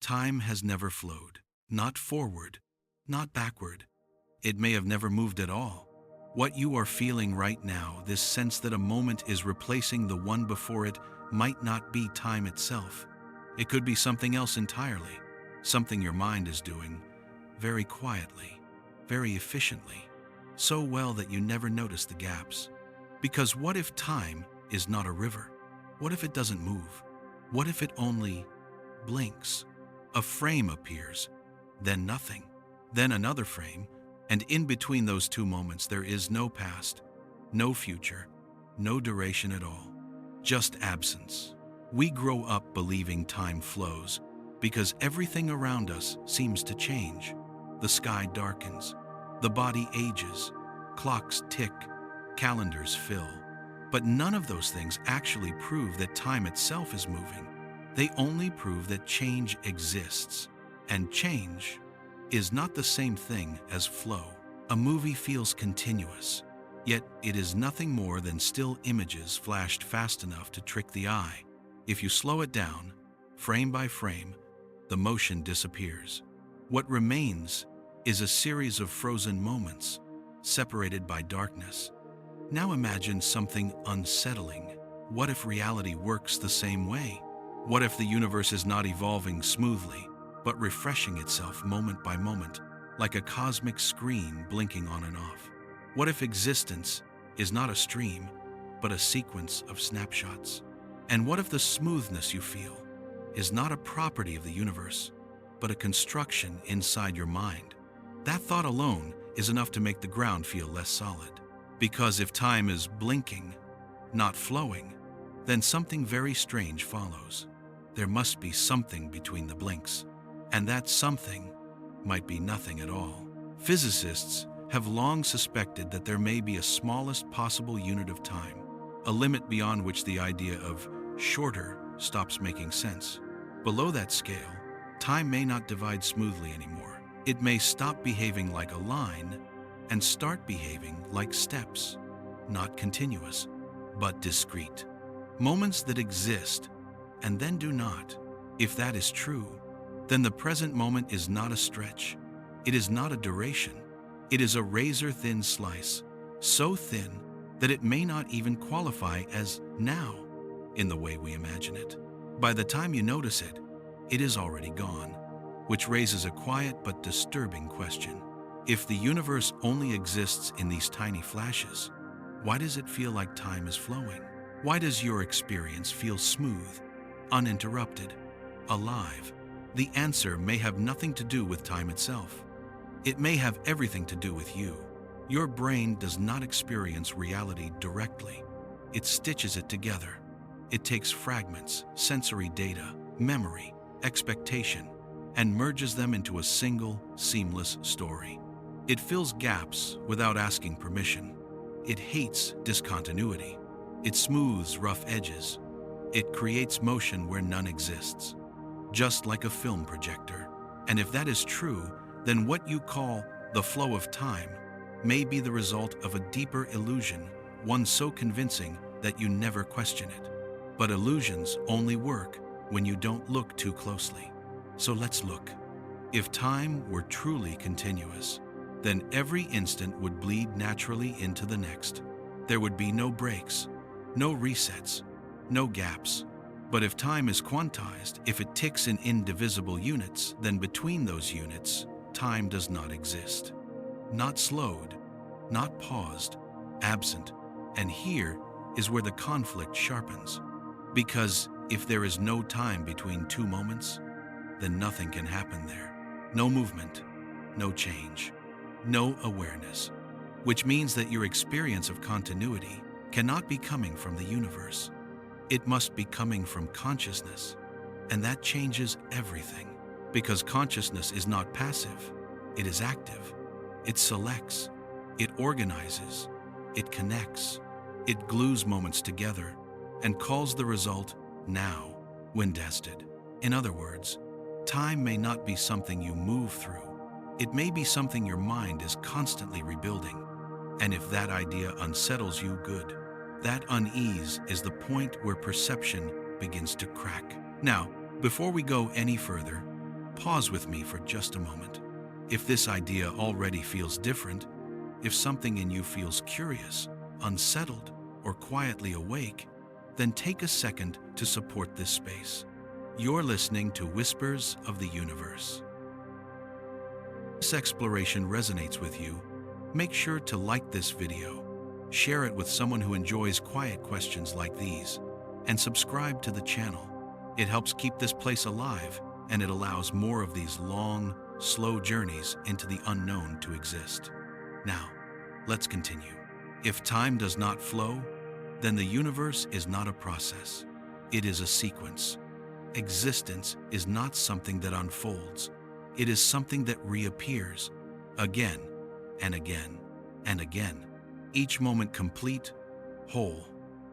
Time has never flowed. Not forward, not backward. It may have never moved at all. What you are feeling right now, this sense that a moment is replacing the one before it, might not be time itself. It could be something else entirely, something your mind is doing very quietly, very efficiently, so well that you never notice the gaps. Because what if time is not a river? What if it doesn't move? What if it only blinks? A frame appears, then nothing, then another frame, and in between those two moments there is no past, no future, no duration at all, just absence. We grow up believing time flows because everything around us seems to change. The sky darkens, the body ages, clocks tick, calendars fill. But none of those things actually prove that time itself is moving. They only prove that change exists. And change is not the same thing as flow. A movie feels continuous, yet it is nothing more than still images flashed fast enough to trick the eye. If you slow it down, frame by frame, the motion disappears. What remains is a series of frozen moments, separated by darkness. Now imagine something unsettling. What if reality works the same way? What if the universe is not evolving smoothly, but refreshing itself moment by moment, like a cosmic screen blinking on and off? What if existence is not a stream, but a sequence of snapshots? And what if the smoothness you feel is not a property of the universe, but a construction inside your mind? That thought alone is enough to make the ground feel less solid. Because if time is blinking, not flowing, then something very strange follows. There must be something between the blinks, and that something might be nothing at all. Physicists have long suspected that there may be a smallest possible unit of time, a limit beyond which the idea of shorter stops making sense. Below that scale, time may not divide smoothly anymore. It may stop behaving like a line and start behaving like steps, not continuous, but discrete. Moments that exist and then do not. If that is true, then the present moment is not a stretch. It is not a duration. It is a razor-thin slice, so thin that it may not even qualify as now in the way we imagine it. By the time you notice it, it is already gone, which raises a quiet but disturbing question. If the universe only exists in these tiny flashes, why does it feel like time is flowing? Why does your experience feel smooth, uninterrupted, alive? The answer may have nothing to do with time itself. It may have everything to do with you. Your brain does not experience reality directly. It stitches it together. It takes fragments, sensory data, memory, expectation, and merges them into a single, seamless story. It fills gaps without asking permission. It hates discontinuity. It smooths rough edges. It creates motion where none exists, just like a film projector. And if that is true, then what you call the flow of time may be the result of a deeper illusion, one so convincing that you never question it. But illusions only work when you don't look too closely. So let's look. If time were truly continuous, then every instant would bleed naturally into the next. There would be no breaks, no resets, no gaps. But if time is quantized, if it ticks in indivisible units, then between those units, time does not exist. Not slowed, not paused, absent. And here is where the conflict sharpens. Because if there is no time between two moments, then nothing can happen there. No movement, no change, no awareness, which means that your experience of continuity cannot be coming from the universe. It must be coming from consciousness, and that changes everything, because consciousness is not passive, it is active. It selects, it organizes, it connects, it glues moments together, and calls the result now when tested. In other words, time may not be something you move through. It may be something your mind is constantly rebuilding. And if that idea unsettles you, good. That unease is the point where perception begins to crack. Now, before we go any further, Pause with me for just a moment. If this idea already feels different, if something in you feels curious, unsettled, or quietly awake, then take a second to support this space. You're listening to Whispers of the Universe. If this exploration resonates with you, make sure to like this video, share it with someone who enjoys quiet questions like these, and subscribe to the channel. It helps keep this place alive, and it allows more of these long, slow journeys into the unknown to exist. Now, let's continue. If time does not flow, then the universe is not a process. It is a sequence. Existence is not something that unfolds. It is something that reappears again and again and again. Each moment complete, whole,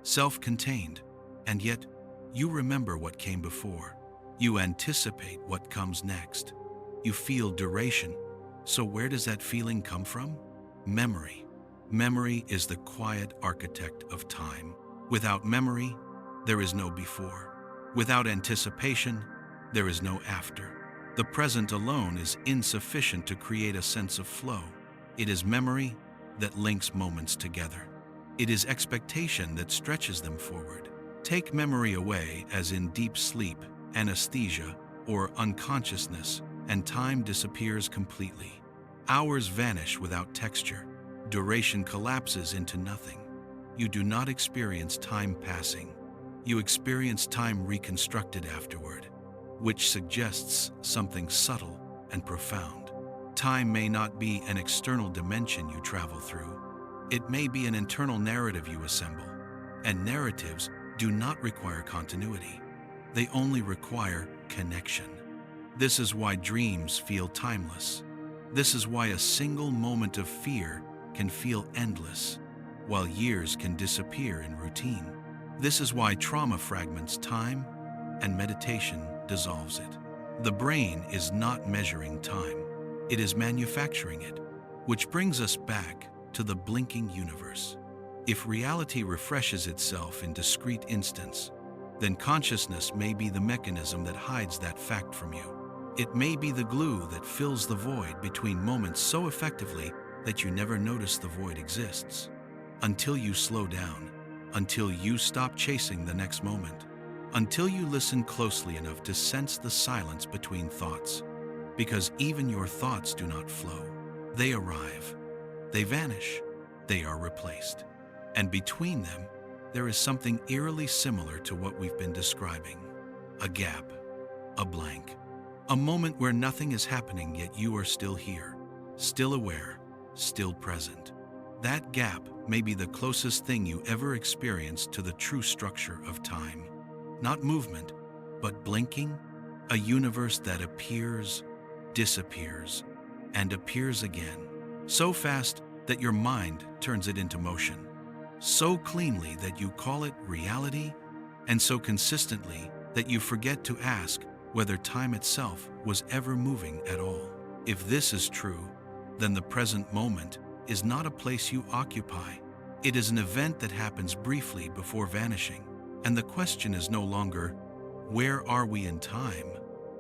self-contained, and yet you remember what came before. You anticipate what comes next. You feel duration. So where does that feeling come from? Memory. Memory is the quiet architect of time. Without memory, there is no before. Without anticipation, there is no after. The present alone is insufficient to create a sense of flow. It is memory that links moments together. It is expectation that stretches them forward. Take memory away, as in deep sleep, anesthesia, or unconsciousness, and time disappears completely. Hours vanish without texture. Duration collapses into nothing. You do not experience time passing. You experience time reconstructed afterward, which suggests something subtle and profound. Time may not be an external dimension you travel through. It may be an internal narrative you assemble, and narratives do not require continuity. They only require connection. This is why dreams feel timeless. This is why a single moment of fear can feel endless, while years can disappear in routine. This is why trauma fragments time and meditation dissolves it. The brain is not measuring time. It is manufacturing it, which brings us back to the blinking universe. If reality refreshes itself in discrete instants, then consciousness may be the mechanism that hides that fact from you. It may be the glue that fills the void between moments so effectively that you never notice the void exists. Until you slow down, until you stop chasing the next moment, until you listen closely enough to sense the silence between thoughts. Because even your thoughts do not flow. They arrive, they vanish, they are replaced. And between them, there is something eerily similar to what we've been describing. A gap, a blank, a moment where nothing is happening yet you are still here, still aware, still present. That gap may be the closest thing you ever experienced to the true structure of time. Not movement, but blinking, a universe that appears, disappears, and appears again. So fast that your mind turns it into motion. So cleanly that you call it reality, and so consistently that you forget to ask whether time itself was ever moving at all. If this is true, then the present moment is not a place you occupy. It is an event that happens briefly before vanishing. And the question is no longer, where are we in time?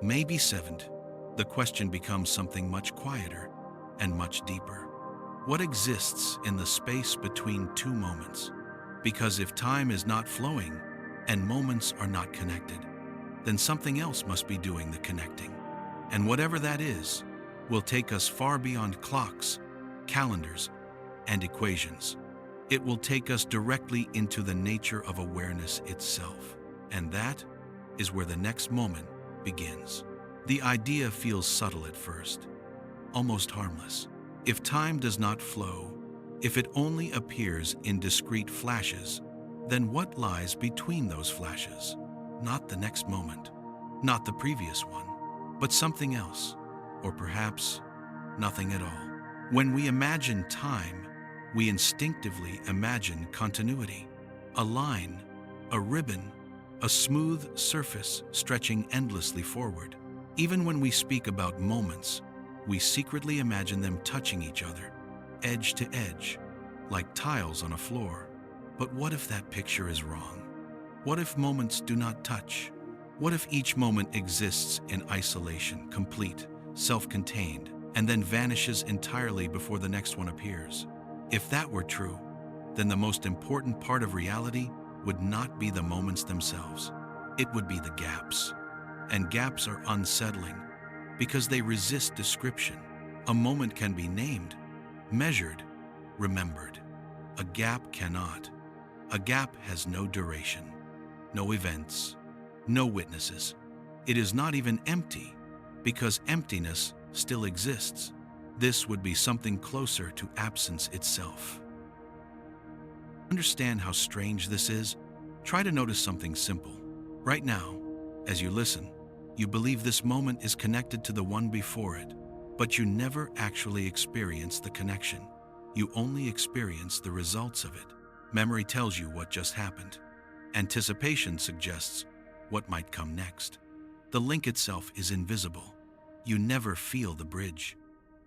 Maybe seventh. The question becomes something much quieter and much deeper. What exists in the space between two moments? Because if time is not flowing and moments are not connected, then something else must be doing the connecting. And whatever that is, will take us far beyond clocks, calendars, and equations. It will take us directly into the nature of awareness itself. And that is where the next moment begins. The idea feels subtle at first, almost harmless. If time does not flow, if it only appears in discrete flashes, then what lies between those flashes? Not the next moment, not the previous one, but something else, or perhaps nothing at all. When we imagine time, we instinctively imagine continuity, a line, a ribbon, a smooth surface stretching endlessly forward. Even when we speak about moments, we secretly imagine them touching each other, edge to edge, like tiles on a floor. But what if that picture is wrong? What if moments do not touch? What if each moment exists in isolation, complete, self-contained, and then vanishes entirely before the next one appears? If that were true, then the most important part of reality would not be the moments themselves. It would be the gaps. And gaps are unsettling because they resist description. A moment can be named, measured, remembered. A gap cannot. A gap has no duration, no events, no witnesses. It is not even empty, because emptiness still exists. This would be something closer to absence itself. Understand how strange this is? Try to notice something simple. Right now, as you listen, you believe this moment is connected to the one before it, but you never actually experience the connection. You only experience the results of it. Memory tells you what just happened. Anticipation suggests what might come next. The link itself is invisible. You never feel the bridge.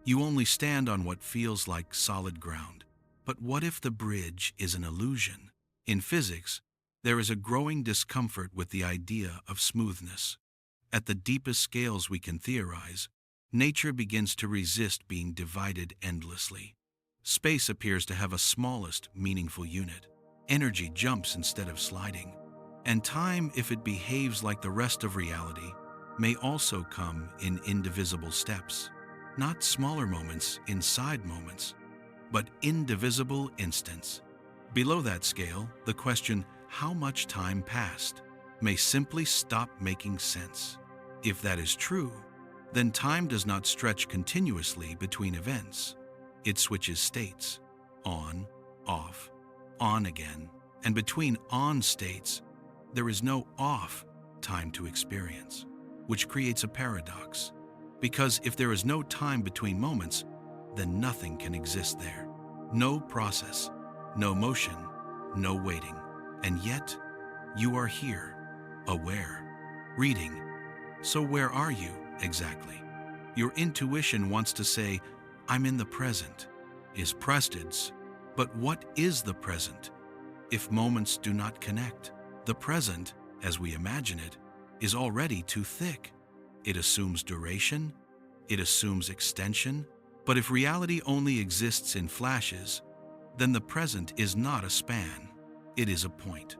You only stand on what feels like solid ground. But what if the bridge is an illusion? In physics, there is a growing discomfort with the idea of smoothness. At the deepest scales we can theorize, nature begins to resist being divided endlessly. Space appears to have a smallest meaningful unit. Energy jumps instead of sliding. And time, if it behaves like the rest of reality, may also come in indivisible steps. Not smaller moments inside moments, but indivisible instants. Below that scale, the question, how much time passed, may simply stop making sense. If that is true, then time does not stretch continuously between events. It switches states, on, off, on again, and between on states, there is no off time to experience, which creates a paradox. Because if there is no time between moments, then nothing can exist there. No process, no motion, no waiting. And yet, you are here, aware, reading. So where are you exactly? Your intuition wants to say, I'm in the present, is presence. But what is the present? If moments do not connect, the present, as we imagine it, is already too thick. It assumes duration, it assumes extension. But if reality only exists in flashes, then the present is not a span, it is a point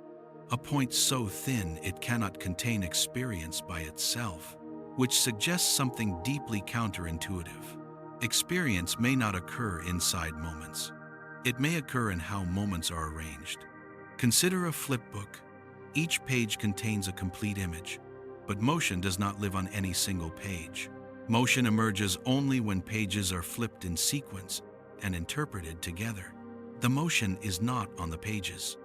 so thin it cannot contain experience by itself, which suggests something deeply counterintuitive. Experience may not occur inside moments. It may occur in how moments are arranged. Consider a flipbook. Each page contains a complete image, but motion does not live on any single page. Motion emerges only when pages are flipped in sequence and interpreted together. The motion is not on the pages.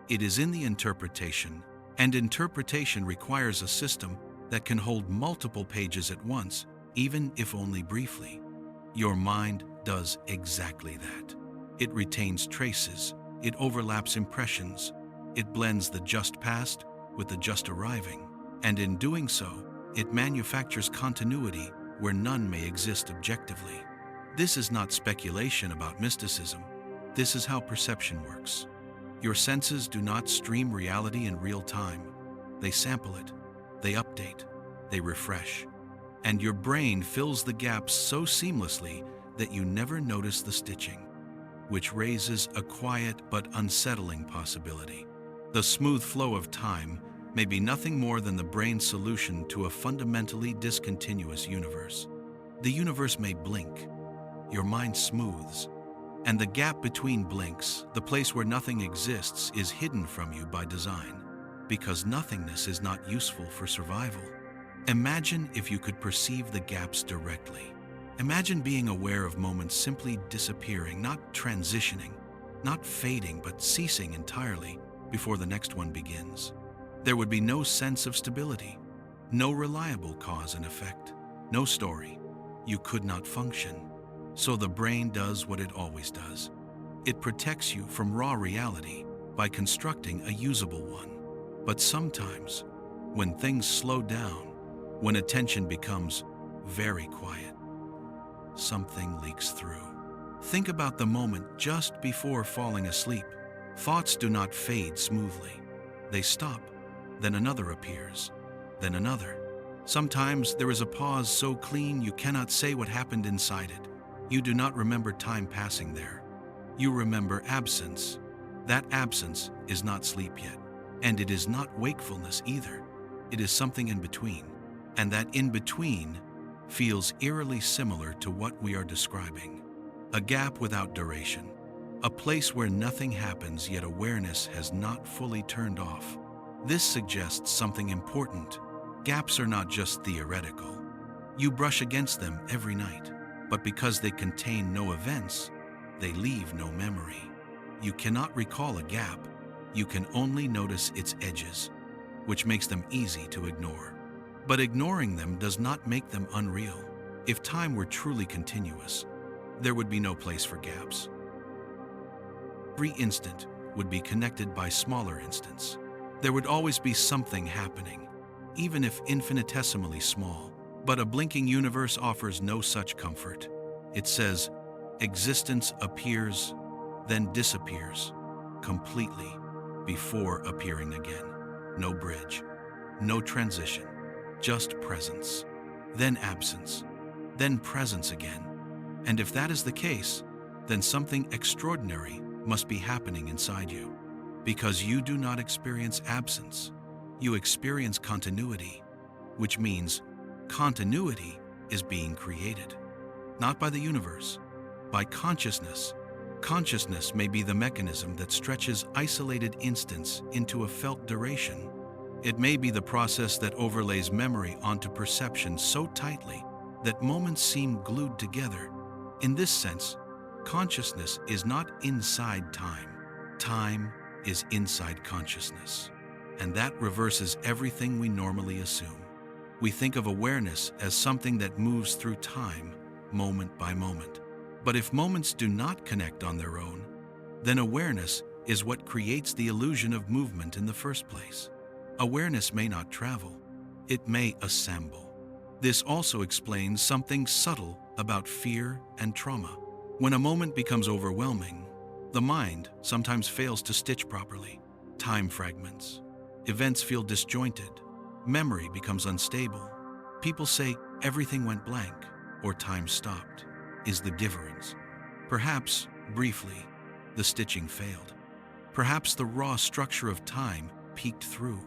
It is in the interpretation, and interpretation requires a system that can hold multiple pages at once, even if only briefly. Your mind does exactly that. It retains traces, it overlaps impressions, it blends the just past with the just arriving, and in doing so, it manufactures continuity where none may exist objectively. This is not speculation about mysticism. This is how perception works. Your senses do not stream reality in real time. They sample it, they update, they refresh. And your brain fills the gaps so seamlessly that you never notice the stitching, which raises a quiet but unsettling possibility. The smooth flow of time may be nothing more than the brain's solution to a fundamentally discontinuous universe. The universe may blink, your mind smooths, and the gap between blinks, the place where nothing exists, is hidden from you by design, because nothingness is not useful for survival. Imagine if you could perceive the gaps directly. Imagine being aware of moments simply disappearing, not transitioning, not fading, but ceasing entirely before the next one begins. There would be no sense of stability, no reliable cause and effect, no story. You could not function. So the brain does what it always does. It protects you from raw reality by constructing a usable one. But sometimes, when things slow down, when attention becomes very quiet, something leaks through. Think about the moment just before falling asleep. Thoughts do not fade smoothly. They stop, then another appears, then another. Sometimes there is a pause so clean you cannot say what happened inside it. You do not remember time passing there. You remember absence. That absence is not sleep yet, and it is not wakefulness either. It is something in between, and that in between feels eerily similar to what we are describing. A gap without duration. A place where nothing happens yet awareness has not fully turned off. This suggests something important. Gaps are not just theoretical. You brush against them every night, but because they contain no events, they leave no memory. You cannot recall a gap. You can only notice its edges, which makes them easy to ignore. But ignoring them does not make them unreal. If time were truly continuous, there would be no place for gaps. Every instant would be connected by smaller instants. There would always be something happening, even if infinitesimally small. But a blinking universe offers no such comfort. It says, existence appears, then disappears, completely, before appearing again. No bridge, no transition, just presence, then absence, then presence again. And if that is the case, then something extraordinary must be happening inside you. Because you do not experience absence, you experience continuity, which means continuity is being created, not by the universe, by consciousness. Consciousness may be the mechanism that stretches isolated instants into a felt duration. It may be the process that overlays memory onto perception so tightly that moments seem glued together. In this sense, consciousness is not inside time. Time is inside consciousness. And that reverses everything we normally assume. We think of awareness as something that moves through time, moment by moment. But if moments do not connect on their own, then awareness is what creates the illusion of movement in the first place. Awareness may not travel, it may assemble. This also explains something subtle about fear and trauma. When a moment becomes overwhelming, the mind sometimes fails to stitch properly. Time fragments. Events feel disjointed. Memory becomes unstable. People say everything went blank or time stopped. Is the difference? Perhaps, briefly, the stitching failed. Perhaps the raw structure of time peeked through.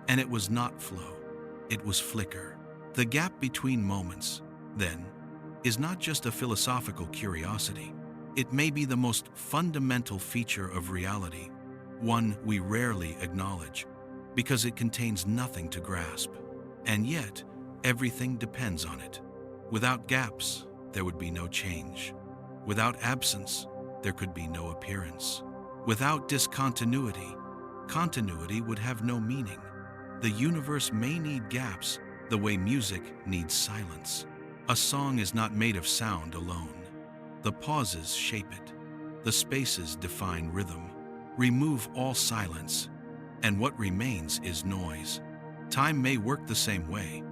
And it was not flow, it was flicker. The gap between moments, then, is not just a philosophical curiosity. It may be the most fundamental feature of reality, one we rarely acknowledge, because it contains nothing to grasp. And yet, everything depends on it. Without gaps, there would be no change. Without absence, there could be no appearance. Without discontinuity, continuity would have no meaning. The universe may need gaps the way music needs silence. A song is not made of sound alone. The pauses shape it. The spaces define rhythm. Remove all silence, and what remains is noise. Time may work the same way.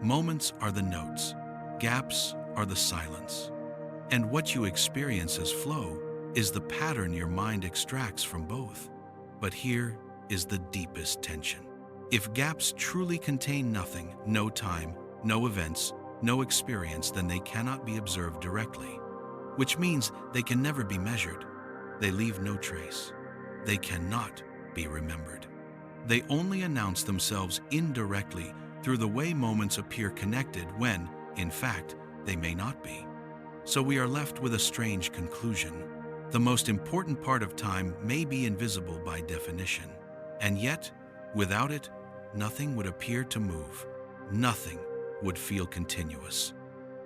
Moments are the notes. Gaps are the silence. And what you experience as flow is the pattern your mind extracts from both. But here is the deepest tension. If gaps truly contain nothing, no time, no events, no experience, then they cannot be observed directly, which means they can never be measured. They leave no trace. They cannot be remembered. They only announce themselves indirectly through the way moments appear connected when, in fact, they may not be. So we are left with a strange conclusion. The most important part of time may be invisible by definition, and yet, without it, nothing would appear to move. Nothing would feel continuous.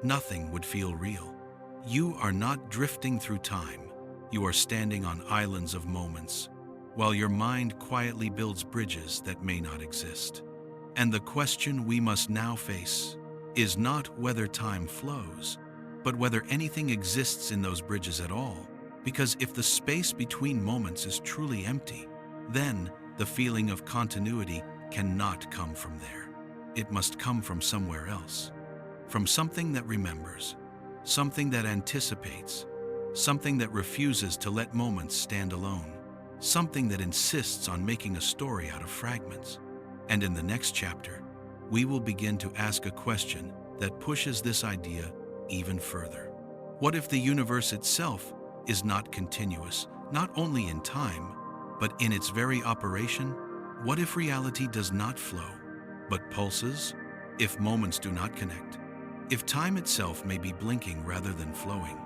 Nothing would feel real. You are not drifting through time. You are standing on islands of moments, while your mind quietly builds bridges that may not exist. And the question we must now face is not whether time flows, but whether anything exists in those bridges at all. Because if the space between moments is truly empty, then the feeling of continuity cannot come from there. It must come from somewhere else. From something that remembers, something that anticipates, something that refuses to let moments stand alone, something that insists on making a story out of fragments. And in the next chapter, we will begin to ask a question that pushes this idea even further. What if the universe itself is not continuous, not only in time, but in its very operation? What if reality does not flow, but pulses? If moments do not connect? If time itself may be blinking rather than flowing?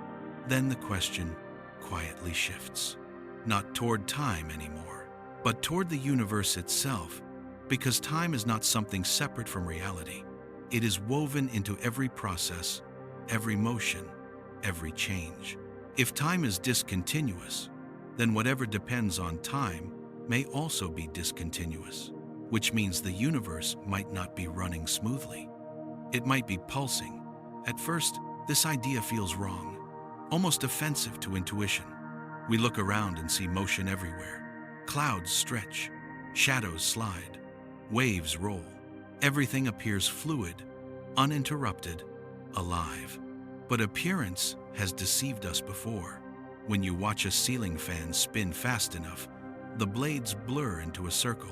Then the question quietly shifts, not toward time anymore, but toward the universe itself, because time is not something separate from reality. It is woven into every process, every motion, every change. If time is discontinuous, then whatever depends on time may also be discontinuous, which means the universe might not be running smoothly. It might be pulsing. At first, this idea feels wrong, almost offensive to intuition. We look around and see motion everywhere. Clouds stretch, shadows slide, waves roll. Everything appears fluid, uninterrupted, alive. But appearance has deceived us before. When you watch a ceiling fan spin fast enough, the blades blur into a circle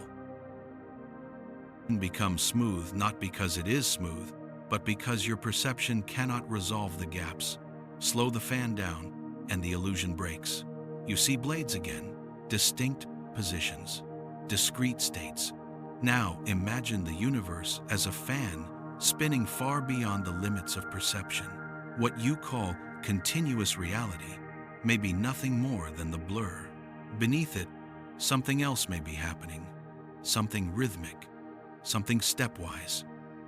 and become smooth, not because it is smooth, but because your perception cannot resolve the gaps. Slow the fan down, and the illusion breaks. You see blades again, distinct positions, discrete states. Now imagine the universe as a fan spinning far beyond the limits of perception. What you call continuous reality may be nothing more than the blur. Beneath it, something else may be happening, something rhythmic, something stepwise,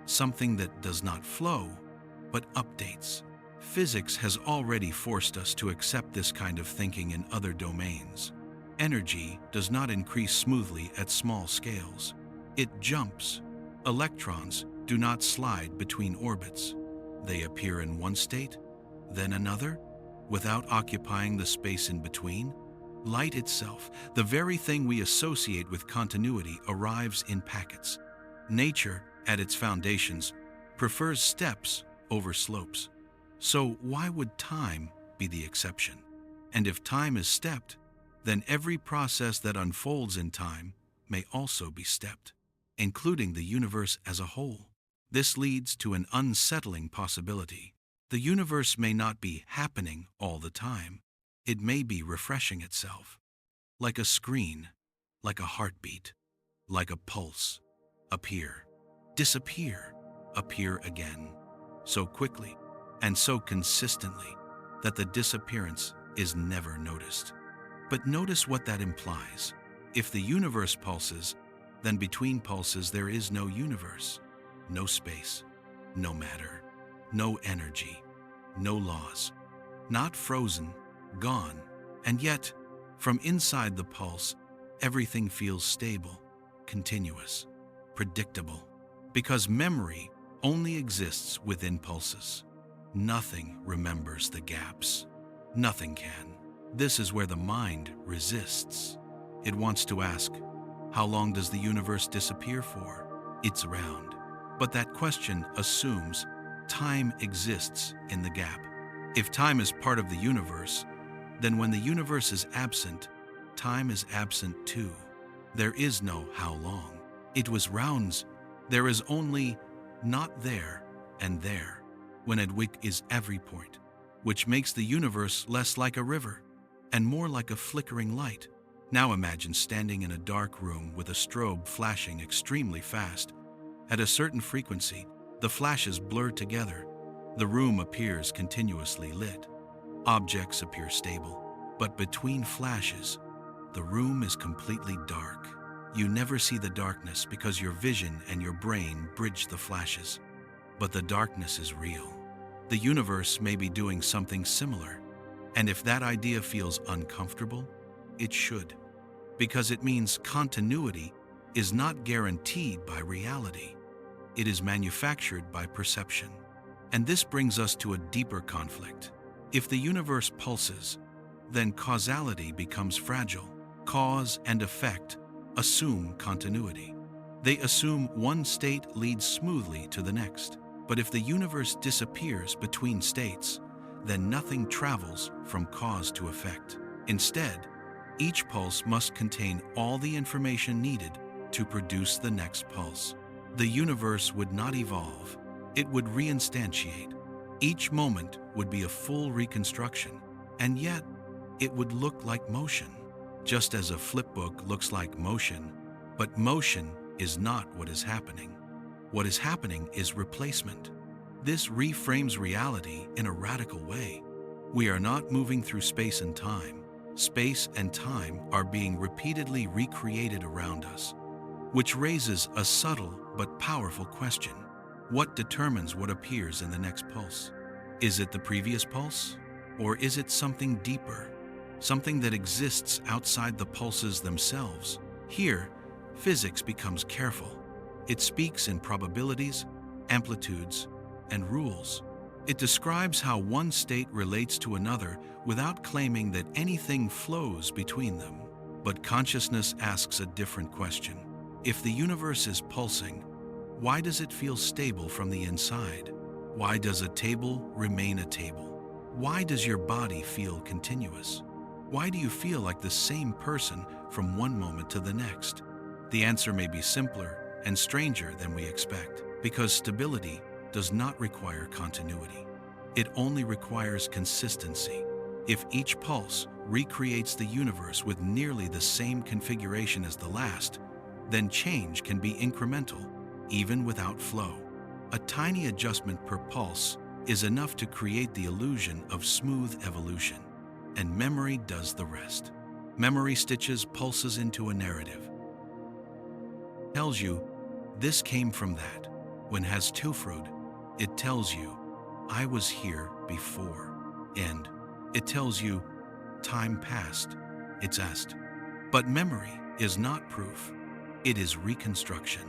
something that does not flow, but updates. Physics has already forced us to accept this kind of thinking in other domains. Energy does not increase smoothly at small scales. It jumps. Electrons do not slide between orbits. They appear in one state, then another, without occupying the space in between. Light itself, the very thing we associate with continuity, arrives in packets. Nature, at its foundations, prefers steps over slopes. So why would time be the exception? And if time is stepped, then every process that unfolds in time may also be stepped, including the universe as a whole. This leads to an unsettling possibility. The universe may not be happening all the time. It may be refreshing itself, like a screen, like a heartbeat, like a pulse. Appear, disappear, appear again, so quickly and so consistently that the disappearance is never noticed. But notice what that implies. If the universe pulses, then between pulses there is no universe, no space, no matter, no energy, no laws, not frozen, gone. And yet, from inside the pulse, everything feels stable, continuous, predictable, because memory only exists within pulses. Nothing remembers the gaps. Nothing can. This is where the mind resists. It wants to ask, how long does the universe disappear for? It's round. But that question assumes time exists in the gap. If time is part of the universe, then when the universe is absent, time is absent too. There is no how long. It was rounds. There is only not there and there, when at which is every point, which makes the universe less like a river and more like a flickering light. Now imagine standing in a dark room with a strobe flashing extremely fast. At a certain frequency, the flashes blur together. The room appears continuously lit. Objects appear stable. But between flashes, the room is completely dark. You never see the darkness because your vision and your brain bridge the flashes. But the darkness is real. The universe may be doing something similar. And if that idea feels uncomfortable, it should. Because it means continuity is not guaranteed by reality. It is manufactured by perception. And this brings us to a deeper conflict. If the universe pulses, then causality becomes fragile. Cause and effect assume continuity. They assume one state leads smoothly to the next. But if the universe disappears between states, then nothing travels from cause to effect. Instead, each pulse must contain all the information needed to produce the next pulse. The universe would not evolve, it would reinstantiate. Each moment would be a full reconstruction, and yet it would look like motion, just as a flipbook looks like motion. But motion is not what is happening. What is happening is replacement. This reframes reality in a radical way. We are not moving through space and time. Space and time are being repeatedly recreated around us, which raises a subtle but powerful question. What determines what appears in the next pulse? Is it the previous pulse? Or is it something deeper? Something that exists outside the pulses themselves? Here, physics becomes careful. It speaks in probabilities, amplitudes, and rules. It describes how one state relates to another without claiming that anything flows between them. But consciousness asks a different question. If the universe is pulsing, why does it feel stable from the inside? Why does a table remain a table? Why does your body feel continuous? Why do you feel like the same person from one moment to the next? The answer may be simpler and stranger than we expect, because stability does not require continuity. It only requires consistency. If each pulse recreates the universe with nearly the same configuration as the last, then change can be incremental, even without flow. A tiny adjustment per pulse is enough to create the illusion of smooth evolution, and memory does the rest. Memory stitches pulses into a narrative. Tells you, this came from that. When has Tilfrud, it tells you, I was here before. And it tells you, time passed, it's est. But memory is not proof. It is reconstruction.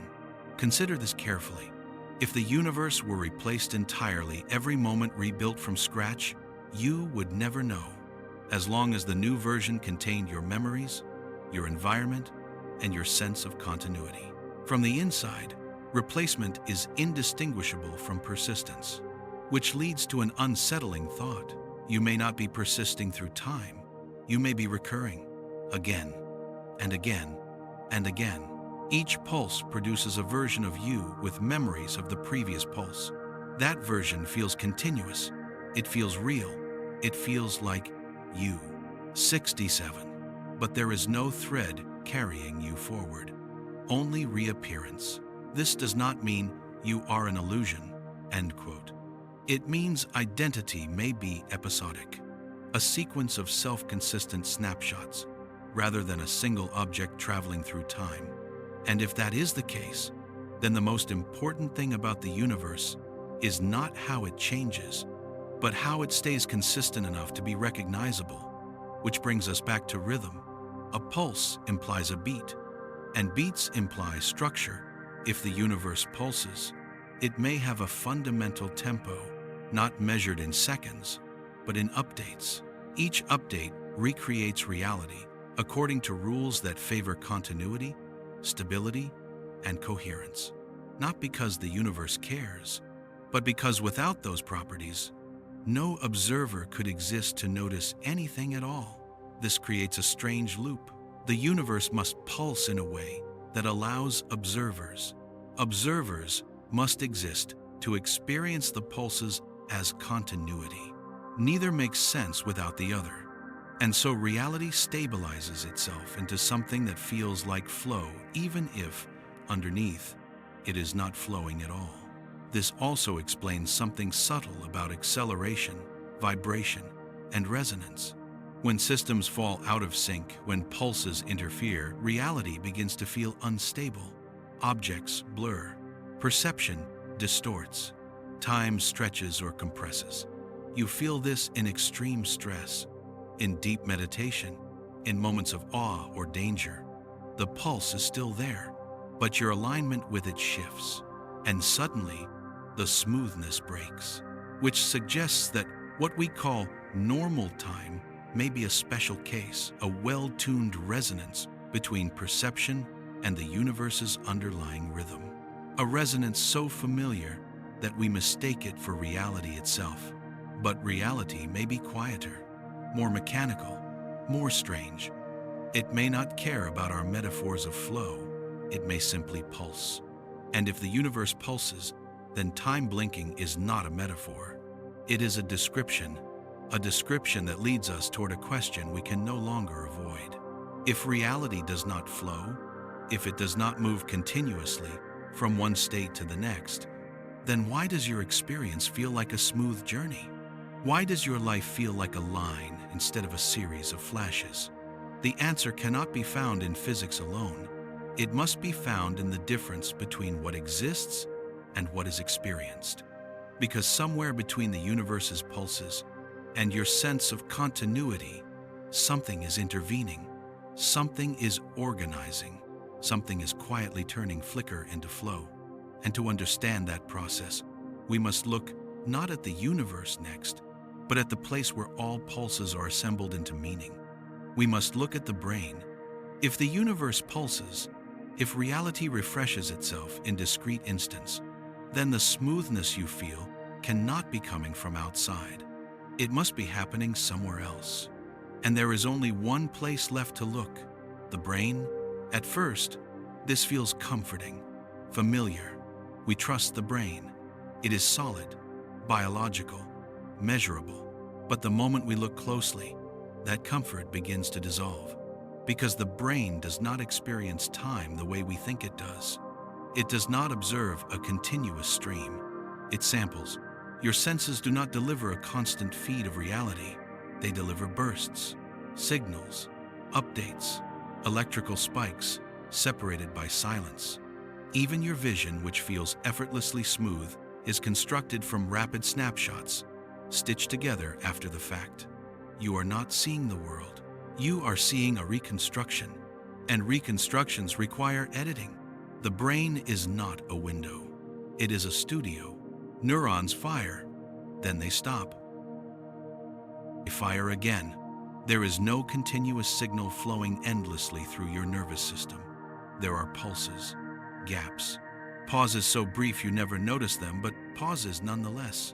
Consider this carefully. If the universe were replaced entirely, every moment rebuilt from scratch, you would never know, as long as the new version contained your memories, your environment, and your sense of continuity. From the inside, replacement is indistinguishable from persistence, which leads to an unsettling thought. You may not be persisting through time. You may be recurring again and again and again. Each pulse produces a version of you with memories of the previous pulse. That version feels continuous. It feels real. It feels like you. 67. But there is no thread carrying you forward. Only reappearance. This does not mean you are an illusion, end quote. It means identity may be episodic, a sequence of self-consistent snapshots, rather than a single object traveling through time. And if that is the case, then the most important thing about the universe is not how it changes, but how it stays consistent enough to be recognizable, which brings us back to rhythm. A pulse implies a beat, and beats imply structure. If the universe pulses, it may have a fundamental tempo, not measured in seconds, but in updates. Each update recreates reality according to rules that favor continuity, stability, and coherence. Not because the universe cares, but because without those properties, no observer could exist to notice anything at all. This creates a strange loop. The universe must pulse in a way that allows observers. Observers must exist to experience the pulses as continuity. Neither makes sense without the other. And so reality stabilizes itself into something that feels like flow, even if, underneath, it is not flowing at all. This also explains something subtle about acceleration, vibration, and resonance. When systems fall out of sync, when pulses interfere, reality begins to feel unstable. Objects blur. Perception distorts. Time stretches or compresses. You feel this in extreme stress, in deep meditation, in moments of awe or danger. The pulse is still there, but your alignment with it shifts, and suddenly, the smoothness breaks, which suggests that what we call normal time may be a special case, a well-tuned resonance between perception and the universe's underlying rhythm. A resonance so familiar that we mistake it for reality itself. But reality may be quieter, more mechanical, more strange. It may not care about our metaphors of flow. It may simply pulse. And if the universe pulses, then time blinking is not a metaphor. It is a description that leads us toward a question we can no longer avoid. If reality does not flow, if it does not move continuously from one state to the next, then why does your experience feel like a smooth journey? Why does your life feel like a line instead of a series of flashes? The answer cannot be found in physics alone. It must be found in the difference between what exists and what is experienced. Because somewhere between the universe's pulses and your sense of continuity, something is intervening, something is organizing, something is quietly turning flicker into flow. And to understand that process, we must look not at the universe next, but at the place where all pulses are assembled into meaning. We must look at the brain. If the universe pulses, if reality refreshes itself in discrete instants, then the smoothness you feel cannot be coming from outside. It must be happening somewhere else. And there is only one place left to look: the brain. At first, this feels comforting, familiar. We trust the brain. It is solid, biological, measurable. But the moment we look closely, that comfort begins to dissolve. Because the brain does not experience time the way we think it does. It does not observe a continuous stream. It samples. Your senses do not deliver a constant feed of reality. They deliver bursts, signals, updates, electrical spikes, separated by silence. Even your vision, which feels effortlessly smooth, is constructed from rapid snapshots, stitched together after the fact. You are not seeing the world. You are seeing a reconstruction, and reconstructions require editing. The brain is not a window. It is a studio. Neurons fire, then they stop. They fire again. There is no continuous signal flowing endlessly through your nervous system. There are pulses, gaps, pauses so brief you never notice them, but pauses nonetheless.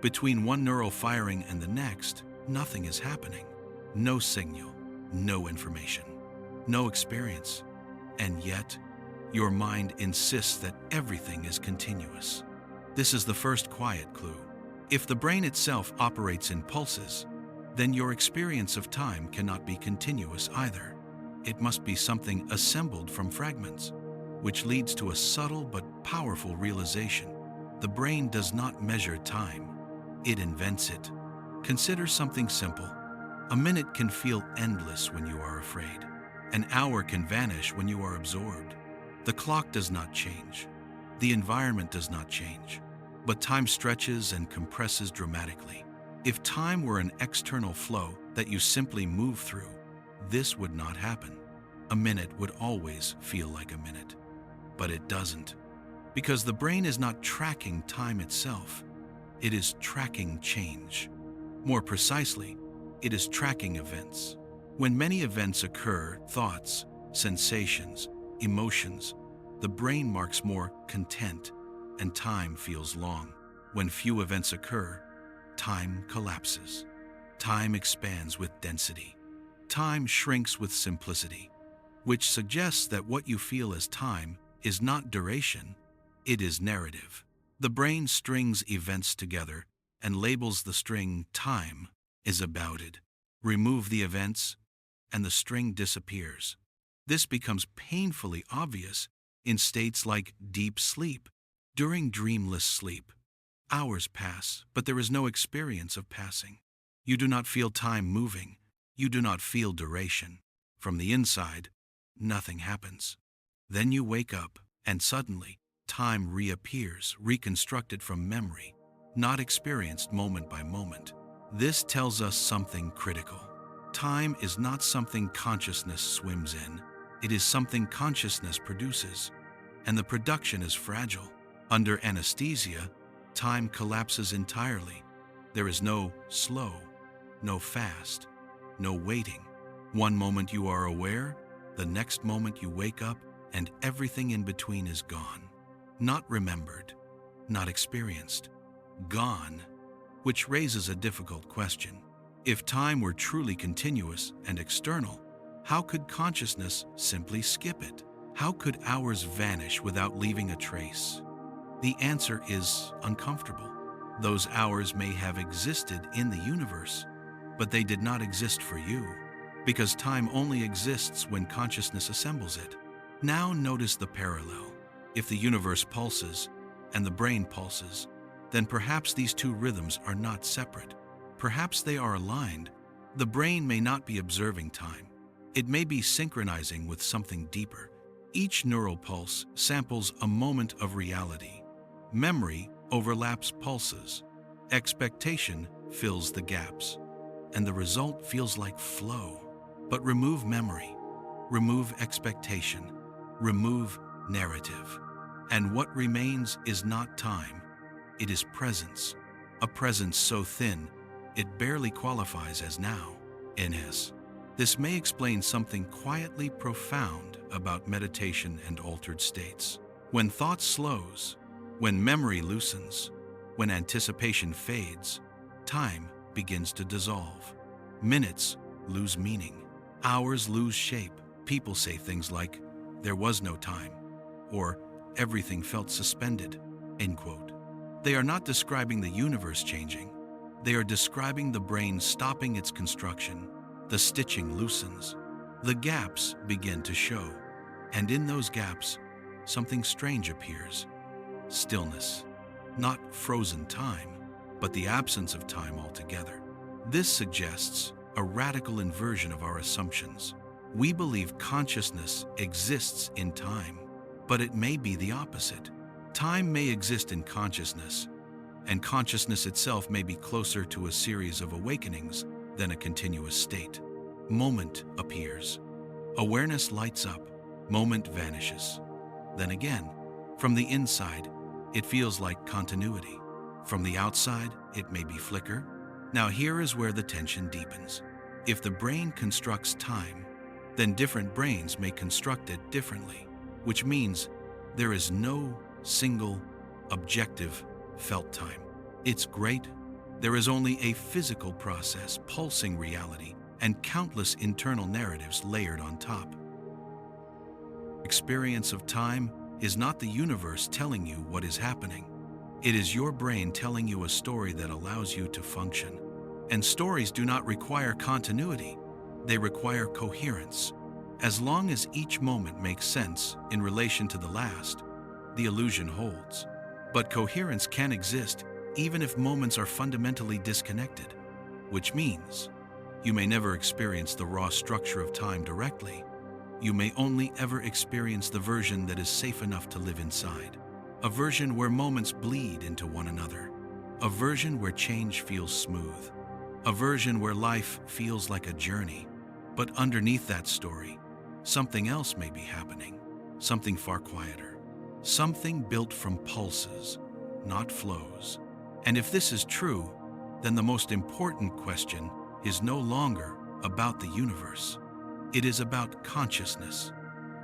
Between one neural firing and the next, nothing is happening. No signal, no information, no experience. And yet, your mind insists that everything is continuous. This is the first quiet clue. If the brain itself operates in pulses, then your experience of time cannot be continuous either. It must be something assembled from fragments, which leads to a subtle but powerful realization. The brain does not measure time, it invents it. Consider something simple. A minute can feel endless when you are afraid. An hour can vanish when you are absorbed. The clock does not change. The environment does not change. But time stretches and compresses dramatically. If time were an external flow that you simply move through, this would not happen. A minute would always feel like a minute. But it doesn't. Because the brain is not tracking time itself. It is tracking change. More precisely, it is tracking events. When many events occur, thoughts, sensations, emotions, the brain marks more content, and time feels long. When few events occur, time collapses. Time expands with density. Time shrinks with simplicity, which suggests that what you feel as time is not duration, it is narrative. The brain strings events together and labels the string time is about it. Remove the events, and the string disappears. This becomes painfully obvious in states like deep sleep. During dreamless sleep, hours pass, but there is no experience of passing. You do not feel time moving. You do not feel duration. From the inside, nothing happens. Then you wake up, and suddenly, time reappears, reconstructed from memory, not experienced moment by moment. This tells us something critical. Time is not something consciousness swims in. It is something consciousness produces, and the production is fragile. Under anesthesia, time collapses entirely. There is no slow, no fast, no waiting. One moment you are aware, the next moment you wake up, and everything in between is gone. Not remembered, not experienced, gone, which raises a difficult question. If time were truly continuous and external, how could consciousness simply skip it? How could hours vanish without leaving a trace? The answer is uncomfortable. Those hours may have existed in the universe, but they did not exist for you, because time only exists when consciousness assembles it. Now notice the parallel. If the universe pulses and the brain pulses, then perhaps these two rhythms are not separate. Perhaps they are aligned. The brain may not be observing time. It may be synchronizing with something deeper. Each neural pulse samples a moment of reality. Memory overlaps pulses. Expectation fills the gaps. And the result feels like flow. But remove memory, remove expectation, remove narrative. And what remains is not time. It is presence. A presence so thin, it barely qualifies as now. NS. This may explain something quietly profound about meditation and altered states. When thought slows, when memory loosens, when anticipation fades, time begins to dissolve. Minutes lose meaning. Hours lose shape. People say things like, "There was no time," or "Everything felt suspended," end quote. They are not describing the universe changing. They are describing the brain stopping its construction. The stitching loosens. The gaps begin to show. And in those gaps, something strange appears. Stillness. Not frozen time, but the absence of time altogether. This suggests a radical inversion of our assumptions. We believe consciousness exists in time, but it may be the opposite. Time may exist in consciousness, and consciousness itself may be closer to a series of awakenings than a continuous state. Moment appears. Awareness lights up. Moment vanishes. Then again, from the inside, it feels like continuity. From the outside, it may be flicker. Now here is where the tension deepens. If the brain constructs time, then different brains may construct it differently, which means there is no single, objective, felt time. It's great. There is only a physical process, pulsing reality, and countless internal narratives layered on top. Experience of time is not the universe telling you what is happening. It is your brain telling you a story that allows you to function. And stories do not require continuity. They require coherence. As long as each moment makes sense in relation to the last, the illusion holds. But coherence can exist even if moments are fundamentally disconnected, which means you may never experience the raw structure of time directly. You may only ever experience the version that is safe enough to live inside. A version where moments bleed into one another. A version where change feels smooth. A version where life feels like a journey. But underneath that story, something else may be happening. Something far quieter. Something built from pulses, not flows. And if this is true, then the most important question is no longer about the universe. It is about consciousness.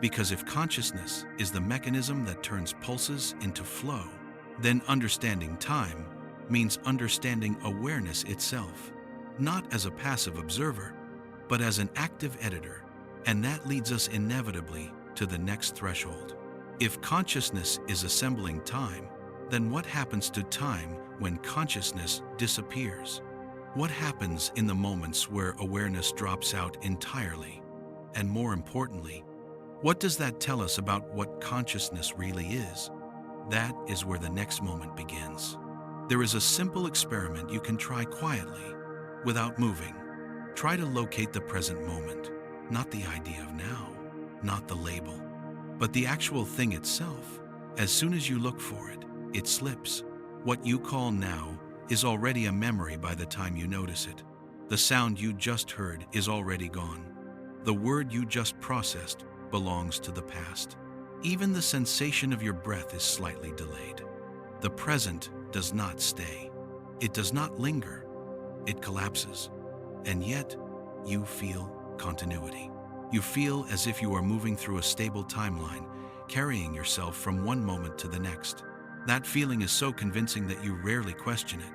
Because if consciousness is the mechanism that turns pulses into flow, then understanding time means understanding awareness itself, not as a passive observer, but as an active editor. And that leads us inevitably to the next threshold. If consciousness is assembling time, then what happens to time when consciousness disappears? What happens in the moments where awareness drops out entirely? And more importantly, what does that tell us about what consciousness really is? That is where the next moment begins. There is a simple experiment you can try quietly, without moving. Try to locate the present moment, not the idea of now, not the label, but the actual thing itself. As soon as you look for it, it slips. What you call now is already a memory by the time you notice it. The sound you just heard is already gone. The word you just processed belongs to the past. Even the sensation of your breath is slightly delayed. The present does not stay. It does not linger. It collapses. And yet, you feel continuity. You feel as if you are moving through a stable timeline, carrying yourself from one moment to the next. That feeling is so convincing that you rarely question it.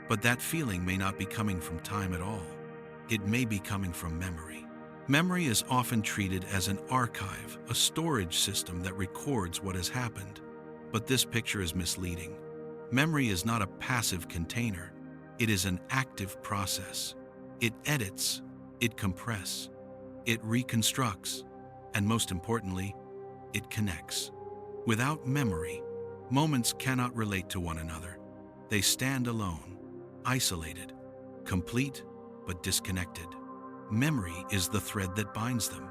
But that feeling may not be coming from time at all. It may be coming from memory. Memory is often treated as an archive, a storage system that records what has happened. But this picture is misleading. Memory is not a passive container. It is an active process. It edits, it compresses, it reconstructs, and most importantly, it connects. Without memory, moments cannot relate to one another. They stand alone, isolated, complete but disconnected. Memory is the thread that binds them.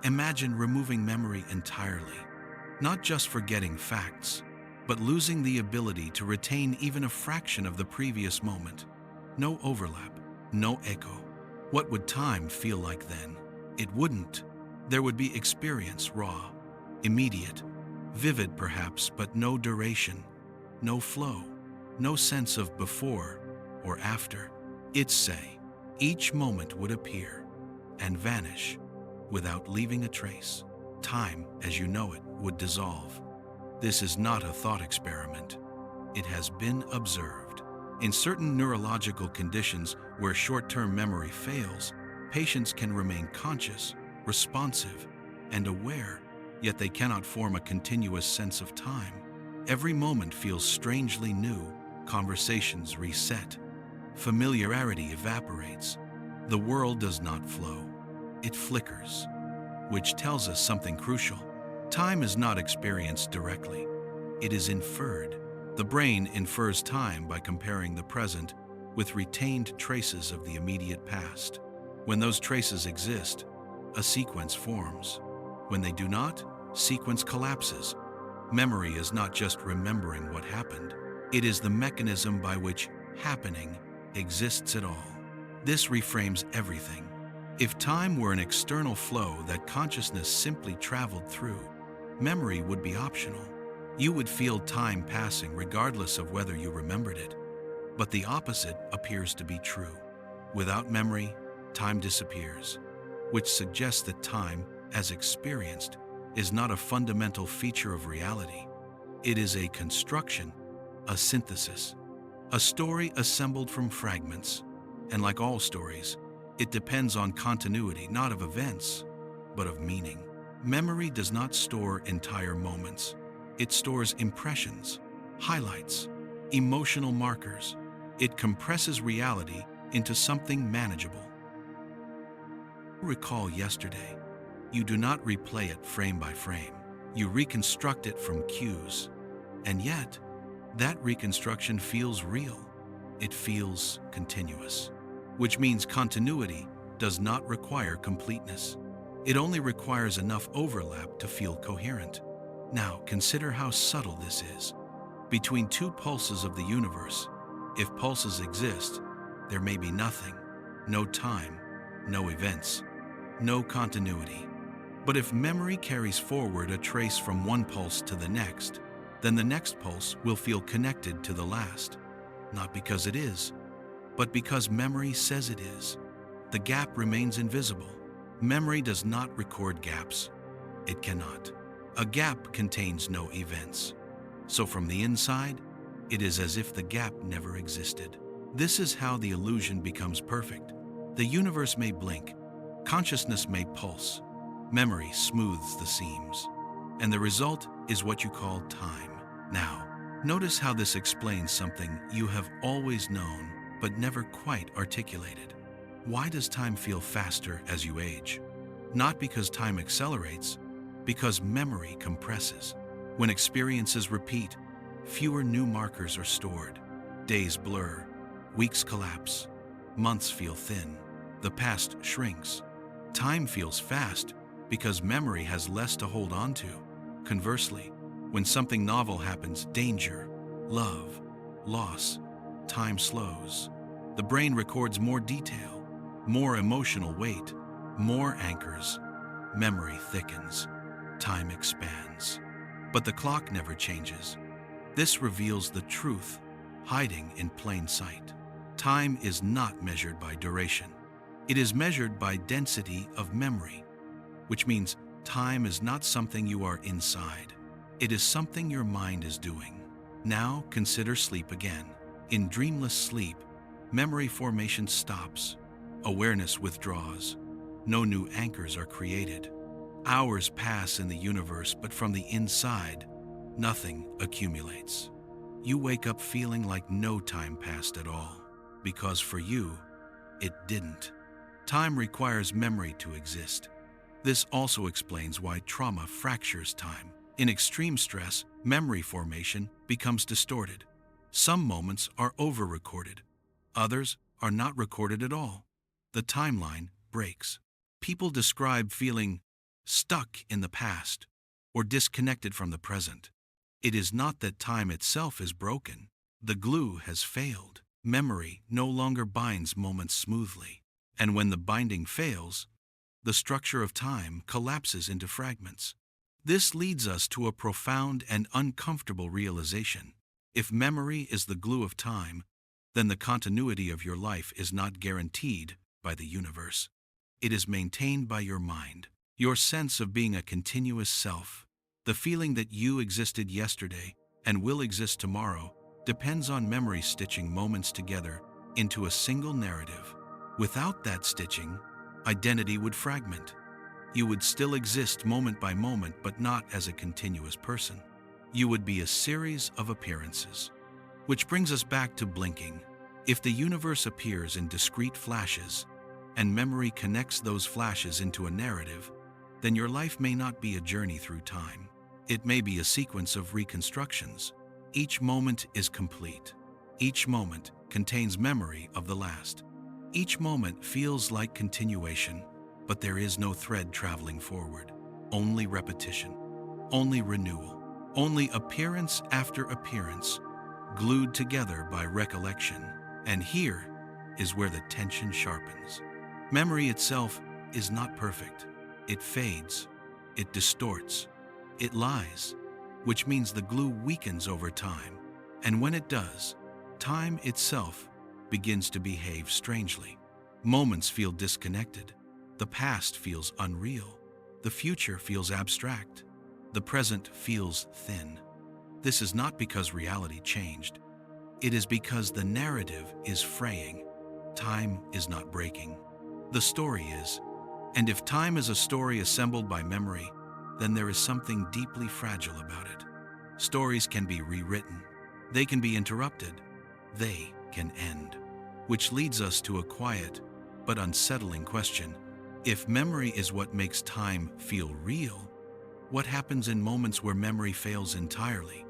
Imagine removing memory entirely, not just forgetting facts, but losing the ability to retain even a fraction of the previous moment. No overlap, no echo. What would time feel like then? It wouldn't. There would be experience, raw, immediate, vivid perhaps, but no duration, no flow, no sense of before or after. It's say, each moment would appear and vanish without leaving a trace. Time, as you know it, would dissolve. This is not a thought experiment. It has been observed. In certain neurological conditions where short-term memory fails, patients can remain conscious, responsive, and aware, yet they cannot form a continuous sense of time. Every moment feels strangely new. Conversations reset. Familiarity evaporates. The world does not flow. It flickers, which tells us something crucial. Time is not experienced directly. It is inferred. The brain infers time by comparing the present with retained traces of the immediate past. When those traces exist, a sequence forms. When they do not, sequence collapses. Memory is not just remembering what happened. It is the mechanism by which happening exists at all. This reframes everything. If time were an external flow that consciousness simply traveled through, memory would be optional. You would feel time passing regardless of whether you remembered it. But the opposite appears to be true. Without memory, time disappears, which suggests that time, as experienced, is not a fundamental feature of reality. It is a construction, a synthesis, a story assembled from fragments. And like all stories, it depends on continuity, not of events, but of meaning. Memory does not store entire moments. It stores impressions, highlights, emotional markers. It compresses reality into something manageable. Recall yesterday. You do not replay it frame by frame. You reconstruct it from cues. And yet, that reconstruction feels real. It feels continuous, which means continuity does not require completeness. It only requires enough overlap to feel coherent. Now, consider how subtle this is. Between two pulses of the universe, if pulses exist, there may be nothing, no time, no events, no continuity. But if memory carries forward a trace from one pulse to the next, then the next pulse will feel connected to the last, not because it is, but because memory says it is. The gap remains invisible. Memory does not record gaps. It cannot. A gap contains no events. So from the inside, it is as if the gap never existed. This is how the illusion becomes perfect. The universe may blink, consciousness may pulse, memory smooths the seams, and the result is what you call time. Now, notice how this explains something you have always known but never quite articulated. Why does time feel faster as you age? Not because time accelerates, because memory compresses. When experiences repeat, fewer new markers are stored. Days blur, weeks collapse, months feel thin, the past shrinks. Time feels fast because memory has less to hold on to. Conversely, when something novel happens, danger, love, loss, time slows. The brain records more detail, more emotional weight, more anchors. Memory thickens, time expands. But the clock never changes. This reveals the truth hiding in plain sight. Time is not measured by duration. It is measured by density of memory, which means time is not something you are inside. It is something your mind is doing. Now consider sleep again. In dreamless sleep, memory formation stops. Awareness withdraws. No new anchors are created. Hours pass in the universe, but from the inside, nothing accumulates. You wake up feeling like no time passed at all, because for you, it didn't. Time requires memory to exist. This also explains why trauma fractures time. In extreme stress, memory formation becomes distorted. Some moments are over-recorded. Others are not recorded at all. The timeline breaks. People describe feeling stuck in the past or disconnected from the present. It is not that time itself is broken. The glue has failed. Memory no longer binds moments smoothly. And when the binding fails, the structure of time collapses into fragments. This leads us to a profound and uncomfortable realization. If memory is the glue of time, then the continuity of your life is not guaranteed by the universe. It is maintained by your mind, your sense of being a continuous self. The feeling that you existed yesterday and will exist tomorrow depends on memory stitching moments together into a single narrative. Without that stitching, identity would fragment. You would still exist moment by moment, but not as a continuous person. You would be a series of appearances. Which brings us back to blinking. If the universe appears in discrete flashes, and memory connects those flashes into a narrative, then your life may not be a journey through time. It may be a sequence of reconstructions. Each moment is complete. Each moment contains memory of the last. Each moment feels like continuation, but there is no thread traveling forward. Only repetition, only renewal, only appearance after appearance, glued together by recollection. And here is where the tension sharpens. Memory itself is not perfect. It fades, it distorts, it lies, which means the glue weakens over time. And when it does, time itself begins to behave strangely. Moments feel disconnected. The past feels unreal. The future feels abstract. The present feels thin. This is not because reality changed. It is because the narrative is fraying. Time is not breaking. The story is. And if time is a story assembled by memory, then there is something deeply fragile about it. Stories can be rewritten. They can be interrupted. They can end. Which leads us to a quiet but unsettling question. If memory is what makes time feel real, what happens in moments where memory fails entirely?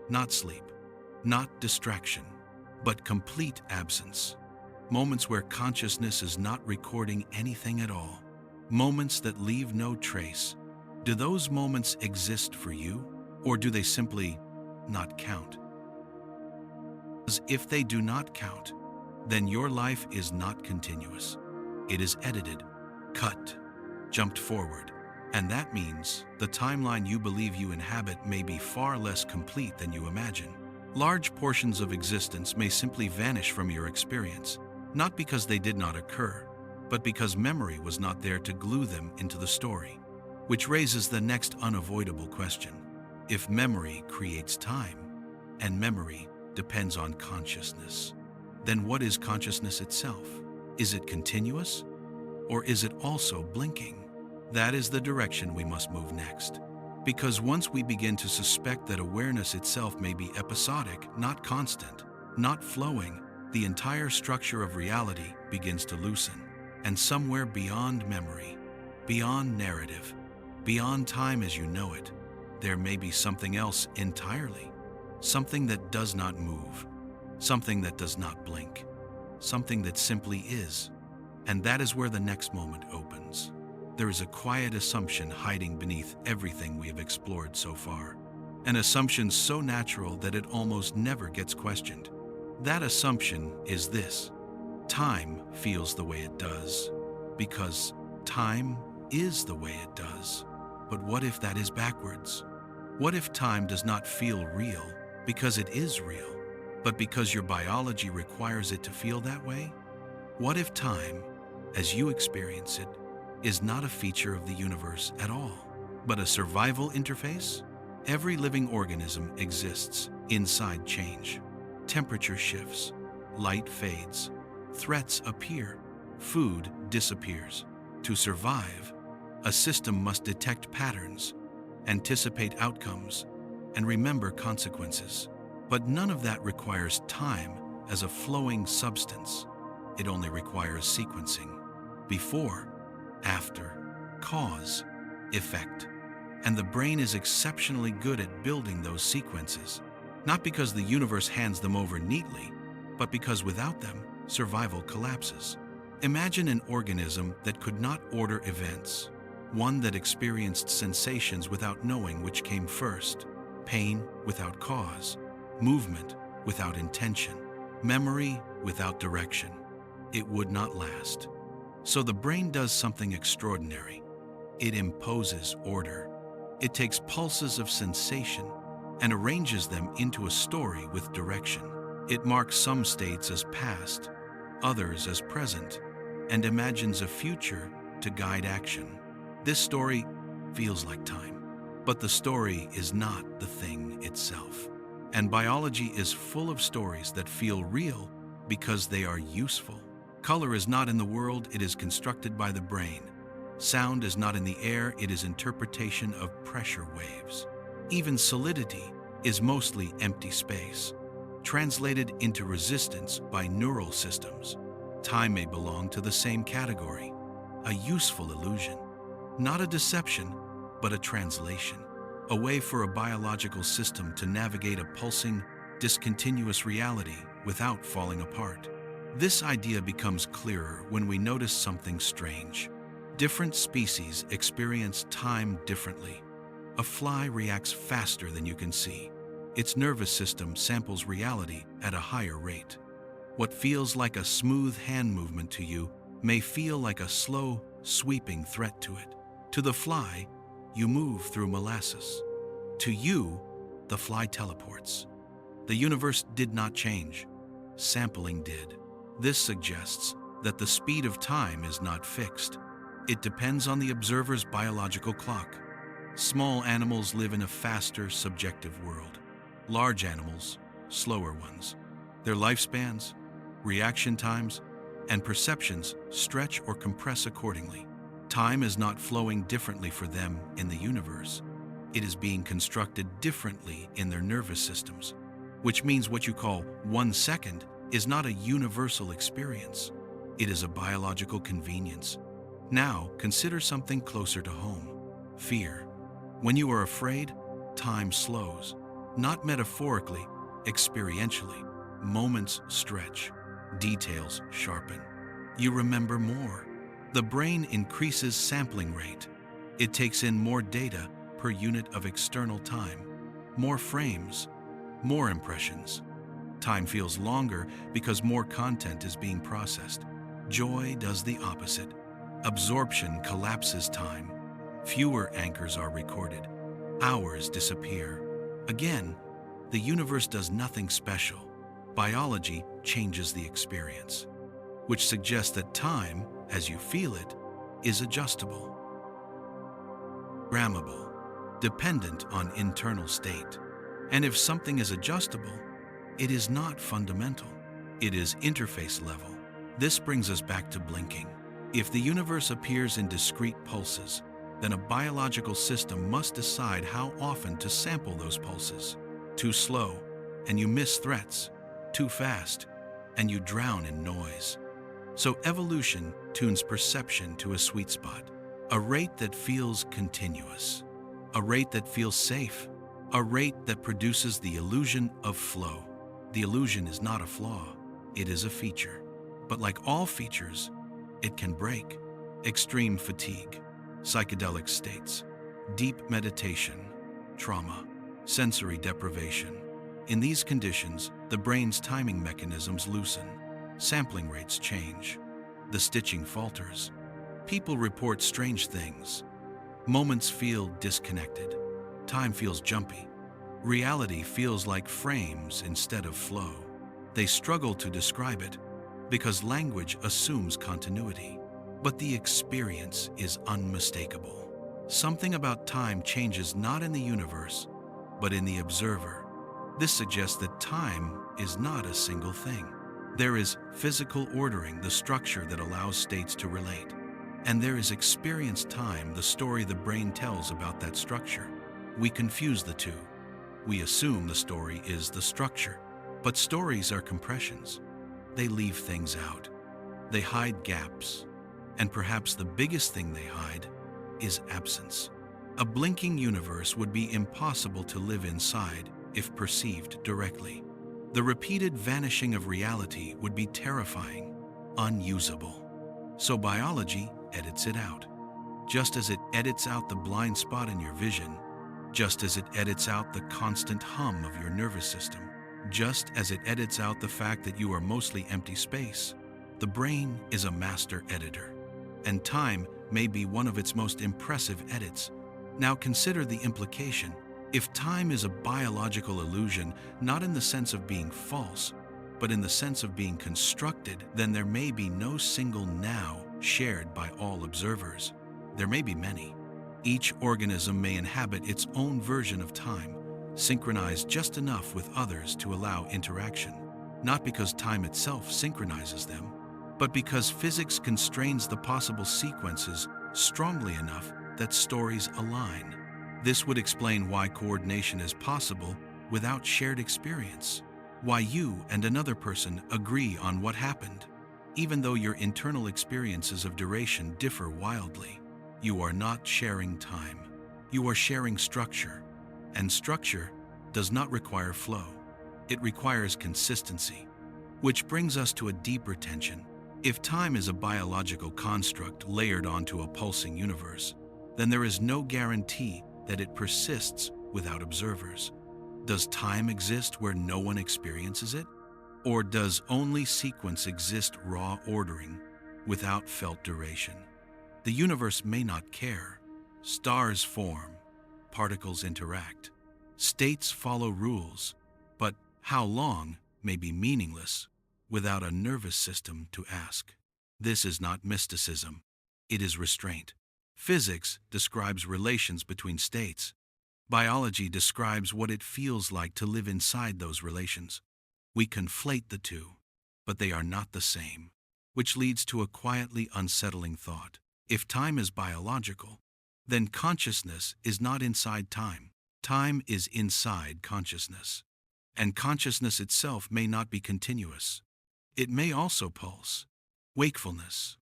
Not sleep, not distraction, but complete absence. Moments where consciousness is not recording anything at all. Moments that leave no trace. Do those moments exist for you, or do they simply not count? Because if they do not count, then your life is not continuous. It is edited, cut, jumped forward. And that means the timeline you believe you inhabit may be far less complete than you imagine. Large portions of existence may simply vanish from your experience, not because they did not occur, but because memory was not there to glue them into the story. Which raises the next unavoidable question. If memory creates time, and memory depends on consciousness, then what is consciousness itself? Is it continuous? Or is it also blinking? That is the direction we must move next. Because once we begin to suspect that awareness itself may be episodic, not constant, not flowing, the entire structure of reality begins to loosen. And somewhere beyond memory, beyond narrative, beyond time as you know it, there may be something else entirely. Something that does not move. Something that does not blink. Something that simply is. And that is where the next moment opens. There is a quiet assumption hiding beneath everything we have explored so far. An assumption so natural that it almost never gets questioned. That assumption is this: time feels the way it does, because time is the way it does. But what if that is backwards? What if time does not feel real because it is real, but because your biology requires it to feel that way? What if time, as you experience it, is not a feature of the universe at all, but a survival interface? Every living organism exists inside change. Temperature shifts, light fades, threats appear, food disappears. To survive, a system must detect patterns, anticipate outcomes, and remember consequences. But none of that requires time as a flowing substance. It only requires sequencing. Before, after, cause, effect. And the brain is exceptionally good at building those sequences, not because the universe hands them over neatly, but because without them, survival collapses. Imagine an organism that could not order events, one that experienced sensations without knowing which came first, pain without cause, movement without intention, memory without direction. It would not last. So the brain does something extraordinary. It imposes order. It takes pulses of sensation and arranges them into a story with direction. It marks some states as past, others as present, and imagines a future to guide action. This story feels like time, but the story is not the thing itself. And biology is full of stories that feel real because they are useful. Color is not in the world, it is constructed by the brain. Sound is not in the air, it is interpretation of pressure waves. Even solidity is mostly empty space, translated into resistance by neural systems. Time may belong to the same category, a useful illusion. Not a deception, but a translation. A way for a biological system to navigate a pulsing, discontinuous reality without falling apart. This idea becomes clearer when we notice something strange. Different species experience time differently. A fly reacts faster than you can see. Its nervous system samples reality at a higher rate. What feels like a smooth hand movement to you may feel like a slow, sweeping threat to it. To the fly, you move through molasses. To you, the fly teleports. The universe did not change. Sampling did. This suggests that the speed of time is not fixed. It depends on the observer's biological clock. Small animals live in a faster, subjective world. Large animals, slower ones. Their lifespans, reaction times, and perceptions stretch or compress accordingly. Time is not flowing differently for them in the universe. It is being constructed differently in their nervous systems, which means what you call 1 second is not a universal experience. It is a biological convenience. Now, consider something closer to home: fear. When you are afraid, time slows. Not metaphorically, experientially. Moments stretch, details sharpen. You remember more. The brain increases sampling rate. It takes in more data per unit of external time, more frames, more impressions. Time feels longer because more content is being processed. Joy does the opposite. Absorption collapses time. Fewer anchors are recorded. Hours disappear. Again, the universe does nothing special. Biology changes the experience, which suggests that time, as you feel it, is adjustable, programmable, dependent on internal state. And if something is adjustable, it is not fundamental. It is interface level. This brings us back to blinking. If the universe appears in discrete pulses, then a biological system must decide how often to sample those pulses. Too slow, and you miss threats. Too fast, and you drown in noise. So evolution tunes perception to a sweet spot, a rate that feels continuous, a rate that feels safe, a rate that produces the illusion of flow. The illusion is not a flaw, it is a feature. But like all features, it can break. Extreme fatigue, psychedelic states, deep meditation, trauma, sensory deprivation. In these conditions, the brain's timing mechanisms loosen. Sampling rates change. The stitching falters. People report strange things. Moments feel disconnected. Time feels jumpy. Reality feels like frames instead of flow. They struggle to describe it because language assumes continuity. But the experience is unmistakable. Something about time changes not in the universe, but in the observer. This suggests that time is not a single thing. There is physical ordering, the structure that allows states to relate. And there is experienced time, the story the brain tells about that structure. We confuse the two. We assume the story is the structure, but stories are compressions. They leave things out. They hide gaps. And perhaps the biggest thing they hide is absence. A blinking universe would be impossible to live inside if perceived directly. The repeated vanishing of reality would be terrifying, unusable. So biology edits it out. Just as it edits out the blind spot in your vision, just as it edits out the constant hum of your nervous system, just as it edits out the fact that you are mostly empty space, the brain is a master editor. And time may be one of its most impressive edits. Now consider the implication. If time is a biological illusion, not in the sense of being false, but in the sense of being constructed, then there may be no single now shared by all observers. There may be many. Each organism may inhabit its own version of time, synchronized just enough with others to allow interaction. Not because time itself synchronizes them, but because physics constrains the possible sequences strongly enough that stories align. This would explain why coordination is possible without shared experience, why you and another person agree on what happened. Even though your internal experiences of duration differ wildly, you are not sharing time. You are sharing structure, and structure does not require flow. It requires consistency, which brings us to a deeper tension. If time is a biological construct layered onto a pulsing universe, then there is no guarantee that it persists without observers. Does time exist where no one experiences it? Or does only sequence exist raw ordering without felt duration? The universe may not care. Stars form, particles interact, states follow rules, but how long may be meaningless without a nervous system to ask. This is not mysticism. It is restraint. Physics describes relations between states. Biology describes what it feels like to live inside those relations. We conflate the two, but they are not the same, which leads to a quietly unsettling thought. If time is biological, then consciousness is not inside time. Time is inside consciousness. And consciousness itself may not be continuous. It may also pulse. Wakefulness,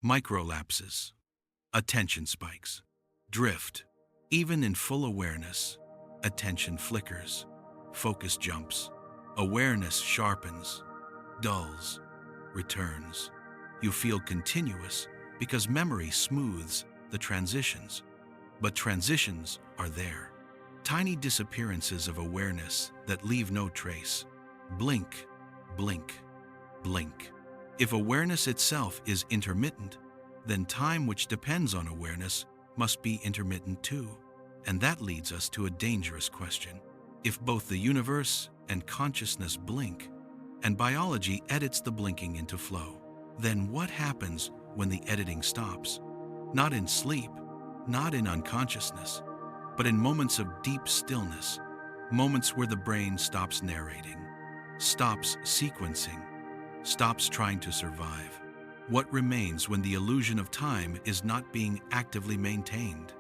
microlapses, attention spikes, drift. Even in full awareness, attention flickers, focus jumps, awareness sharpens, dulls, returns. You feel continuous because memory smooths the transitions. But transitions are there. Tiny disappearances of awareness that leave no trace. Blink, blink, blink. If awareness itself is intermittent, then time which depends on awareness must be intermittent too. And that leads us to a dangerous question. If both the universe and consciousness blink, and biology edits the blinking into flow, then what happens when the editing stops? Not in sleep, not in unconsciousness, but in moments of deep stillness, moments where the brain stops narrating, stops sequencing, stops trying to survive. What remains when the illusion of time is not being actively maintained?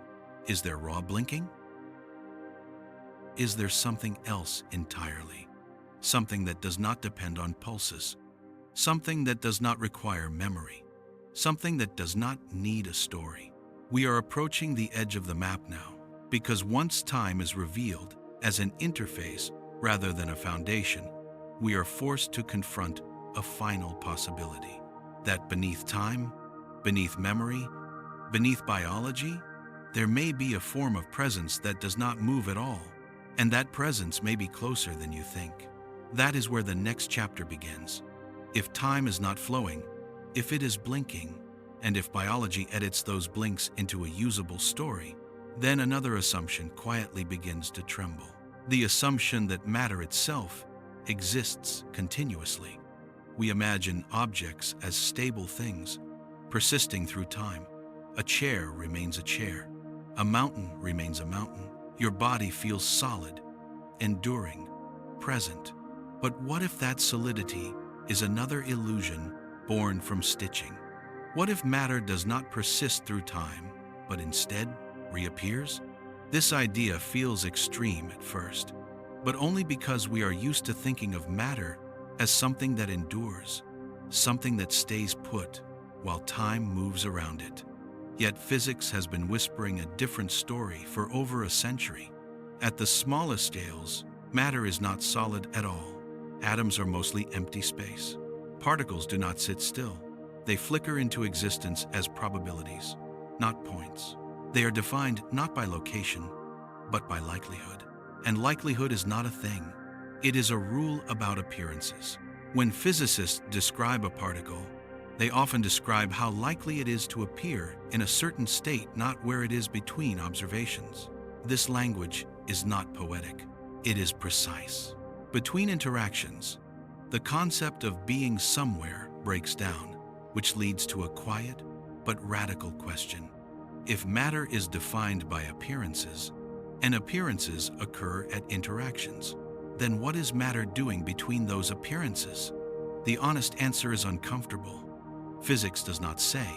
Is there raw blinking? Is there something else entirely? Something that does not depend on pulses, something that does not require memory, something that does not need a story. We are approaching the edge of the map now, because once time is revealed as an interface rather than a foundation, we are forced to confront a final possibility. That beneath time, beneath memory, beneath biology, there may be a form of presence that does not move at all, and that presence may be closer than you think. That is where the next chapter begins. If time is not flowing, if it is blinking, and if biology edits those blinks into a usable story, then another assumption quietly begins to tremble. The assumption that matter itself exists continuously. We imagine objects as stable things, persisting through time. A chair remains a chair. A mountain remains a mountain. Your body feels solid, enduring, present. But what if that solidity is another illusion born from stitching? What if matter does not persist through time, but instead reappears? This idea feels extreme at first, but only because we are used to thinking of matter as something that endures, something that stays put while time moves around it. Yet physics has been whispering a different story for over a century. At the smallest scales, matter is not solid at all. Atoms are mostly empty space. Particles do not sit still. They flicker into existence as probabilities, not points. They are defined not by location, but by likelihood. And likelihood is not a thing. It is a rule about appearances. When physicists describe a particle, they often describe how likely it is to appear in a certain state, not where it is between observations. This language is not poetic. It is precise. Between interactions, the concept of being somewhere breaks down, which leads to a quiet but radical question. If matter is defined by appearances, and appearances occur at interactions, then what is matter doing between those appearances? The honest answer is uncomfortable. Physics does not say,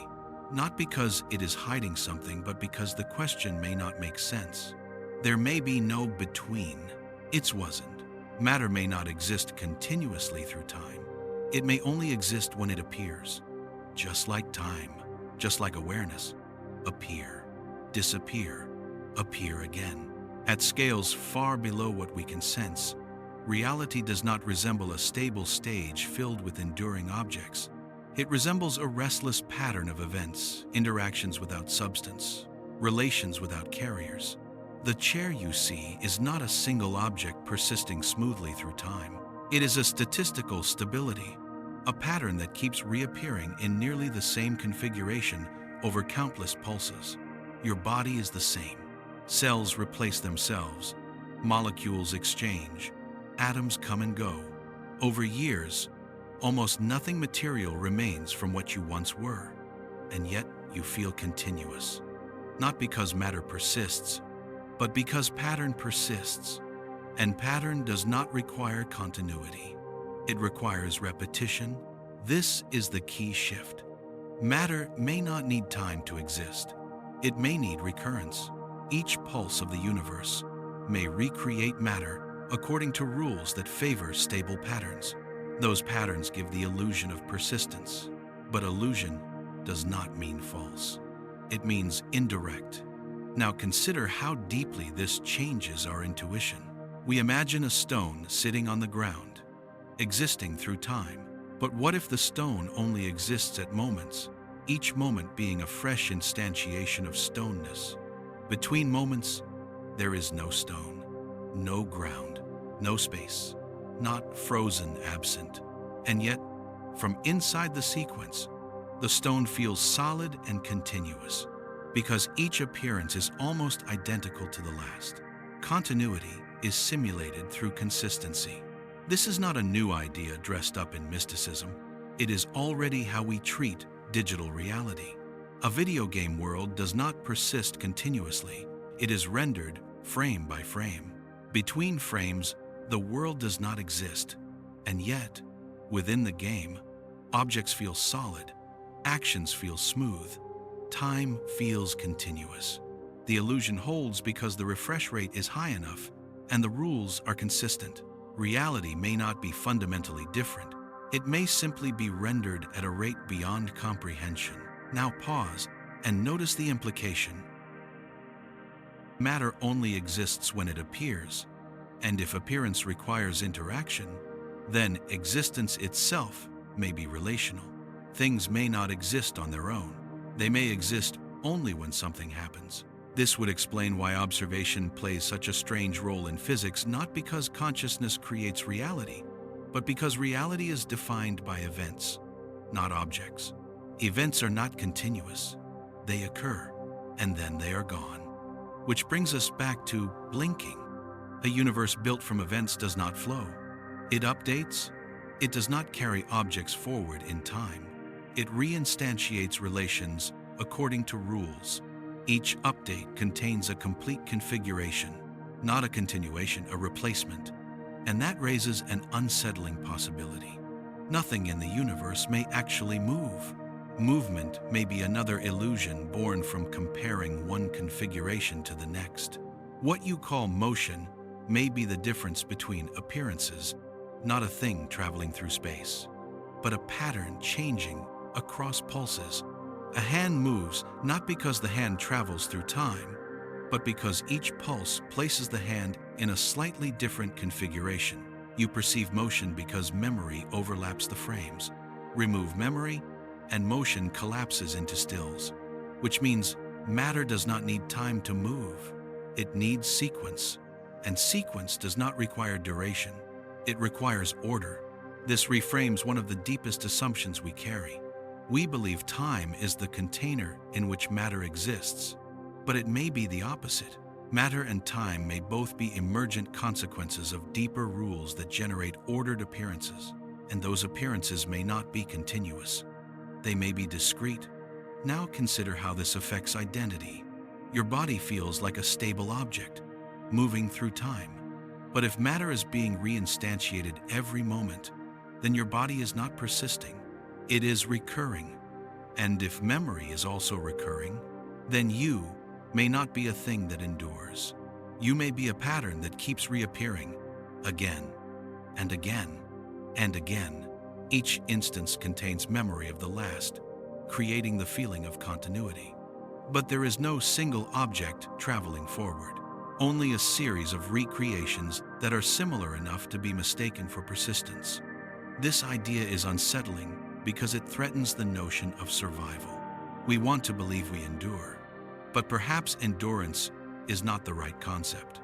not because it is hiding something, but because the question may not make sense. There may be no between. It wasn't. Matter may not exist continuously through time. It may only exist when it appears. Just like time, just like awareness. Appear, disappear, appear again. At scales far below what we can sense, reality does not resemble a stable stage filled with enduring objects. It resembles a restless pattern of events, interactions without substance, relations without carriers. The chair you see is not a single object persisting smoothly through time. It is a statistical stability, a pattern that keeps reappearing in nearly the same configuration over countless pulses. Your body is the same. Cells replace themselves. Molecules exchange. Atoms come and go. Over years, almost nothing material remains from what you once were, and yet you feel continuous. Not because matter persists, but because pattern persists. And pattern does not require continuity. It requires repetition. This is the key shift. Matter may not need time to exist. It may need recurrence. Each pulse of the universe may recreate matter according to rules that favor stable patterns. Those patterns give the illusion of persistence, but illusion does not mean false. It means indirect. Now consider how deeply this changes our intuition. We imagine a stone sitting on the ground, existing through time. But what if the stone only exists at moments, each moment being a fresh instantiation of stoneness? Between moments, there is no stone, no ground, no space, not frozen, absent. And yet, from inside the sequence, the stone feels solid and continuous, because each appearance is almost identical to the last. Continuity is simulated through consistency. This is not a new idea dressed up in mysticism. It is already how we treat digital reality. A video game world does not persist continuously. It is rendered frame by frame. Between frames, the world does not exist. And yet, within the game, objects feel solid, actions feel smooth, time feels continuous. The illusion holds because the refresh rate is high enough and the rules are consistent. Reality may not be fundamentally different. It may simply be rendered at a rate beyond comprehension. Now pause and notice the implication. Matter only exists when it appears, and if appearance requires interaction, then existence itself may be relational. Things may not exist on their own. They may exist only when something happens. This would explain why observation plays such a strange role in physics, not because consciousness creates reality, but because reality is defined by events, not objects. Events are not continuous. They occur, and then they are gone. Which brings us back to blinking. A universe built from events does not flow. It updates. It does not carry objects forward in time. It reinstantiates relations according to rules. Each update contains a complete configuration, not a continuation, a replacement. And that raises an unsettling possibility. Nothing in the universe may actually move. Movement may be another illusion born from comparing one configuration to the next. What you call motion may be the difference between appearances, not a thing traveling through space, but a pattern changing across pulses. A hand moves not because the hand travels through time, but because each pulse places the hand in a slightly different configuration. You perceive motion because memory overlaps the frames. Remove memory, and motion collapses into stills, which means matter does not need time to move. It needs sequence, and sequence does not require duration. It requires order. This reframes one of the deepest assumptions we carry. We believe time is the container in which matter exists, but it may be the opposite. Matter and time may both be emergent consequences of deeper rules that generate ordered appearances, and those appearances may not be continuous. They may be discrete. Now consider how this affects identity. Your body feels like a stable object, moving through time. But if matter is being reinstantiated every moment, then your body is not persisting. It is recurring. And if memory is also recurring, then you may not be a thing that endures. You may be a pattern that keeps reappearing again and again and again. Each instance contains memory of the last, creating the feeling of continuity. But there is no single object traveling forward, only a series of recreations that are similar enough to be mistaken for persistence. This idea is unsettling because it threatens the notion of survival. We want to believe we endure, but perhaps endurance is not the right concept.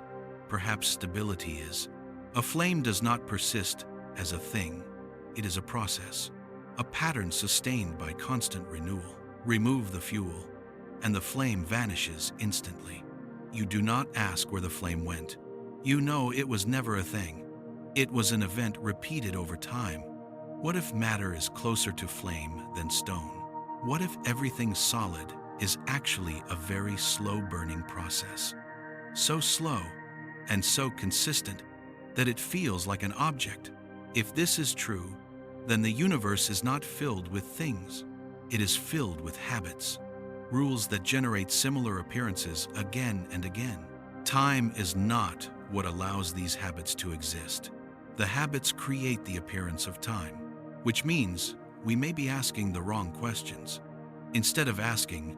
Perhaps stability is. A flame does not persist as a thing. It is a process, a pattern sustained by constant renewal. Remove the fuel, and the flame vanishes instantly. You do not ask where the flame went. You know it was never a thing. It was an event repeated over time. What if matter is closer to flame than stone? What if everything solid is actually a very slow-burning process? So slow and so consistent that it feels like an object. If this is true, then the universe is not filled with things. It is filled with habits, rules that generate similar appearances again and again. Time is not what allows these habits to exist. The habits create the appearance of time, which means we may be asking the wrong questions. Instead of asking,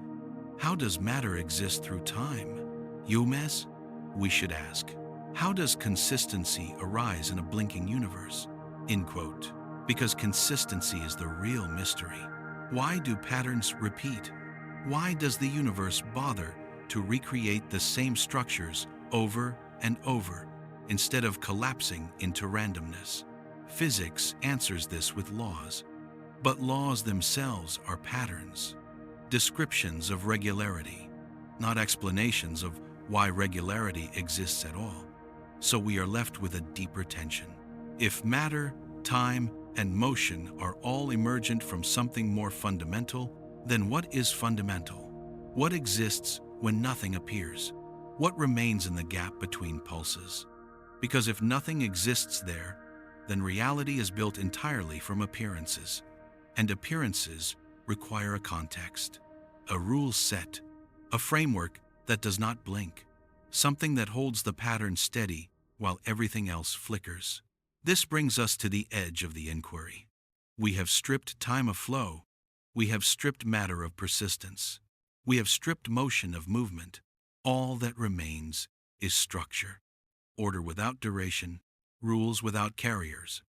how does matter exist through time? Yumes, we should ask, how does consistency arise in a blinking universe? End quote. Because consistency is the real mystery. Why do patterns repeat? Why does the universe bother to recreate the same structures over and over instead of collapsing into randomness? Physics answers this with laws, but laws themselves are patterns, descriptions of regularity, not explanations of why regularity exists at all. So we are left with a deeper tension. If matter, time, and motion are all emergent from something more fundamental, then what is fundamental? What exists when nothing appears? What remains in the gap between pulses? Because if nothing exists there, then reality is built entirely from appearances, and appearances require a context, a rule set, a framework that does not blink, something that holds the pattern steady while everything else flickers. This brings us to the edge of the inquiry. We have stripped time of flow. We have stripped matter of persistence. We have stripped motion of movement. All that remains is structure, order without duration, rules without carriers.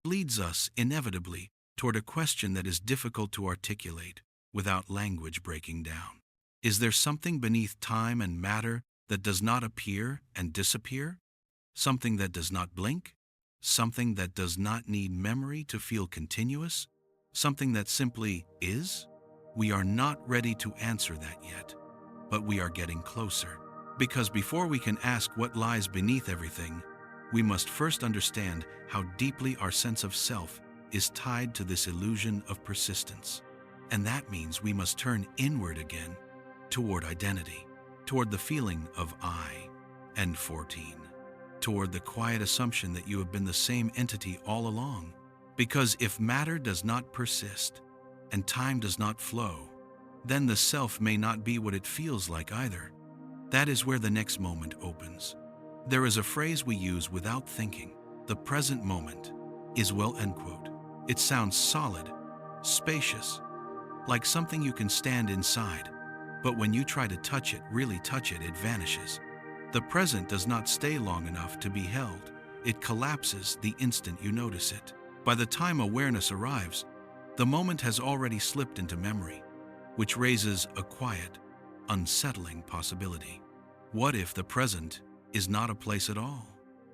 Leads us inevitably toward a question that is difficult to articulate without language breaking down. Is there something beneath time and matter that does not appear and disappear? Something that does not blink? Something that does not need memory to feel continuous? Something that simply is? We are not ready to answer that yet, but we are getting closer. Because before we can ask what lies beneath everything, we must first understand how deeply our sense of self is tied to this illusion of persistence. And that means we must turn inward again, toward identity, toward the feeling of I and 14, toward the quiet assumption that you have been the same entity all along. Because if matter does not persist, and time does not flow, then the self may not be what it feels like either. That is where the next moment opens. There is a phrase we use without thinking: the present moment is well, end quote. It sounds solid, spacious, like something you can stand inside, but when you try to touch it, really touch it, it vanishes. The present does not stay long enough to be held. It collapses the instant you notice it. By the time awareness arrives, the moment has already slipped into memory, which raises a quiet, unsettling possibility. What if the present is not a place at all?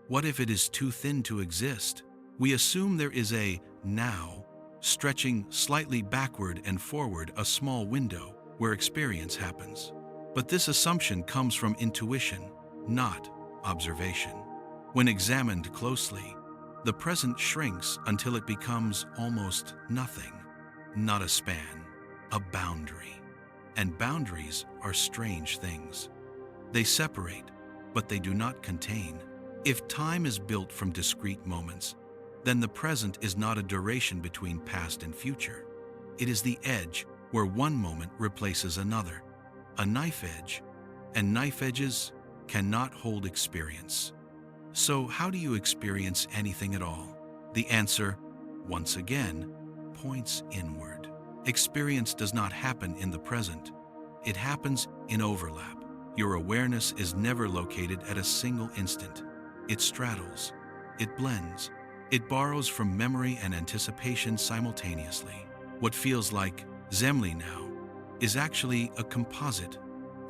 What if it is too thin to exist? We assume there is a now, stretching slightly backward and forward, a small window where experience happens. But this assumption comes from intuition, not observation. When examined closely, the present shrinks until it becomes almost nothing. Not a span, a boundary. And boundaries are strange things. They separate, but they do not contain. If time is built from discrete moments, then the present is not a duration between past and future. It is the edge where one moment replaces another, a knife edge, and knife edges cannot hold experience. So how do you experience anything at all? The answer, once again, points inward. Experience does not happen in the present. It happens in overlap. Your awareness is never located at a single instant. It straddles, it blends, it borrows from memory and anticipation simultaneously. What feels like Zemley now is actually a composite,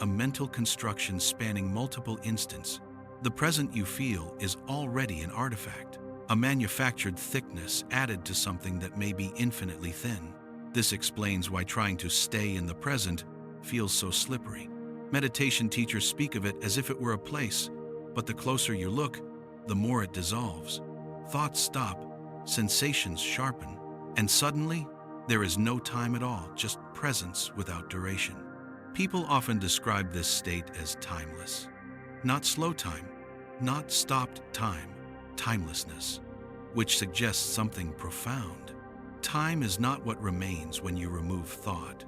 a mental construction spanning multiple instants. The present you feel is already an artifact, a manufactured thickness added to something that may be infinitely thin. This explains why trying to stay in the present feels so slippery. Meditation teachers speak of it as if it were a place, but the closer you look, the more it dissolves. Thoughts stop, sensations sharpen, and suddenly, there is no time at all, just presence without duration. People often describe this state as timeless. Not slow time, not stopped time, timelessness, which suggests something profound. Time is not what remains when you remove thought.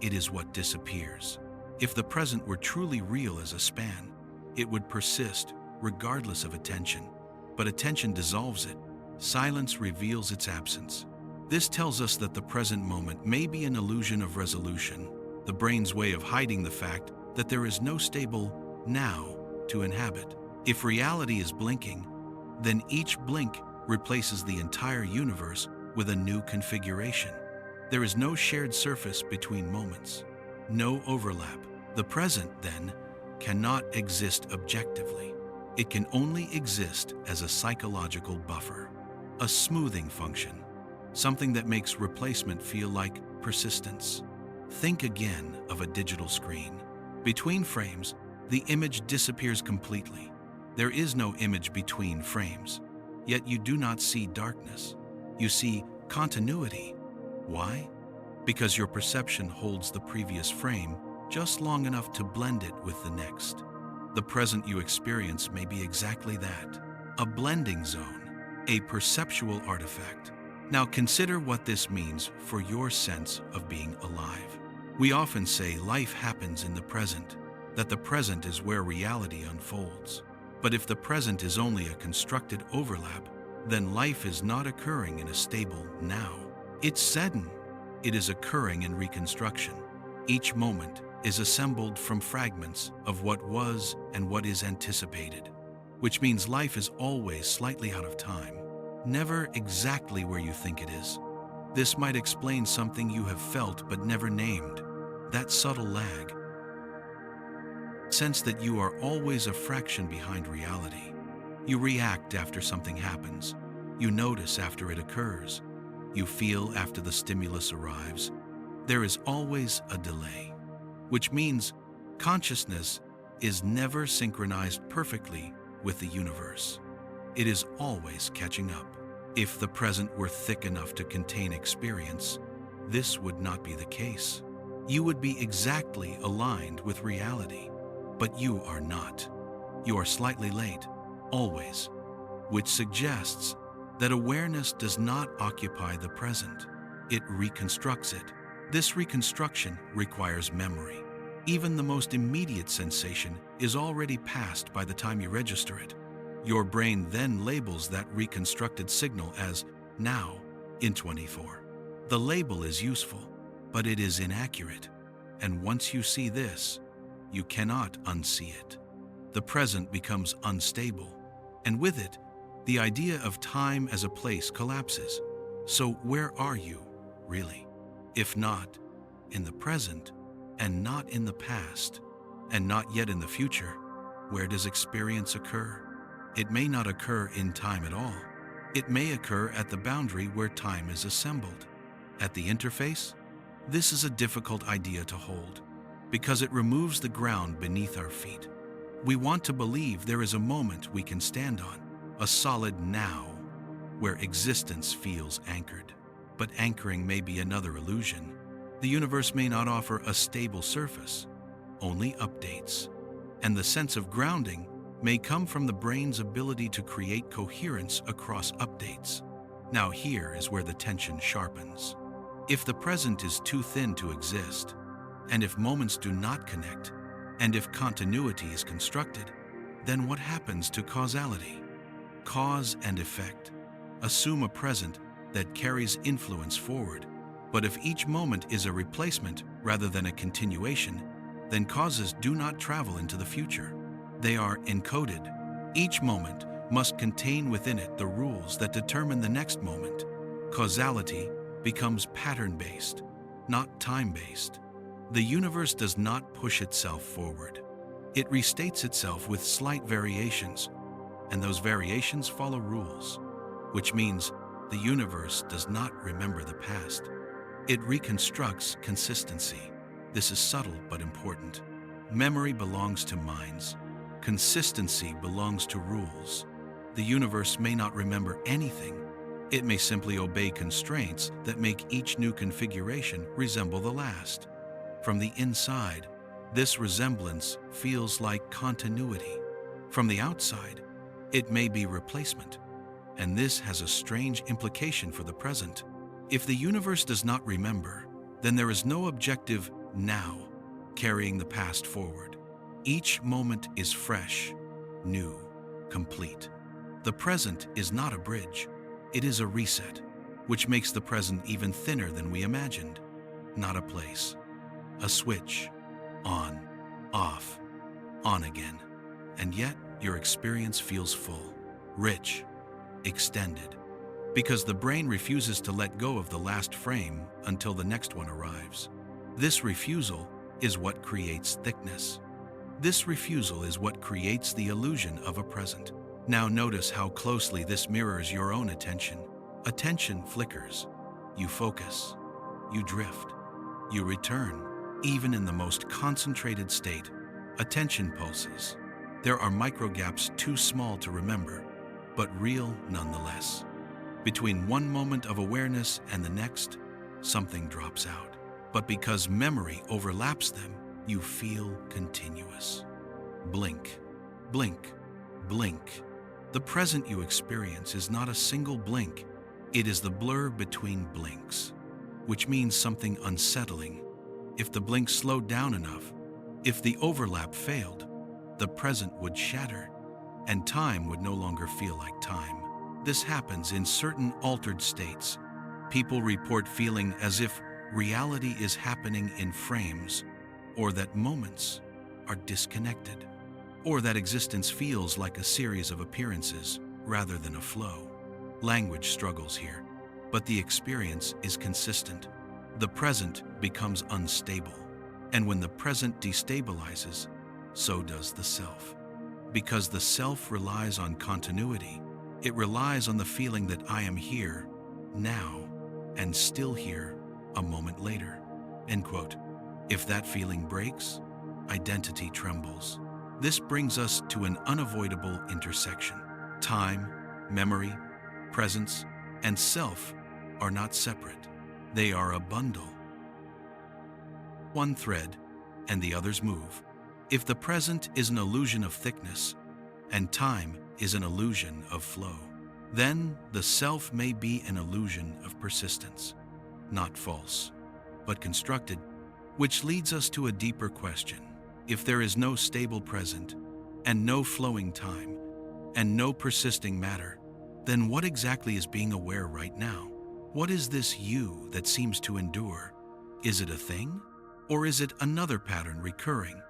It is what disappears. If the present were truly real as a span, it would persist regardless of attention. But attention dissolves it. Silence reveals its absence. This tells us that the present moment may be an illusion of resolution, the brain's way of hiding the fact that there is no stable now to inhabit. If reality is blinking, then each blink replaces the entire universe with a new configuration. There is no shared surface between moments, no overlap. The present, then, cannot exist objectively. It can only exist as a psychological buffer, a smoothing function, something that makes replacement feel like persistence. Think again of a digital screen. Between frames, the image disappears completely. There is no image between frames, yet you do not see darkness. You see continuity. Why? Because your perception holds the previous frame just long enough to blend it with the next. The present you experience may be exactly that, a blending zone, a perceptual artifact. Now consider what this means for your sense of being alive. We often say life happens in the present, that the present is where reality unfolds. But if the present is only a constructed overlap, then life is not occurring in a stable now. It's sudden. It is occurring in reconstruction. Each moment is assembled from fragments of what was and what is anticipated, which means life is always slightly out of time, never exactly where you think it is. This might explain something you have felt but never named, that subtle lag. Sense that you are always a fraction behind reality. You react after something happens. You notice after it occurs. You feel after the stimulus arrives. There is always a delay, which means consciousness is never synchronized perfectly with the universe. It is always catching up. If the present were thick enough to contain experience, this would not be the case. You would be exactly aligned with reality, but you are not. You are slightly late, always, which suggests that awareness does not occupy the present. it reconstructs it. This reconstruction requires memory. Even the most immediate sensation is already past by the time you register it. Your brain then labels that reconstructed signal as now in 24. The label is useful, but it is inaccurate. And once you see this, you cannot unsee it. The present becomes unstable, and with it, the idea of time as a place collapses. So where are you, really? If not in the present, and not in the past, and not yet in the future, where does experience occur? It may not occur in time at all. It may occur at the boundary where time is assembled. At the interface? This is a difficult idea to hold, because it removes the ground beneath our feet. We want to believe there is a moment we can stand on, a solid now, where existence feels anchored. But anchoring may be another illusion. The universe may not offer a stable surface, only updates. And the sense of grounding may come from the brain's ability to create coherence across updates. Now here is where the tension sharpens. If the present is too thin to exist, and if moments do not connect, and if continuity is constructed, then what happens to causality? Cause and effect assume a present that carries influence forward. But if each moment is a replacement rather than a continuation, then causes do not travel into the future. They are encoded. Each moment must contain within it the rules that determine the next moment. Causality becomes pattern-based, not time-based. The universe does not push itself forward. It restates itself with slight variations, and those variations follow rules, which means the universe does not remember the past. It reconstructs consistency. This is subtle but important. Memory belongs to minds. Consistency belongs to rules. The universe may not remember anything. It may simply obey constraints that make each new configuration resemble the last. From the inside, this resemblance feels like continuity. From the outside, it may be replacement. And this has a strange implication for the present. If the universe does not remember, then there is no objective now carrying the past forward. Each moment is fresh, new, complete. The present is not a bridge. It is a reset, which makes the present even thinner than we imagined. Not a place. A switch. On, off, on again. And yet, your experience feels full, rich, extended, because the brain refuses to let go of the last frame until the next one arrives. This refusal is what creates thickness. This refusal is what creates the illusion of a present. Now notice how closely this mirrors your own attention. Attention flickers. You focus. You drift. You return. Even in the most concentrated state, attention pulses. There are microgaps too small to remember, but real nonetheless. Between one moment of awareness and the next, something drops out. But because memory overlaps them, you feel continuous. Blink, blink, blink. The present you experience is not a single blink. It is the blur between blinks, which means something unsettling. If the blink slowed down enough, if the overlap failed, the present would shatter, and time would no longer feel like time. This happens in certain altered states. People report feeling as if reality is happening in frames, or that moments are disconnected, or that existence feels like a series of appearances rather than a flow. Language struggles here, but the experience is consistent. The present becomes unstable, and when the present destabilizes, so does the self. Because the self relies on continuity, it relies on the feeling that I am here, now, and still here, a moment later. End quote. If that feeling breaks, identity trembles. This brings us to an unavoidable intersection. Time, memory, presence, and self are not separate. They are a bundle. One thread, and the others move. If the present is an illusion of thickness, and time is an illusion of flow, then the self may be an illusion of persistence. not false, but constructed, which leads us to a deeper question. If there is no stable present, and no flowing time, and no persisting matter, then what exactly is being aware right now? What is this you that seems to endure? Is it a thing? Or is it another pattern recurring,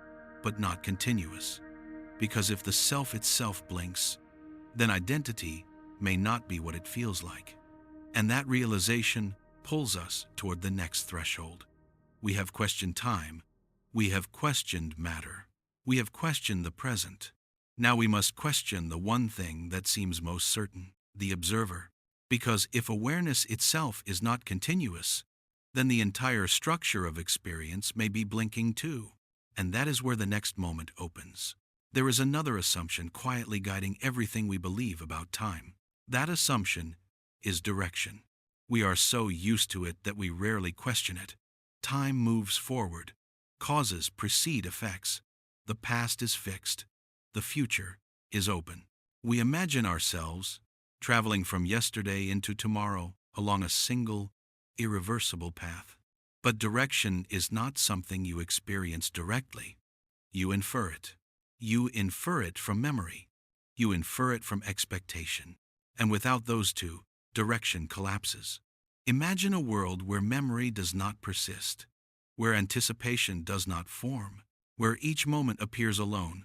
but not continuous? Because if the self itself blinks, then identity may not be what it feels like. And that realization pulls us toward the next threshold. We have questioned time. We have questioned matter. We have questioned the present. Now we must question the one thing that seems most certain, the observer. Because if awareness itself is not continuous, then the entire structure of experience may be blinking too. And that is where the next moment opens. There is another assumption quietly guiding everything we believe about time. That assumption is direction. We are so used to it that we rarely question it. Time moves forward. Causes precede effects. The past is fixed. The future is open. We imagine ourselves traveling from yesterday into tomorrow along a single, irreversible path. But direction is not something you experience directly. You infer it. You infer it from memory. You infer it from expectation. And without those two, direction collapses. Imagine a world where memory does not persist, where anticipation does not form, where each moment appears alone,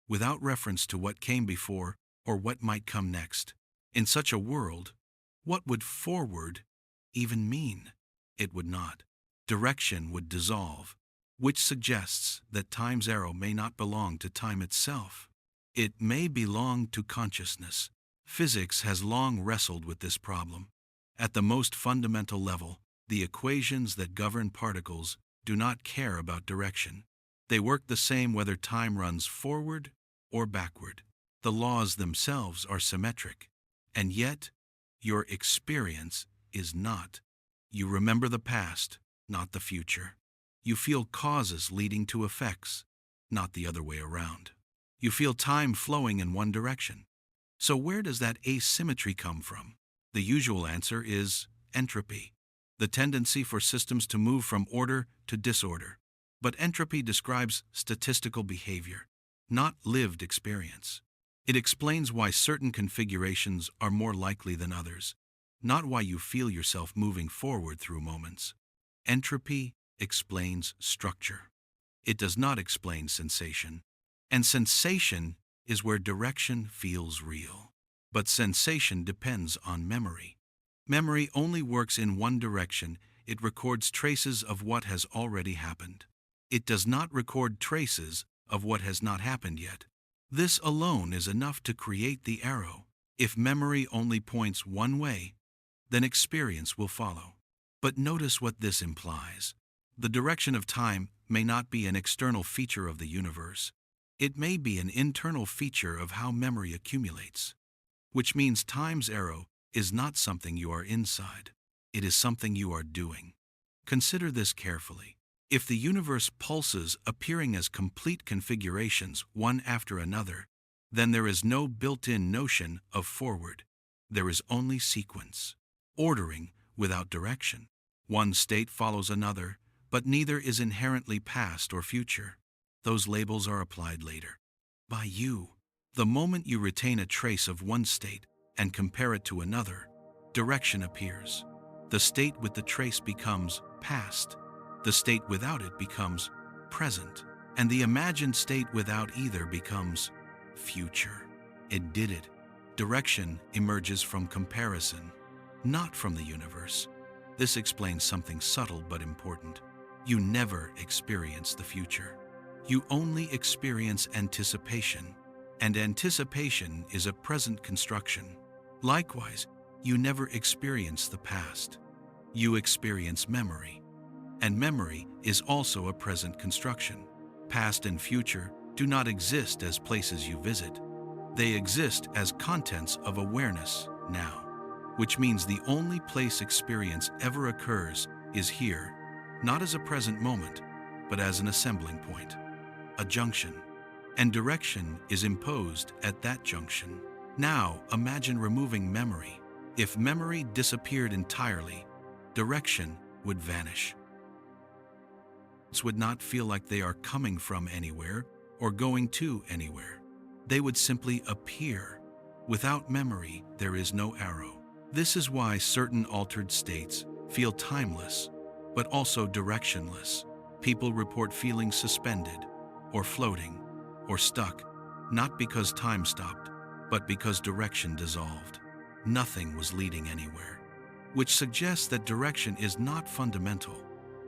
without reference to what came before or what might come next. In such a world, what would forward even mean? It would not. Direction would dissolve, which suggests that time's arrow may not belong to time itself. It may belong to consciousness. Physics has long wrestled with this problem. At the most fundamental level, the equations that govern particles do not care about direction. They work the same whether time runs forward or backward. The laws themselves are symmetric, and yet your experience is not. You remember the past, not the future. You feel causes leading to effects, not the other way around. You feel time flowing in one direction. So where does that asymmetry come from? The usual answer is entropy, the tendency for systems to move from order to disorder. But entropy describes statistical behavior, not lived experience. It explains why certain configurations are more likely than others, not why you feel yourself moving forward through moments. Entropy explains structure. It does not explain sensation. And sensation is where direction feels real. But sensation depends on memory. Memory only works in one direction. It records traces of what has already happened. It does not record traces of what has not happened yet. This alone is enough to create the arrow. If memory only points one way, then experience will follow. But notice what this implies. The direction of time may not be an external feature of the universe. It may be an internal feature of how memory accumulates. Which means time's arrow is not something you are inside. It is something you are doing. Consider this carefully. If the universe pulses appearing as complete configurations, one after another, then there is no built-in notion of forward. There is only sequence. Ordering without direction. One state follows another, but neither is inherently past or future. Those labels are applied later. By you. The moment you retain a trace of one state and compare it to another, direction appears. The state with the trace becomes past. The state without it becomes present. And the imagined state without either becomes future. It did it. Direction emerges from comparison, not from the universe. This explains something subtle but important. You never experience the future. You only experience anticipation. And anticipation is a present construction. Likewise, you never experience the past. You experience memory. And memory is also a present construction. Past and future do not exist as places you visit. They exist as contents of awareness now, which means the only place experience ever occurs is here, not as a present moment, but as an assembling point, a junction. And direction is imposed at that junction. Now, imagine removing memory. If memory disappeared entirely, direction would vanish. It would not feel like they are coming from anywhere or going to anywhere. They would simply appear. Without memory, there is no arrow. This is why certain altered states feel timeless, but also directionless. People report feeling suspended, or floating, or stuck, not because time stopped, but because direction dissolved. Nothing was leading anywhere, which suggests that direction is not fundamental,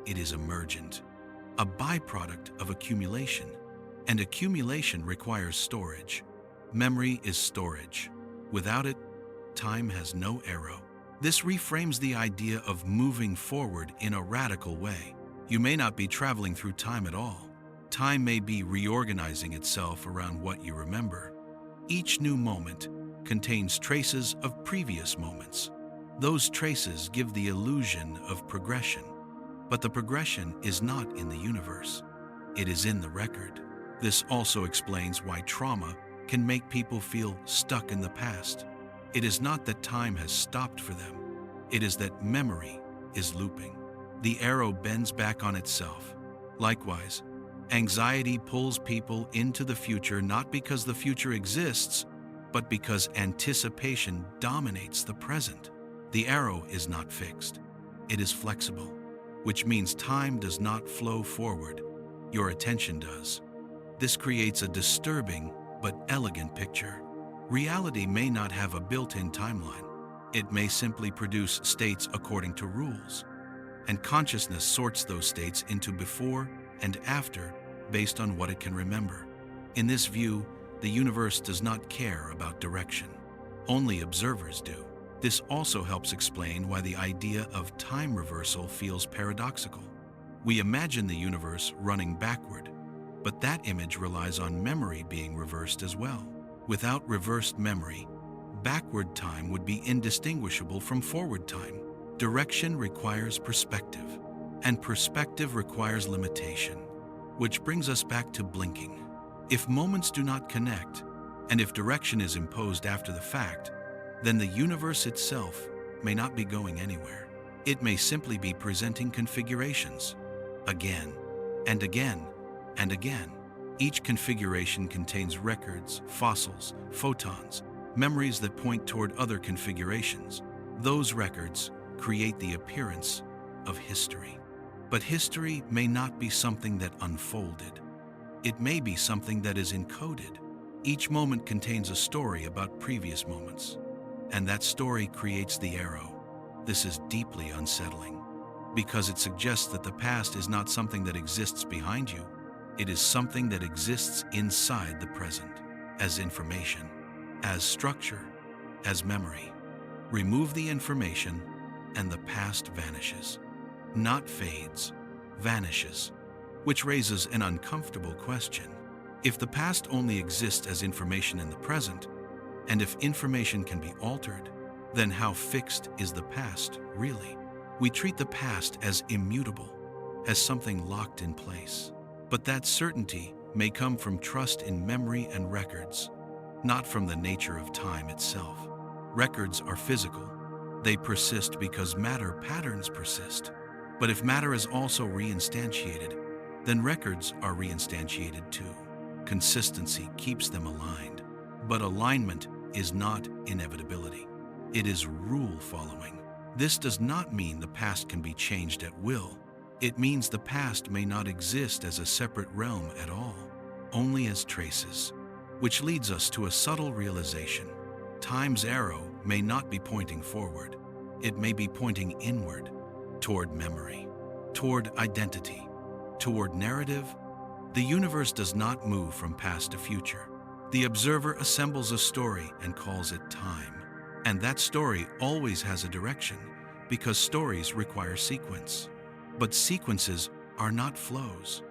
it is emergent, a byproduct of accumulation, and accumulation requires storage. Memory is storage. Without it, time has no arrow. This reframes the idea of moving forward in a radical way. You may not be traveling through time at all. Time may be reorganizing itself around what you remember. Each new moment contains traces of previous moments. Those traces give the illusion of progression. But the progression is not in the universe. It is in the record. This also explains why trauma can make people feel stuck in the past. It is not that time has stopped for them. It is that memory is looping. The arrow bends back on itself. Likewise, anxiety pulls people into the future not because the future exists, but because anticipation dominates the present. The arrow is not fixed. It is flexible, which means time does not flow forward. Your attention does. This creates a disturbing but elegant picture. Reality may not have a built-in timeline. It may simply produce states according to rules. And consciousness sorts those states into before and after based on what it can remember. In this view, the universe does not care about direction. Only observers do. This also helps explain why the idea of time reversal feels paradoxical. We imagine the universe running backward, but that image relies on memory being reversed as well. Without reversed memory, backward time would be indistinguishable from forward time. Direction requires perspective, and perspective requires limitation, which brings us back to blinking. If moments do not connect, and if direction is imposed after the fact, then the universe itself may not be going anywhere. It may simply be presenting configurations, again, and again, and again. Each configuration contains records, fossils, photons, memories that point toward other configurations. Those records create the appearance of history. But history may not be something that unfolded. It may be something that is encoded. Each moment contains a story about previous moments, and that story creates the arrow. This is deeply unsettling, because it suggests that the past is not something that exists behind you. It is something that exists inside the present, as information, as structure, as memory. Remove the information, and the past vanishes. Not fades, vanishes, which raises an uncomfortable question. If the past only exists as information in the present, and if information can be altered, then how fixed is the past, really? We treat the past as immutable, as something locked in place. But that certainty may come from trust in memory and records, not from the nature of time itself. Records are physical. They persist because matter patterns persist. But if matter is also reinstantiated, then records are reinstantiated too. Consistency keeps them aligned. But alignment is not inevitability. It is rule following. This does not mean the past can be changed at will. It means the past may not exist as a separate realm at all, only as traces, which leads us to a subtle realization. Time's arrow may not be pointing forward. It may be pointing inward, toward memory, toward identity, toward narrative. The universe does not move from past to future. The observer assembles a story and calls it time. And that story always has a direction, because stories require sequence. But sequences are not flows.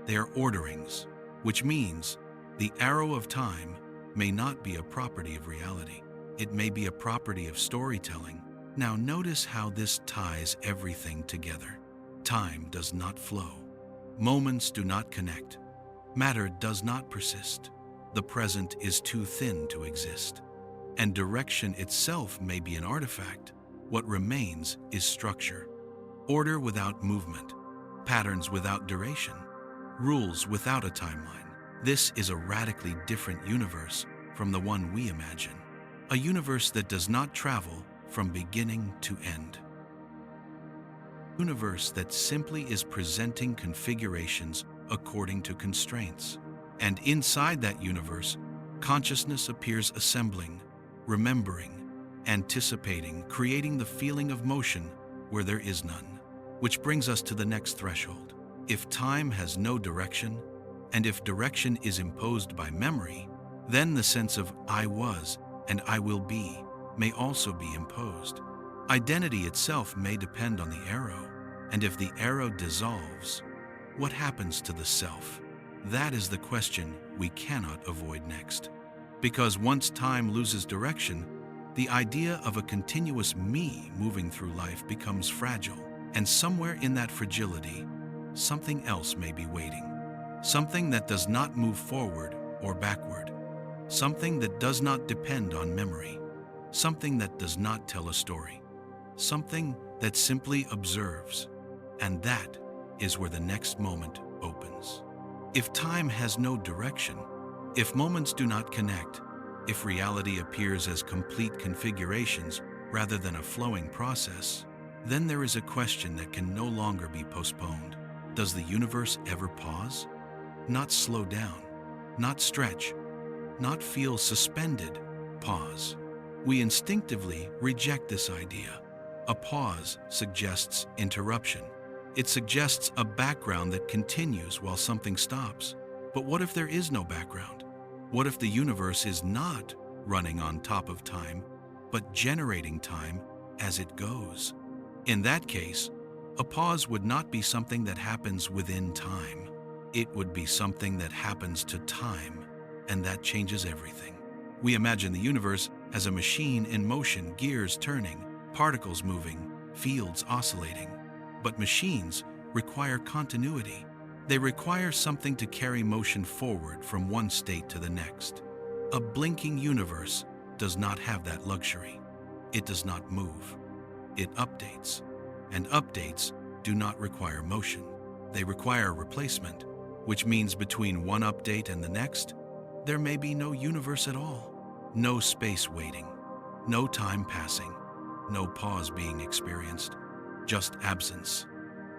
They are orderings, which means the arrow of time may not be a property of reality. It may be a property of storytelling. Now notice how this ties everything together. Time does not flow. Moments do not connect. Matter does not persist. The present is too thin to exist. And direction itself may be an artifact. What remains is structure. order without movement, patterns without duration, rules without a timeline. This is a radically different universe from the one we imagine. A universe that does not travel from beginning to end. A universe that simply is presenting configurations according to constraints. And inside that universe, consciousness appears assembling, remembering, anticipating, creating the feeling of motion where there is none. Which brings us to the next threshold. If time has no direction, and if direction is imposed by memory, then the sense of I was and I will be may also be imposed. Identity itself may depend on the arrow, and if the arrow dissolves, what happens to the self? That is the question we cannot avoid next. Because once time loses direction, the idea of a continuous me moving through life becomes fragile. And somewhere in that fragility, something else may be waiting. Something that does not move forward or backward. Something that does not depend on memory. Something that does not tell a story. Something that simply observes. And that is where the next moment opens. If time has no direction, if moments do not connect, if reality appears as complete configurations rather than a flowing process, then there is a question that can no longer be postponed. Does the universe ever pause? Not slow down, not stretch, not feel suspended. Pause. We instinctively reject this idea. A pause suggests interruption. It suggests a background that continues while something stops. But what if there is no background? What if the universe is not running on top of time, but generating time as it goes? In that case, a pause would not be something that happens within time. It would be something that happens to time, and that changes everything. We imagine the universe as a machine in motion, gears turning, particles moving, fields oscillating. But machines require continuity. They require something to carry motion forward from one state to the next. A blinking universe does not have that luxury. It does not move. It updates. And updates do not require motion. They require replacement, which means between one update and the next, there may be no universe at all. No space waiting. No time passing. No pause being experienced. Just absence.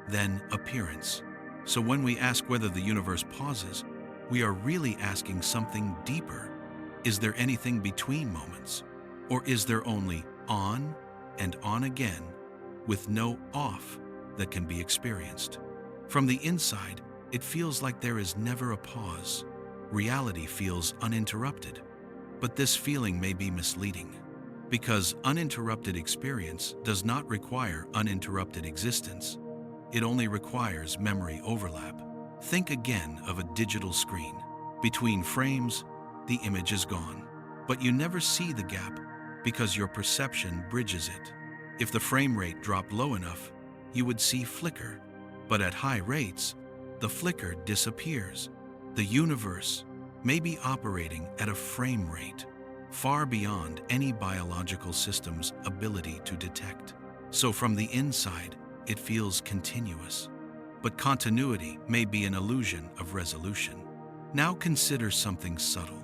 Then appearance. So when we ask whether the universe pauses, we are really asking something deeper. Is there anything between moments? Or is there only on and on again, with no off that can be experienced? From the inside, it feels like there is never a pause. Reality feels uninterrupted. But this feeling may be misleading, because uninterrupted experience does not require uninterrupted existence. It only requires memory overlap. Think again of a digital screen. Between frames, the image is gone, but you never see the gap because your perception bridges it. If the frame rate dropped low enough, you would see flicker, but at high rates, the flicker disappears. The universe may be operating at a frame rate far beyond any biological system's ability to detect. So from the inside, it feels continuous. But continuity may be an illusion of resolution. Now consider something subtle.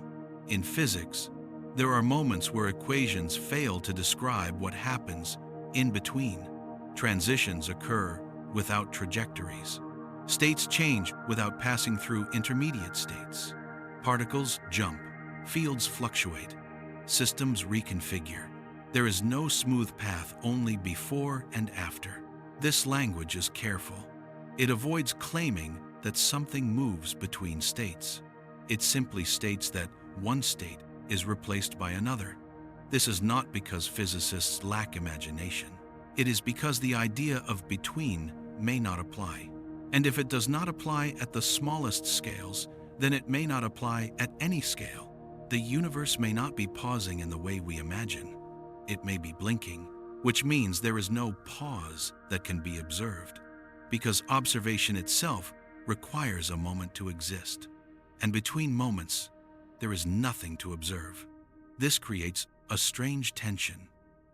In physics, there are moments where equations fail to describe what happens in between. Transitions occur without trajectories. States change without passing through intermediate states. Particles jump, fields fluctuate, systems reconfigure. There is no smooth path, only before and after. This language is careful. It avoids claiming that something moves between states. It simply states that one state is replaced by another. This is not because physicists lack imagination. It is because the idea of between may not apply. And if it does not apply at the smallest scales, then it may not apply at any scale. The universe may not be pausing in the way we imagine. It may be blinking, which means there is no pause that can be observed, because observation itself requires a moment to exist. And between moments, there is nothing to observe. This creates a strange tension.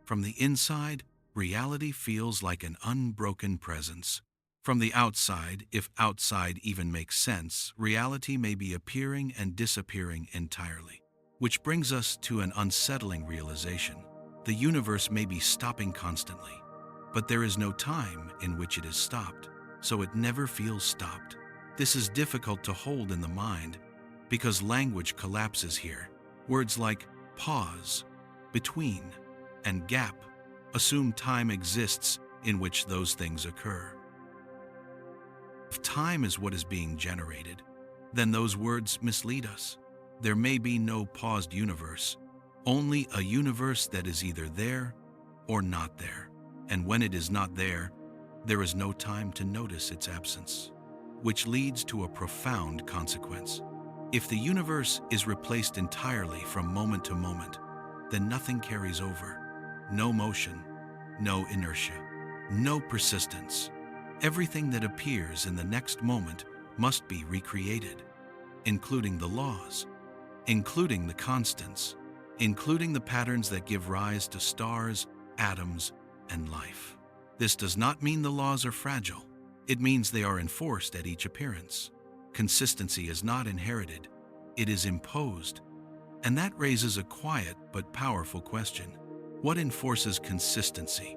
From the inside, reality feels like an unbroken presence. From the outside, if outside even makes sense, reality may be appearing and disappearing entirely. Which brings us to an unsettling realization. The universe may be stopping constantly, but there is no time in which it is stopped, so it never feels stopped. This is difficult to hold in the mind because language collapses here. Words like pause, between, and gap assume time exists in which those things occur. If time is what is being generated, then those words mislead us. There may be no paused universe, only a universe that is either there or not there. And when it is not there, there is no time to notice its absence, which leads to a profound consequence. If the universe is replaced entirely from moment to moment, then nothing carries over. No motion, no inertia, no persistence. Everything that appears in the next moment must be recreated, including the laws, including the constants, including the patterns that give rise to stars, atoms, and life. This does not mean the laws are fragile. It means they are enforced at each appearance. Consistency is not inherited, it is imposed. And that raises a quiet but powerful question. What enforces consistency?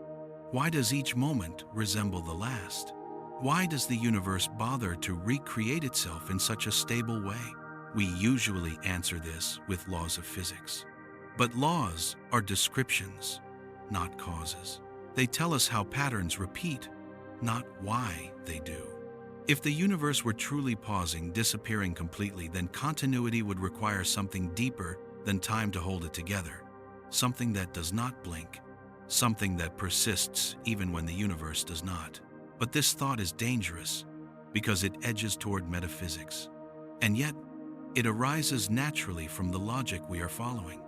Why does each moment resemble the last? Why does the universe bother to recreate itself in such a stable way? We usually answer this with laws of physics. But laws are descriptions, not causes. They tell us how patterns repeat, not why they do. If the universe were truly pausing, disappearing completely, then continuity would require something deeper than time to hold it together. Something that does not blink. Something that persists even when the universe does not. But this thought is dangerous because it edges toward metaphysics. And yet, it arises naturally from the logic we are following.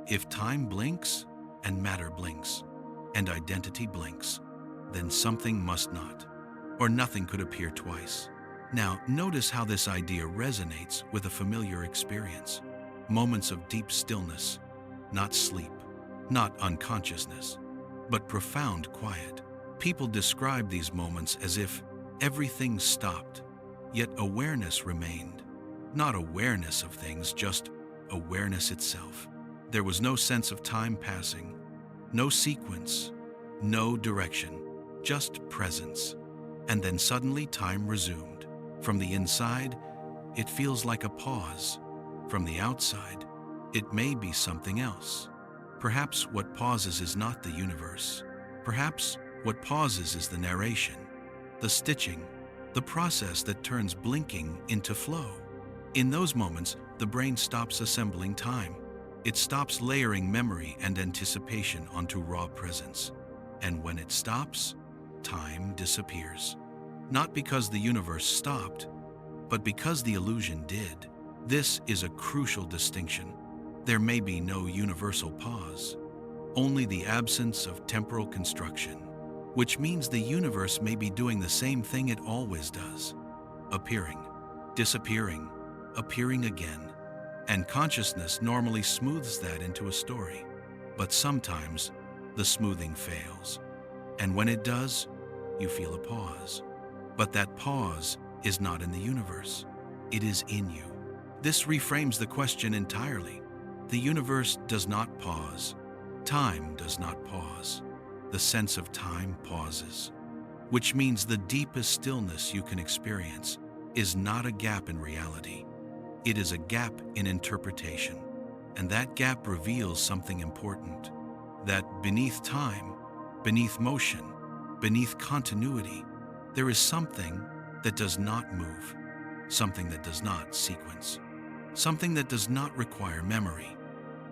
If time blinks, and matter blinks, and identity blinks, then something must not, or nothing could appear twice. Now, notice how this idea resonates with a familiar experience. Moments of deep stillness, not sleep, not unconsciousness, but profound quiet. People describe these moments as if everything stopped, yet awareness remained. Not awareness of things, just awareness itself. There was no sense of time passing, no sequence, no direction, just presence. And then suddenly time resumed. From the inside, it feels like a pause. From the outside, it may be something else. Perhaps what pauses is not the universe. Perhaps what pauses is the narration, the stitching, the process that turns blinking into flow. In those moments, the brain stops assembling time. It stops layering memory and anticipation onto raw presence. And when it stops, time disappears. Not because the universe stopped, but because the illusion did. This is a crucial distinction. There may be no universal pause, only the absence of temporal construction, which means the universe may be doing the same thing it always does, appearing, disappearing, appearing again. And consciousness normally smooths that into a story. But sometimes, the smoothing fails. And when it does, you feel a pause. But that pause is not in the universe. It is in you. This reframes the question entirely. The universe does not pause. Time does not pause. The sense of time pauses, which means the deepest stillness you can experience is not a gap in reality. It is a gap in interpretation. And that gap reveals something important. That beneath time, beneath motion, beneath continuity, there is something that does not move, something that does not sequence, something that does not require memory,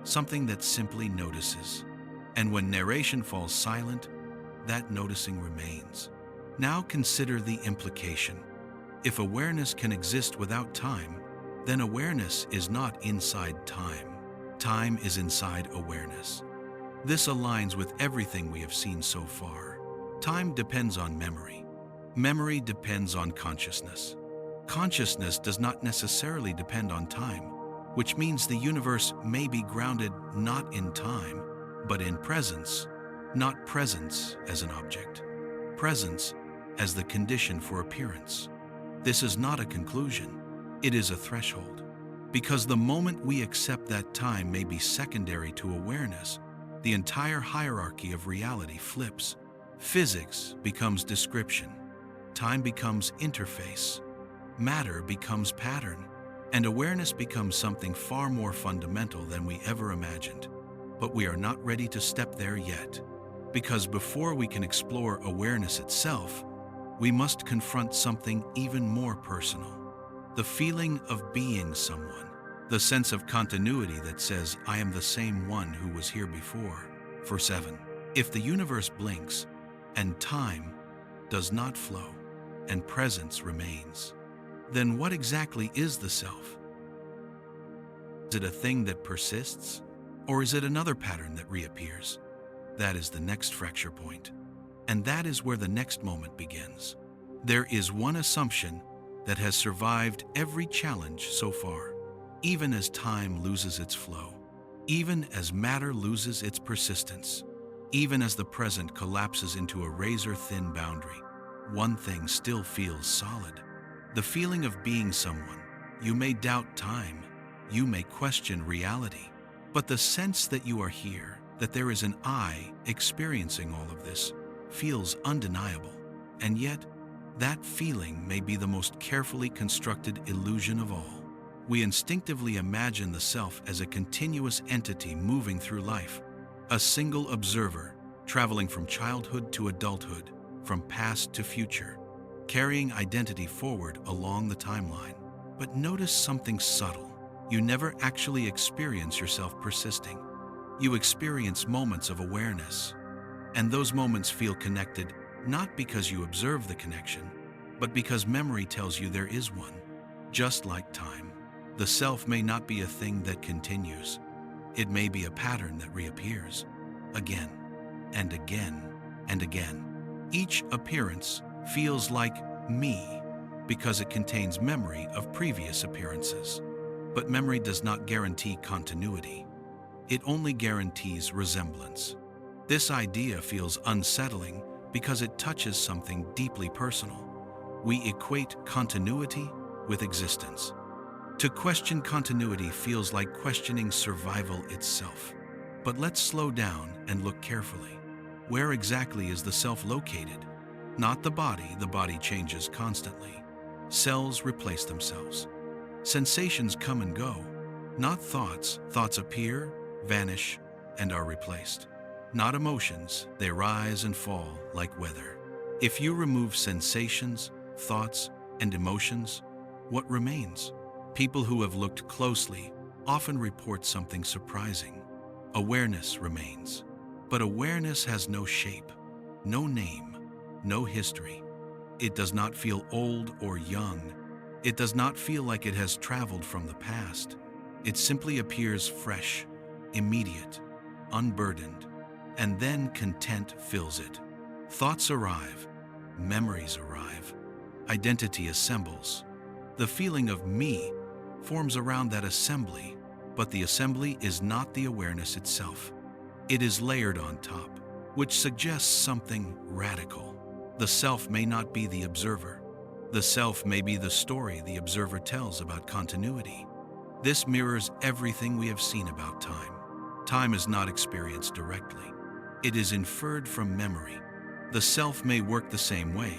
something that simply notices. And when narration falls silent, that noticing remains. Now consider the implication. If awareness can exist without time, then awareness is not inside time. Time is inside awareness. This aligns with everything we have seen so far. Time depends on memory. Memory depends on consciousness. Consciousness does not necessarily depend on time, which means the universe may be grounded not in time, but in presence, not presence as an object, presence as the condition for appearance. This is not a conclusion, it is a threshold. Because the moment we accept that time may be secondary to awareness, the entire hierarchy of reality flips. Physics becomes description, time becomes interface, matter becomes pattern, and awareness becomes something far more fundamental than we ever imagined. But we are not ready to step there yet, because before we can explore awareness itself, we must confront something even more personal. The feeling of being someone, the sense of continuity that says, I am the same one who was here before. For 7. If the universe blinks, and time does not flow, and presence remains, then what exactly is the self? Is it a thing that persists, or is it another pattern that reappears? That is the next fracture point, and that is where the next moment begins. There is one assumption that has survived every challenge so far, even as time loses its flow, even as matter loses its persistence, even as the present collapses into a razor-thin boundary, one thing still feels solid. The feeling of being someone. You may doubt time, you may question reality, but the sense that you are here, that there is an I experiencing all of this, feels undeniable. And yet, that feeling may be the most carefully constructed illusion of all. We instinctively imagine the self as a continuous entity moving through life, a single observer, traveling from childhood to adulthood, from past to future, carrying identity forward along the timeline. But notice something subtle. You never actually experience yourself persisting. You experience moments of awareness, and those moments feel connected not because you observe the connection, but because memory tells you there is one. Just like time, the self may not be a thing that continues. It may be a pattern that reappears again and again and again. Each appearance feels like me because it contains memory of previous appearances. But memory does not guarantee continuity. It only guarantees resemblance. This idea feels unsettling because it touches something deeply personal. We equate continuity with existence. To question continuity feels like questioning survival itself. But let's slow down and look carefully. Where exactly is the self located? Not the body changes constantly. Cells replace themselves. Sensations come and go. Not thoughts. Thoughts appear, vanish, and are replaced. Not emotions. They rise and fall like weather. If you remove sensations, thoughts, and emotions, what remains? People who have looked closely often report something surprising. Awareness remains. But awareness has no shape, no name, no history. It does not feel old or young. It does not feel like it has traveled from the past. It simply appears fresh, immediate, unburdened, and then content fills it. Thoughts arrive, memories arrive, identity assembles. The feeling of me forms around that assembly, but the assembly is not the awareness itself. It is layered on top, which suggests something radical. The self may not be the observer. The self may be the story the observer tells about continuity. This mirrors everything we have seen about time. Time is not experienced directly. It is inferred from memory. The self may work the same way.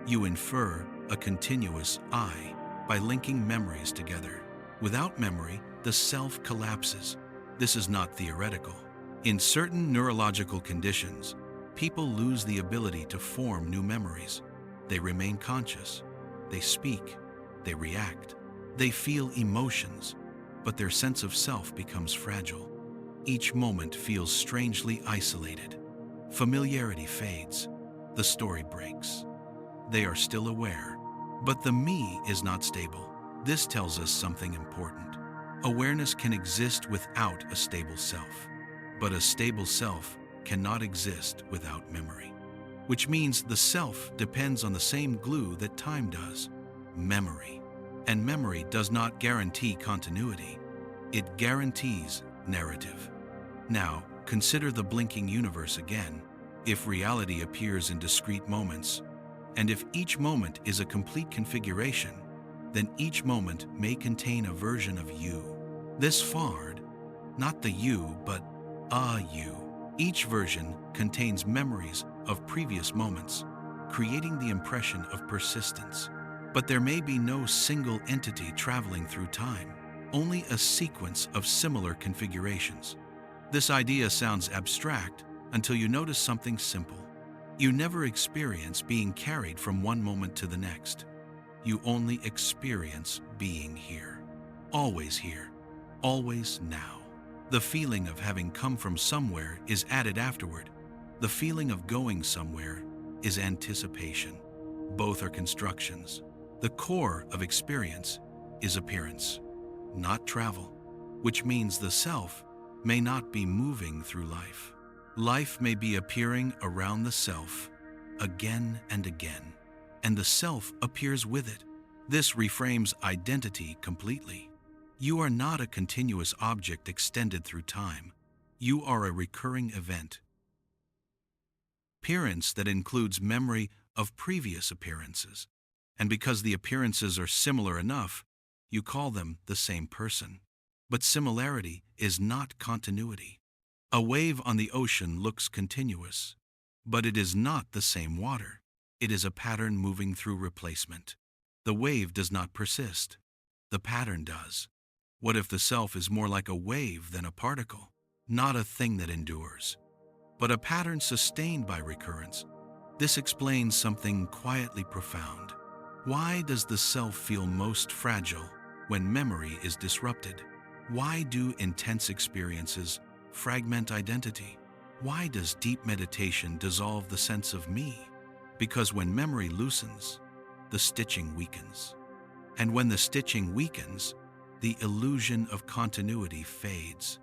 You infer a continuous I by linking memories together. Without memory, the self collapses. This is not theoretical. In certain neurological conditions, people lose the ability to form new memories. They remain conscious. They speak. They react. They feel emotions, but their sense of self becomes fragile. Each moment feels strangely isolated. Familiarity fades. The story breaks. They are still aware, but the me is not stable. This tells us something important. Awareness can exist without a stable self, but a stable self cannot exist without memory, which means the self depends on the same glue that time does, memory. And memory does not guarantee continuity. It guarantees narrative. Now, consider the blinking universe again. if reality appears in discrete moments, and if each moment is a complete configuration, then each moment may contain a version of you. This fard, not the you, but a you. Each version contains memories of previous moments, creating the impression of persistence. But there may be no single entity traveling through time, only a sequence of similar configurations. This idea sounds abstract until you notice something simple. You never experience being carried from one moment to the next. You only experience being here, always now. The feeling of having come from somewhere is added afterward. The feeling of going somewhere is anticipation. Both are constructions. The core of experience is appearance, not travel, which means the self may not be moving through life. Life may be appearing around the self again and again, and the self appears with it. This reframes identity completely. You are not a continuous object extended through time. You are a recurring event. Appearance that includes memory of previous appearances. And because the appearances are similar enough, you call them the same person. But similarity is not continuity. A wave on the ocean looks continuous, but it is not the same water. It is a pattern moving through replacement. The wave does not persist. The pattern does. What if the self is more like a wave than a particle? Not a thing that endures, but a pattern sustained by recurrence. This explains something quietly profound. Why does the self feel most fragile when memory is disrupted? Why do intense experiences fragment identity? Why does deep meditation dissolve the sense of me? Because when memory loosens, the stitching weakens. And when the stitching weakens, the illusion of continuity fades.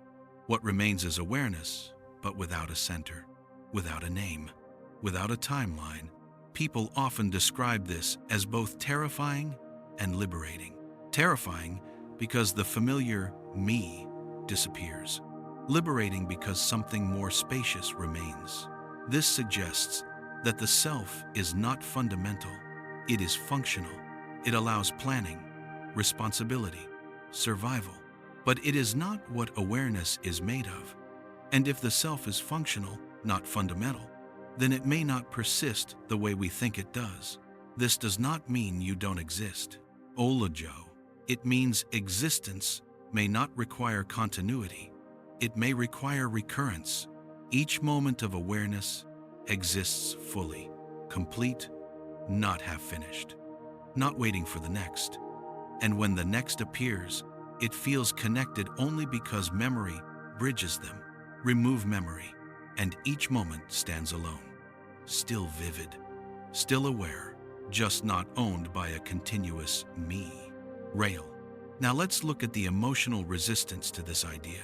What remains is awareness, but without a center, without a name, without a timeline. People often describe this as both terrifying and liberating. Terrifying because the familiar me disappears. Liberating because something more spacious remains. This suggests that the self is not fundamental. It is functional. It allows planning, responsibility, survival. But it is not what awareness is made of. And if the self is functional, not fundamental, then it may not persist the way we think it does. This does not mean you don't exist. Olajo. It means existence may not require continuity. It may require recurrence. Each moment of awareness exists fully, complete, not half finished, not waiting for the next. And when the next appears, it feels connected only because memory bridges them. Remove memory, and each moment stands alone, still vivid, still aware, just not owned by a continuous me. Rail. Now let's look at the emotional resistance to this idea.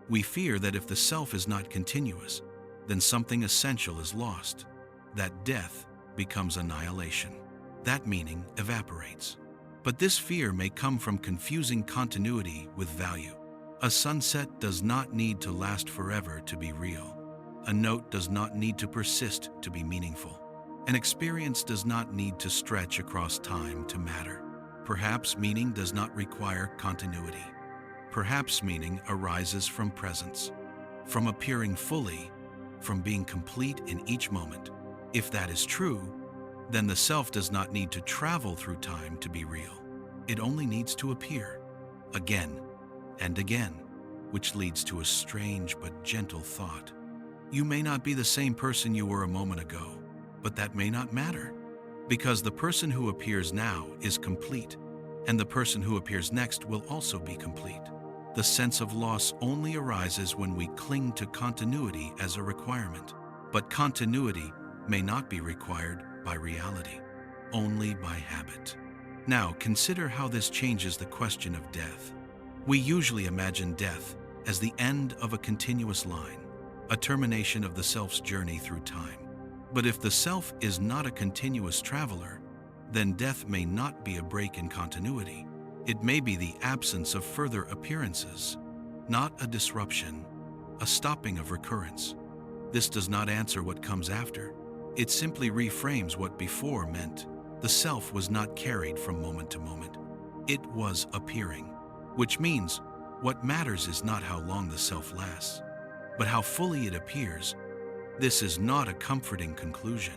We fear that if the self is not continuous, then something essential is lost, that death becomes annihilation, that meaning evaporates. But this fear may come from confusing continuity with value. A sunset does not need to last forever to be real. A note does not need to persist to be meaningful. An experience does not need to stretch across time to matter. Perhaps meaning does not require continuity. Perhaps meaning arises from presence, from appearing fully, from being complete in each moment. If that is true, then the self does not need to travel through time to be real. It only needs to appear, again and again, which leads to a strange but gentle thought. You may not be the same person you were a moment ago, but that may not matter, because the person who appears now is complete, and the person who appears next will also be complete. The sense of loss only arises when we cling to continuity as a requirement, but continuity may not be required by reality, only by habit. Now, consider how this changes the question of death. We usually imagine death as the end of a continuous line, a termination of the self's journey through time. But if the self is not a continuous traveler, then death may not be a break in continuity. It may be the absence of further appearances, not a disruption, a stopping of recurrence. This does not answer what comes after. It simply reframes what before meant. The self was not carried from moment to moment. It was appearing, which means what matters is not how long the self lasts, but how fully it appears. This is not a comforting conclusion.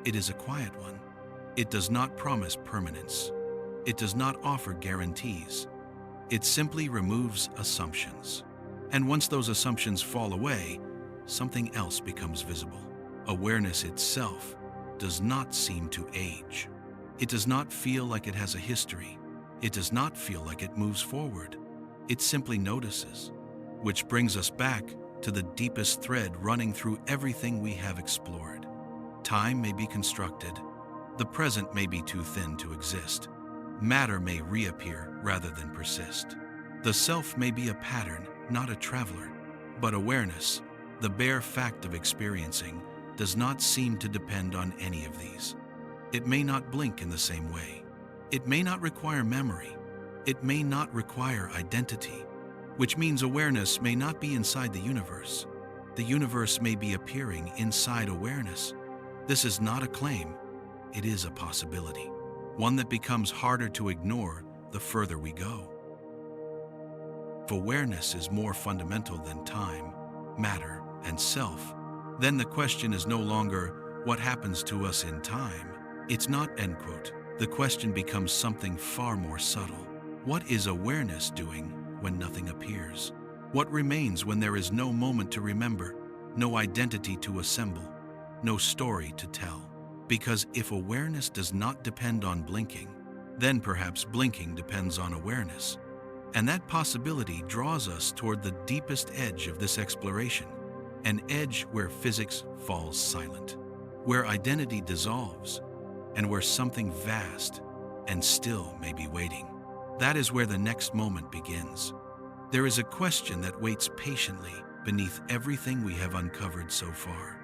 It is a quiet one. It does not promise permanence. It does not offer guarantees. It simply removes assumptions. And once those assumptions fall away, something else becomes visible. Awareness itself does not seem to age. It does not feel like it has a history. It does not feel like it moves forward. It simply notices, which brings us back to the deepest thread running through everything we have explored. Time may be constructed. The present may be too thin to exist. Matter may reappear rather than persist. The self may be a pattern, not a traveler. But awareness, the bare fact of experiencing, does not seem to depend on any of these. It may not blink in the same way. It may not require memory. It may not require identity, which means awareness may not be inside the universe. The universe may be appearing inside awareness. This is not a claim. It is a possibility, one that becomes harder to ignore the further we go. If awareness is more fundamental than time, matter, and self, then the question is no longer what happens to us in time. It's not, end quote. The question becomes something far more subtle. What is awareness doing when nothing appears? What remains when there is no moment to remember, no identity to assemble, no story to tell? Because if awareness does not depend on blinking, then perhaps blinking depends on awareness. And that possibility draws us toward the deepest edge of this exploration, an edge where physics falls silent, where identity dissolves, and where something vast and still may be waiting. That is where the next moment begins. There is a question that waits patiently beneath everything we have uncovered so far.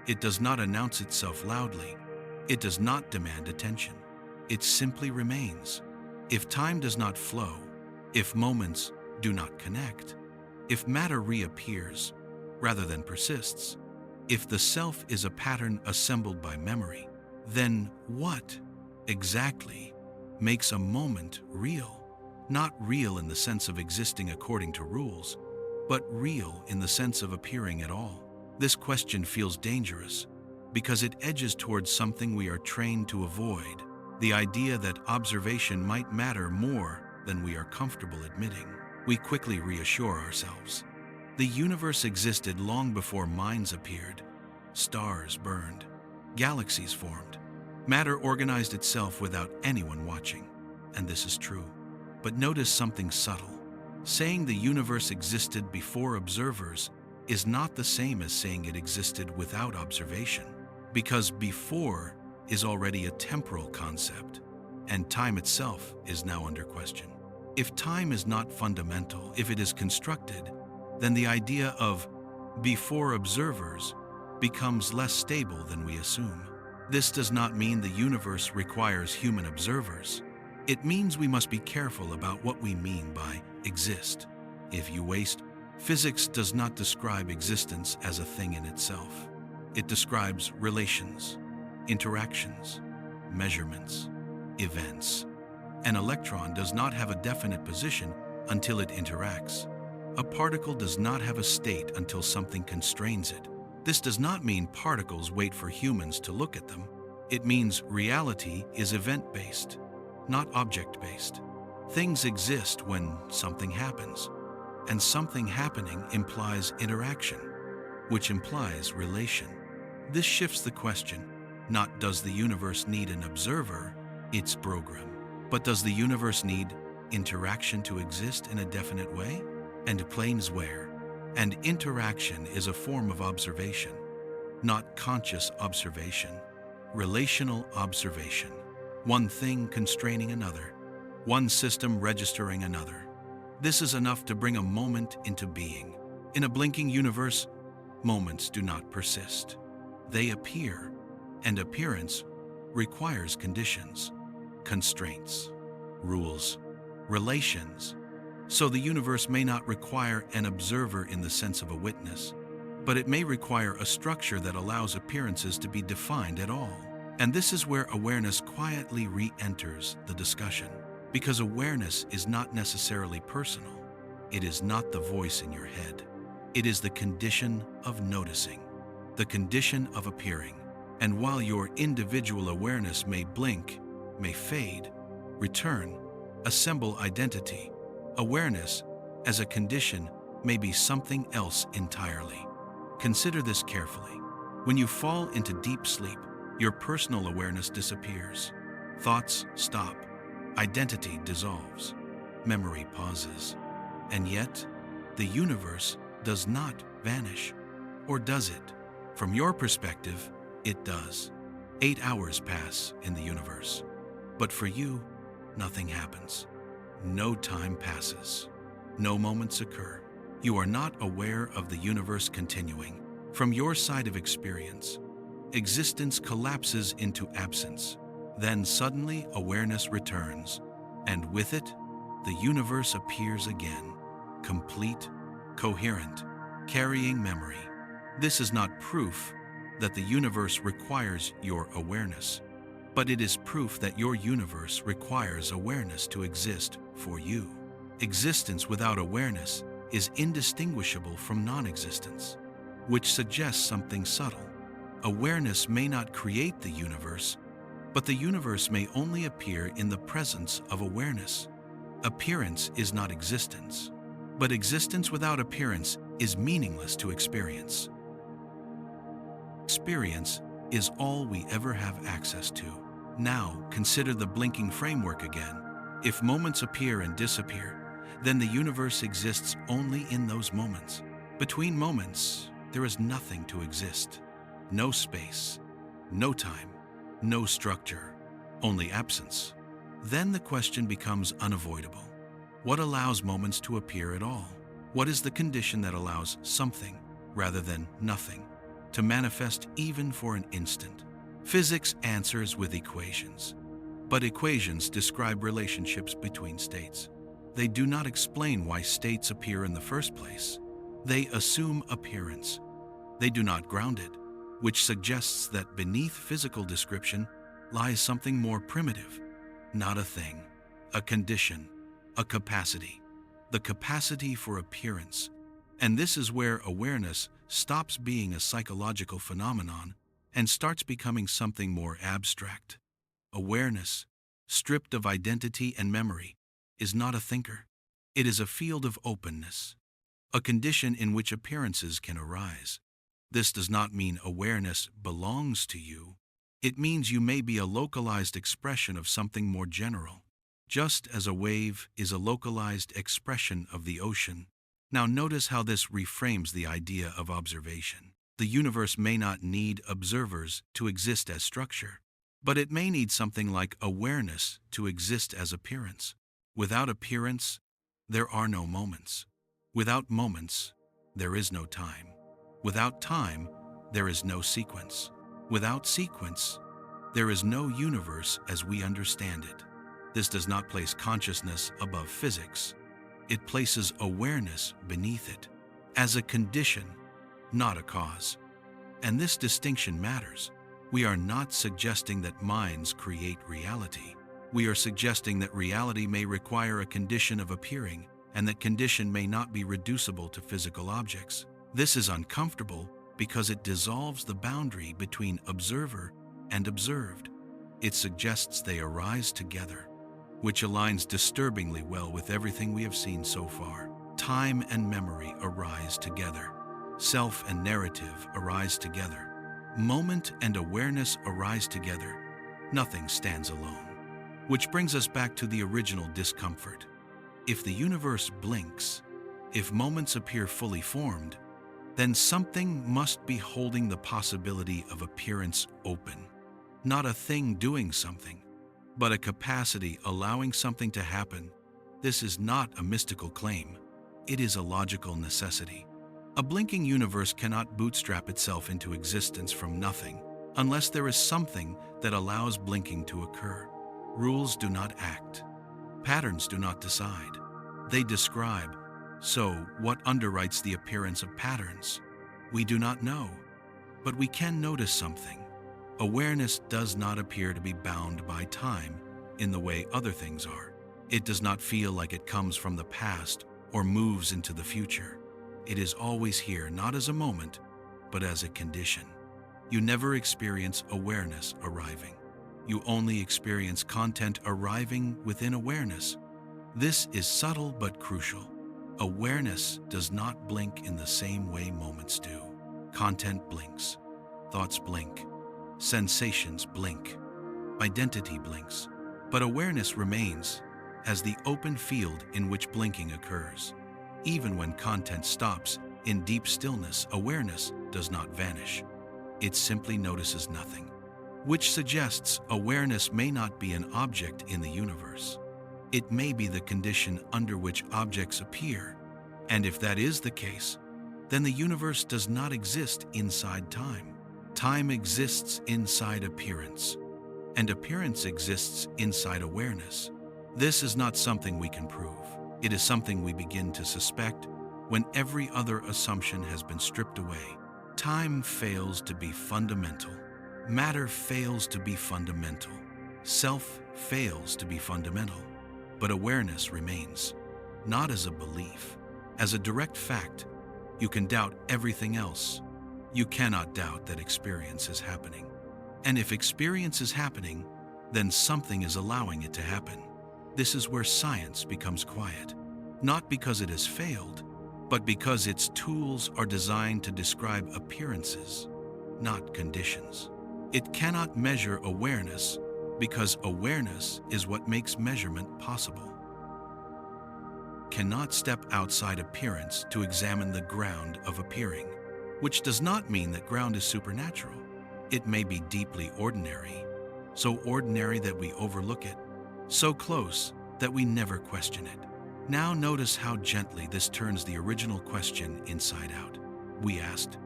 It does not announce itself loudly. It does not demand attention. It simply remains. If time does not flow, if moments do not connect, if matter reappears rather than persists, if the self is a pattern assembled by memory, then what exactly makes a moment real? Not real in the sense of existing according to rules, but real in the sense of appearing at all. This question feels dangerous because it edges towards something we are trained to avoid, the idea that observation might matter more than we are comfortable admitting. We quickly reassure ourselves. The universe existed long before minds appeared. Stars burned. Galaxies formed. Matter organized itself without anyone watching. And this is true. But notice something subtle. Saying the universe existed before observers is not the same as saying it existed without observation, because before is already a temporal concept, and time itself is now under question. If time is not fundamental, if it is constructed, then the idea of before observers becomes less stable than we assume. This does not mean the universe requires human observers. It means we must be careful about what we mean by exist. If you waste, physics does not describe existence as a thing in itself. It describes relations, interactions, measurements, events. An electron does not have a definite position until it interacts. A particle does not have a state until something constrains it. This does not mean particles wait for humans to look at them. It means reality is event-based, not object-based. Things exist when something happens, and something happening implies interaction, which implies relation. This shifts the question, not does the universe need an observer, its program, but does the universe need interaction to exist in a definite way? And planes where. And interaction is a form of observation, not conscious observation, relational observation. One thing constraining another, one system registering another. This is enough to bring a moment into being. In a blinking universe, moments do not persist. They appear, and appearance requires conditions, constraints, rules, relations. So the universe may not require an observer in the sense of a witness, but it may require a structure that allows appearances to be defined at all. And this is where awareness quietly re-enters the discussion. Because awareness is not necessarily personal. It is not the voice in your head. It is the condition of noticing, the condition of appearing. And while your individual awareness may blink, may fade, return, assemble identity, awareness as a condition may be something else entirely. Consider this carefully. When you fall into deep sleep, your personal awareness disappears. Thoughts stop. Identity dissolves. Memory pauses. And yet, the universe does not vanish. Or does it? From your perspective, it does. 8 hours pass in the universe. But for you, nothing happens. No time passes. No moments occur. You are not aware of the universe continuing. From your side of experience, existence collapses into absence. Then suddenly awareness returns, and with it, the universe appears again, complete, coherent, carrying memory. This is not proof that the universe requires your awareness, but it is proof that your universe requires awareness to exist for you. Existence without awareness is indistinguishable from non-existence, which suggests something subtle. Awareness may not create the universe, but the universe may only appear in the presence of awareness. Appearance is not existence, but existence without appearance is meaningless to experience. Experience is all we ever have access to. Now, consider the blinking framework again. If moments appear and disappear, then the universe exists only in those moments. Between moments, there is nothing to exist. No space, no time, no structure, only absence. Then the question becomes unavoidable. What allows moments to appear at all? What is the condition that allows something, rather than nothing, to manifest even for an instant? Physics answers with equations. But equations describe relationships between states. They do not explain why states appear in the first place. They assume appearance. They do not ground it, which suggests that beneath physical description lies something more primitive. Not a thing, a condition, a capacity. The capacity for appearance. And this is where awareness stops being a psychological phenomenon and starts becoming something more abstract. Awareness, stripped of identity and memory, is not a thinker. It is a field of openness, a condition in which appearances can arise. This does not mean awareness belongs to you. It means you may be a localized expression of something more general, just as a wave is a localized expression of the ocean. Now notice how this reframes the idea of observation. The universe may not need observers to exist as structure, but it may need something like awareness to exist as appearance. Without appearance, there are no moments. Without moments, there is no time. Without time, there is no sequence. Without sequence, there is no universe as we understand it. This does not place consciousness above physics. It places awareness beneath it, as a condition, not a cause. And this distinction matters. We are not suggesting that minds create reality. We are suggesting that reality may require a condition of appearing, and that condition may not be reducible to physical objects. This is uncomfortable because it dissolves the boundary between observer and observed. It suggests they arise together, which aligns disturbingly well with everything we have seen so far. Time and memory arise together. Self and narrative arise together. Moment and awareness arise together. Nothing stands alone. Which brings us back to the original discomfort. If the universe blinks, if moments appear fully formed, then something must be holding the possibility of appearance open. Not a thing doing something, but a capacity allowing something to happen. This is not a mystical claim. It is a logical necessity. A blinking universe cannot bootstrap itself into existence from nothing unless there is something that allows blinking to occur. Rules do not act. Patterns do not decide. They describe. So, what underwrites the appearance of patterns? We do not know, but we can notice something. Awareness does not appear to be bound by time in the way other things are. It does not feel like it comes from the past or moves into the future. It is always here, not as a moment, but as a condition. You never experience awareness arriving. You only experience content arriving within awareness. This is subtle but crucial. Awareness does not blink in the same way moments do. Content blinks, thoughts blink, sensations blink, identity blinks, but awareness remains as the open field in which blinking occurs. Even when content stops, in deep stillness, awareness does not vanish. It simply notices nothing, which suggests awareness may not be an object in the universe. It may be the condition under which objects appear, and if that is the case, then the universe does not exist inside time. Time exists inside appearance, and appearance exists inside awareness. This is not something we can prove. It is something we begin to suspect when every other assumption has been stripped away. Time fails to be fundamental. Matter fails to be fundamental. Self fails to be fundamental. But awareness remains, not as a belief, as a direct fact. You can doubt everything else. You cannot doubt that experience is happening. And if experience is happening, then something is allowing it to happen. This is where science becomes quiet, not because it has failed, but because its tools are designed to describe appearances, not conditions. It cannot measure awareness because awareness is what makes measurement possible. Cannot step outside appearance to examine the ground of appearing, which does not mean that ground is supernatural. It may be deeply ordinary, so ordinary that we overlook it, so close that we never question it. Now notice how gently this turns the original question inside out. We asked,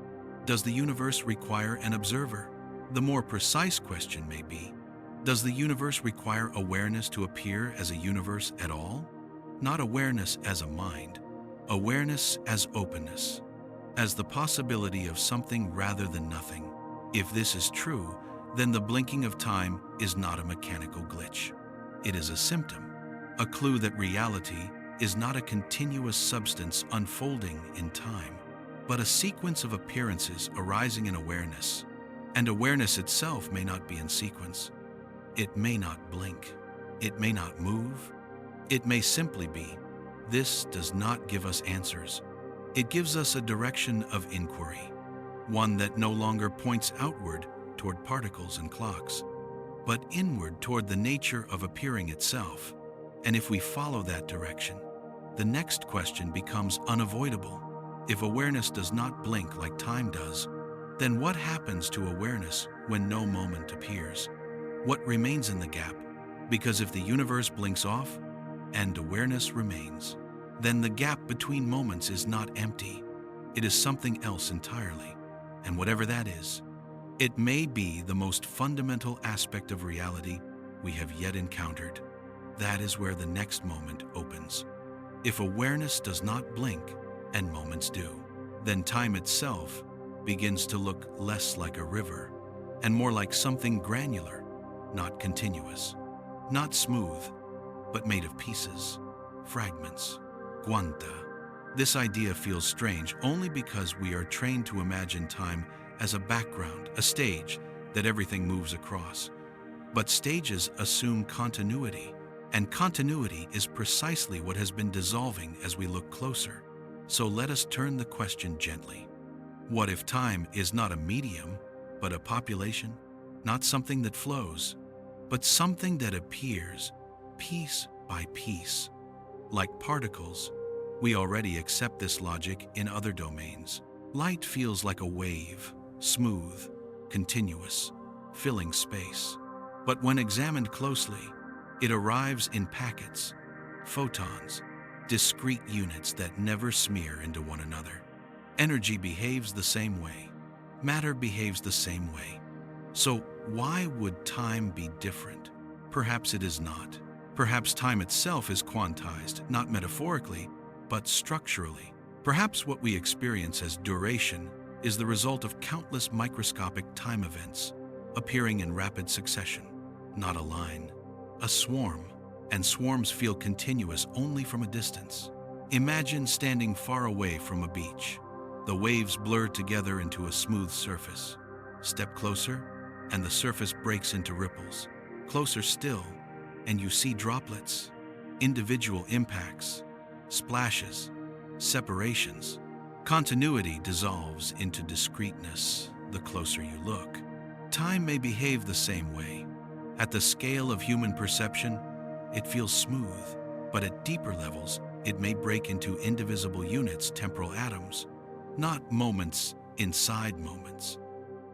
does the universe require an observer? The more precise question may be, does the universe require awareness to appear as a universe at all? Not awareness as a mind, awareness as openness, as the possibility of something rather than nothing. If this is true, then the blinking of time is not a mechanical glitch. It is a symptom, a clue that reality is not a continuous substance unfolding in time, but a sequence of appearances arising in awareness. And awareness itself may not be in sequence. It may not blink. It may not move. It may simply be. This does not give us answers. It gives us a direction of inquiry, one that no longer points outward toward particles and clocks, but inward toward the nature of appearing itself. And if we follow that direction, the next question becomes unavoidable. If awareness does not blink like time does, then what happens to awareness when no moment appears? What remains in the gap? Because if the universe blinks off and awareness remains, then the gap between moments is not empty. It is something else entirely. And whatever that is, it may be the most fundamental aspect of reality we have yet encountered. That is where the next moment opens. If awareness does not blink and moments do, then time itself begins to look less like a river and more like something granular, not continuous, not smooth, but made of pieces, fragments, quanta. This idea feels strange only because we are trained to imagine time as a background, a stage that everything moves across. But stages assume continuity, and continuity is precisely what has been dissolving as we look closer. So let us turn the question gently. What if time is not a medium, but a population? Not something that flows, but something that appears piece by piece, like particles. We already accept this logic in other domains. Light feels like a wave, smooth, continuous, filling space. But when examined closely, it arrives in packets, photons, discrete units that never smear into one another. Energy behaves the same way. Matter behaves the same way. So why would time be different? Perhaps it is not. Perhaps time itself is quantized, not metaphorically, but structurally. Perhaps what we experience as duration is the result of countless microscopic time events appearing in rapid succession, not a line, a swarm, and swarms feel continuous only from a distance. Imagine standing far away from a beach. The waves blur together into a smooth surface. Step closer, and the surface breaks into ripples. Closer still, and you see droplets, individual impacts, splashes, separations. Continuity dissolves into discreteness the closer you look. Time may behave the same way. At the scale of human perception, it feels smooth, but at deeper levels, it may break into indivisible units, temporal atoms, not moments inside moments.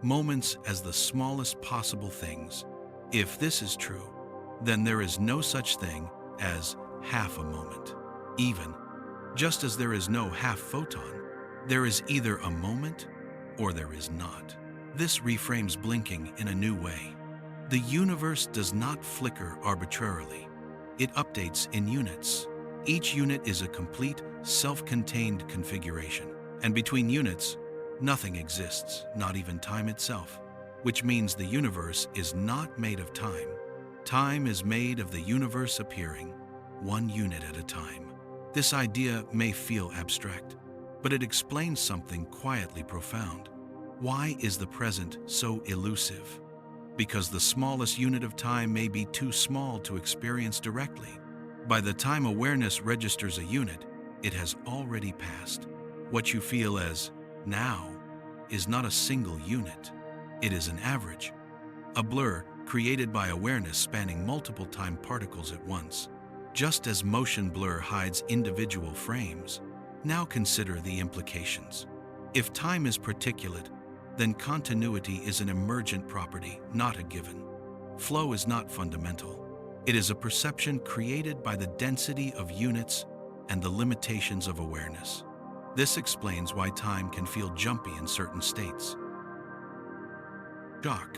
Moments as the smallest possible things. If this is true, then there is no such thing as half a moment. Even, just as there is no half photon, there is either a moment or there is not. This reframes blinking in a new way. The universe does not flicker arbitrarily. It updates in units. Each unit is a complete, self-contained configuration. And between units, nothing exists, not even time itself, which means the universe is not made of time. Time is made of the universe appearing, one unit at a time. This idea may feel abstract, but it explains something quietly profound. Why is the present so elusive? Because the smallest unit of time may be too small to experience directly. By the time awareness registers a unit, it has already passed. What you feel as now is not a single unit. It is an average, a blur created by awareness spanning multiple time particles at once. Just as motion blur hides individual frames, now consider the implications. If time is particulate, then continuity is an emergent property, not a given. Flow is not fundamental. It is a perception created by the density of units and the limitations of awareness. This explains why time can feel jumpy in certain states. Shock,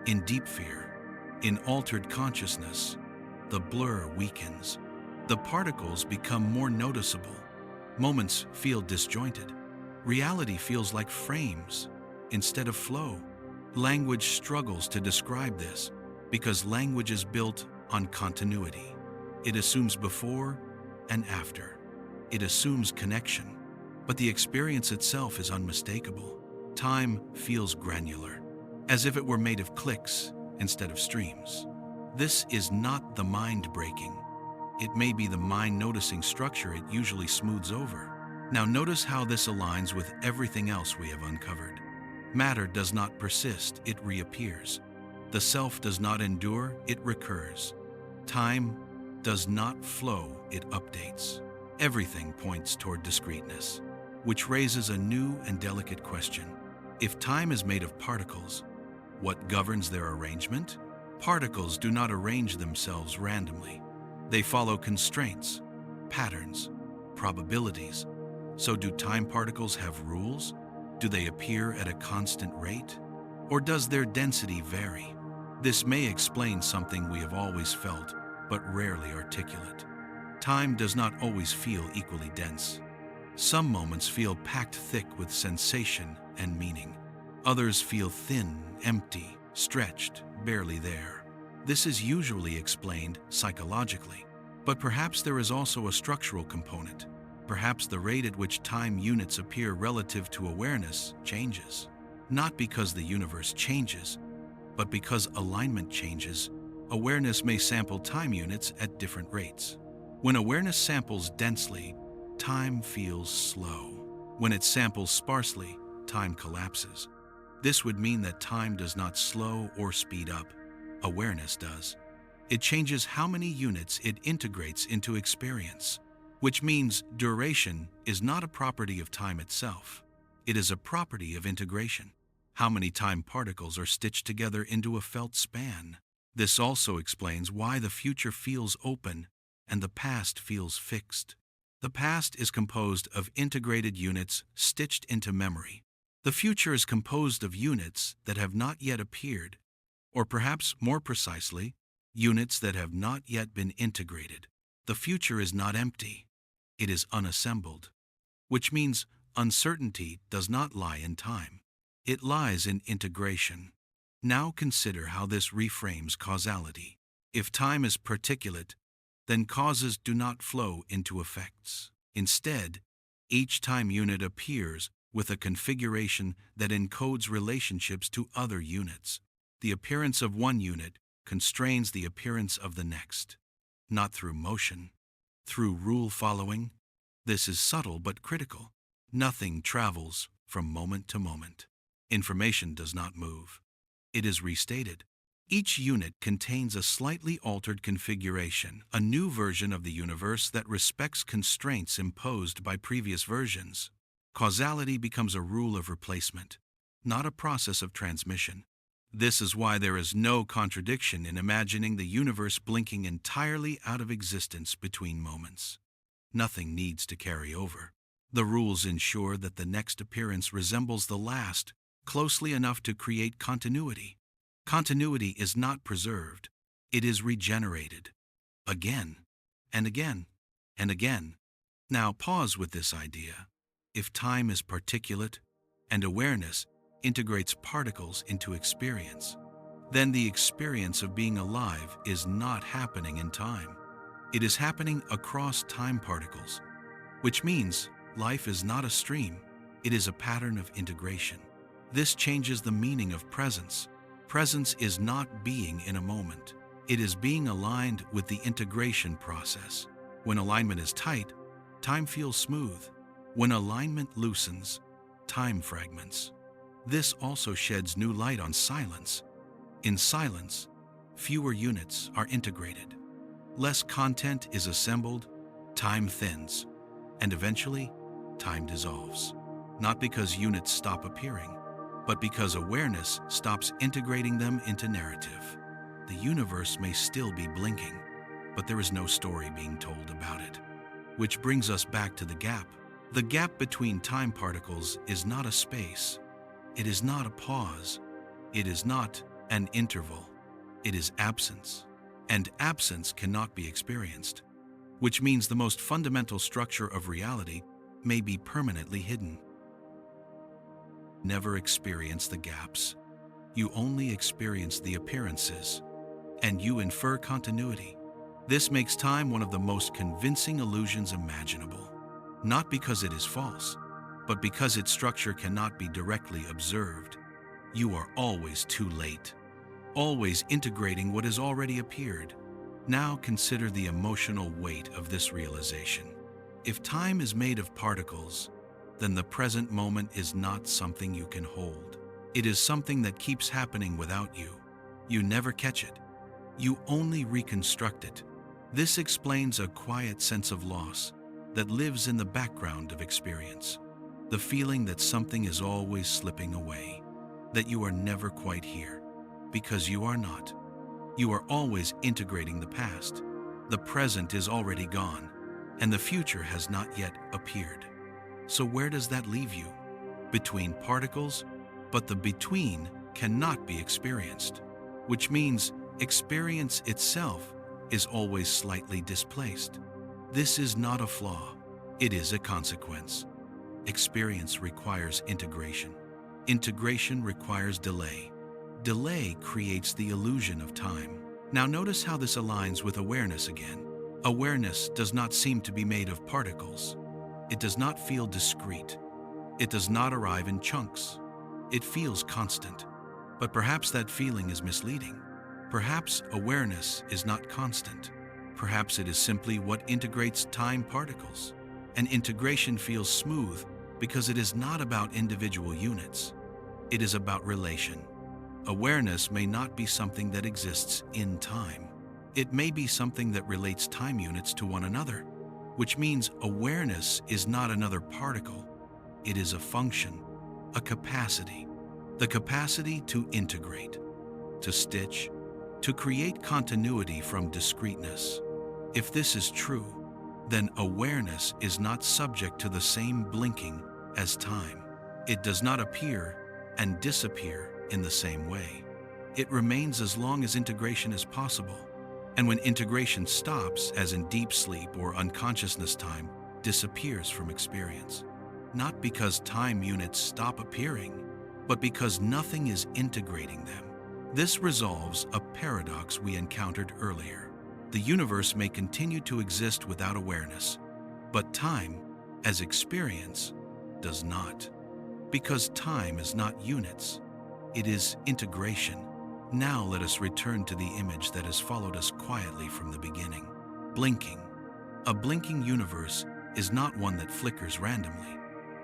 in deep fear, in altered consciousness, the blur weakens. The particles become more noticeable. Moments feel disjointed. Reality feels like frames instead of flow. Language struggles to describe this because language is built on continuity. It assumes before and after. It assumes connection, but the experience itself is unmistakable. Time feels granular, as if it were made of clicks instead of streams. This is not the mind breaking. It may be the mind noticing structure it usually smooths over. Now notice how this aligns with everything else we have uncovered. Matter does not persist, it reappears. The self does not endure, it recurs. Time does not flow, it updates. Everything points toward discreteness, which raises a new and delicate question. If time is made of particles, what governs their arrangement? Particles do not arrange themselves randomly. They follow constraints, patterns, probabilities. So do time particles have rules? Do they appear at a constant rate? Or does their density vary? This may explain something we have always felt, but rarely articulate. Time does not always feel equally dense. Some moments feel packed thick with sensation and meaning. Others feel thin, empty, stretched, barely there. This is usually explained psychologically, but perhaps there is also a structural component. Perhaps the rate at which time units appear relative to awareness changes. Not because the universe changes, but because alignment changes. Awareness may sample time units at different rates. When awareness samples densely, time feels slow. When it samples sparsely, time collapses. This would mean that time does not slow or speed up. Awareness does. It changes how many units it integrates into experience, which means duration is not a property of time itself. It is a property of integration. How many time particles are stitched together into a felt span. This also explains why the future feels open and the past feels fixed. The past is composed of integrated units stitched into memory. The future is composed of units that have not yet appeared, or perhaps more precisely, units that have not yet been integrated. The future is not empty. It is unassembled, which means Uncertainty does not lie in time. It lies in integration. Now consider how this reframes causality. If time is particulate, then causes do not flow into effects. Instead, each time unit appears with a configuration that encodes relationships to other units. The appearance of one unit constrains the appearance of the next, not through motion, through rule following. This is subtle but critical. Nothing travels from moment to moment. Information does not move. It is restated. Each unit contains a slightly altered configuration, a new version of the universe that respects constraints imposed by previous versions. Causality becomes a rule of replacement, not a process of transmission. This is why there is no contradiction in imagining the universe blinking entirely out of existence between moments. Nothing needs to carry over. The rules ensure that the next appearance resembles the last closely enough to create continuity. Continuity is not preserved. It is regenerated. Again, and again, and again. Now pause with this idea. If time is particulate and awareness integrates particles into experience, then the experience of being alive is not happening in time. It is happening across time particles, which means life is not a stream. It is a pattern of integration. This changes the meaning of presence. Presence is not being in a moment. It is being aligned with the integration process. When alignment is tight, time feels smooth. When alignment loosens, time fragments. This also sheds new light on silence. In silence, fewer units are integrated. Less content is assembled, time thins, and eventually, time dissolves. Not because units stop appearing, but because awareness stops integrating them into narrative. The universe may still be blinking, but there is no story being told about it. Which brings us back to the gap. The gap between time particles is not a space. It is not a pause. It is not an interval. It is absence. And absence cannot be experienced, which means the most fundamental structure of reality may be permanently hidden. Never experience the gaps. You only experience the appearances, and you infer continuity. This makes time one of the most convincing illusions imaginable, not because it is false, but because its structure cannot be directly observed. You are always too late, always integrating what has already appeared. Now consider the emotional weight of this realization. If time is made of particles, then the present moment is not something you can hold. It is something that keeps happening without you. You never catch it. You only reconstruct it. This explains a quiet sense of loss that lives in the background of experience. The feeling that something is always slipping away, that you are never quite here, because you are not. You are always integrating the past. The present is already gone, and the future has not yet appeared. So where does that leave you? Between particles, but the between cannot be experienced, which means experience itself is always slightly displaced. This is not a flaw, it is a consequence. Experience requires integration. Integration requires delay. Delay creates the illusion of time. Now notice how this aligns with awareness again. Awareness does not seem to be made of particles. It does not feel discrete. It does not arrive in chunks. It feels constant. But perhaps that feeling is misleading. Perhaps awareness is not constant. Perhaps it is simply what integrates time particles. And integration feels smooth because it is not about individual units. It is about relation. Awareness may not be something that exists in time. It may be something that relates time units to one another, which means awareness is not another particle. It is a function, a capacity. The capacity to integrate, to stitch, to create continuity from discreteness. If this is true, then awareness is not subject to the same blinking as time. It does not appear and disappear in the same way. It remains as long as integration is possible. And when integration stops, as in deep sleep or unconsciousness, time disappears from experience. not because time units stop appearing, but because nothing is integrating them. This resolves a paradox we encountered earlier. The universe may continue to exist without awareness, but time, as experience, does not. Because time is not units, it is integration. Now let us return to the image that has followed us quietly from the beginning. Blinking. A blinking universe is not one that flickers randomly.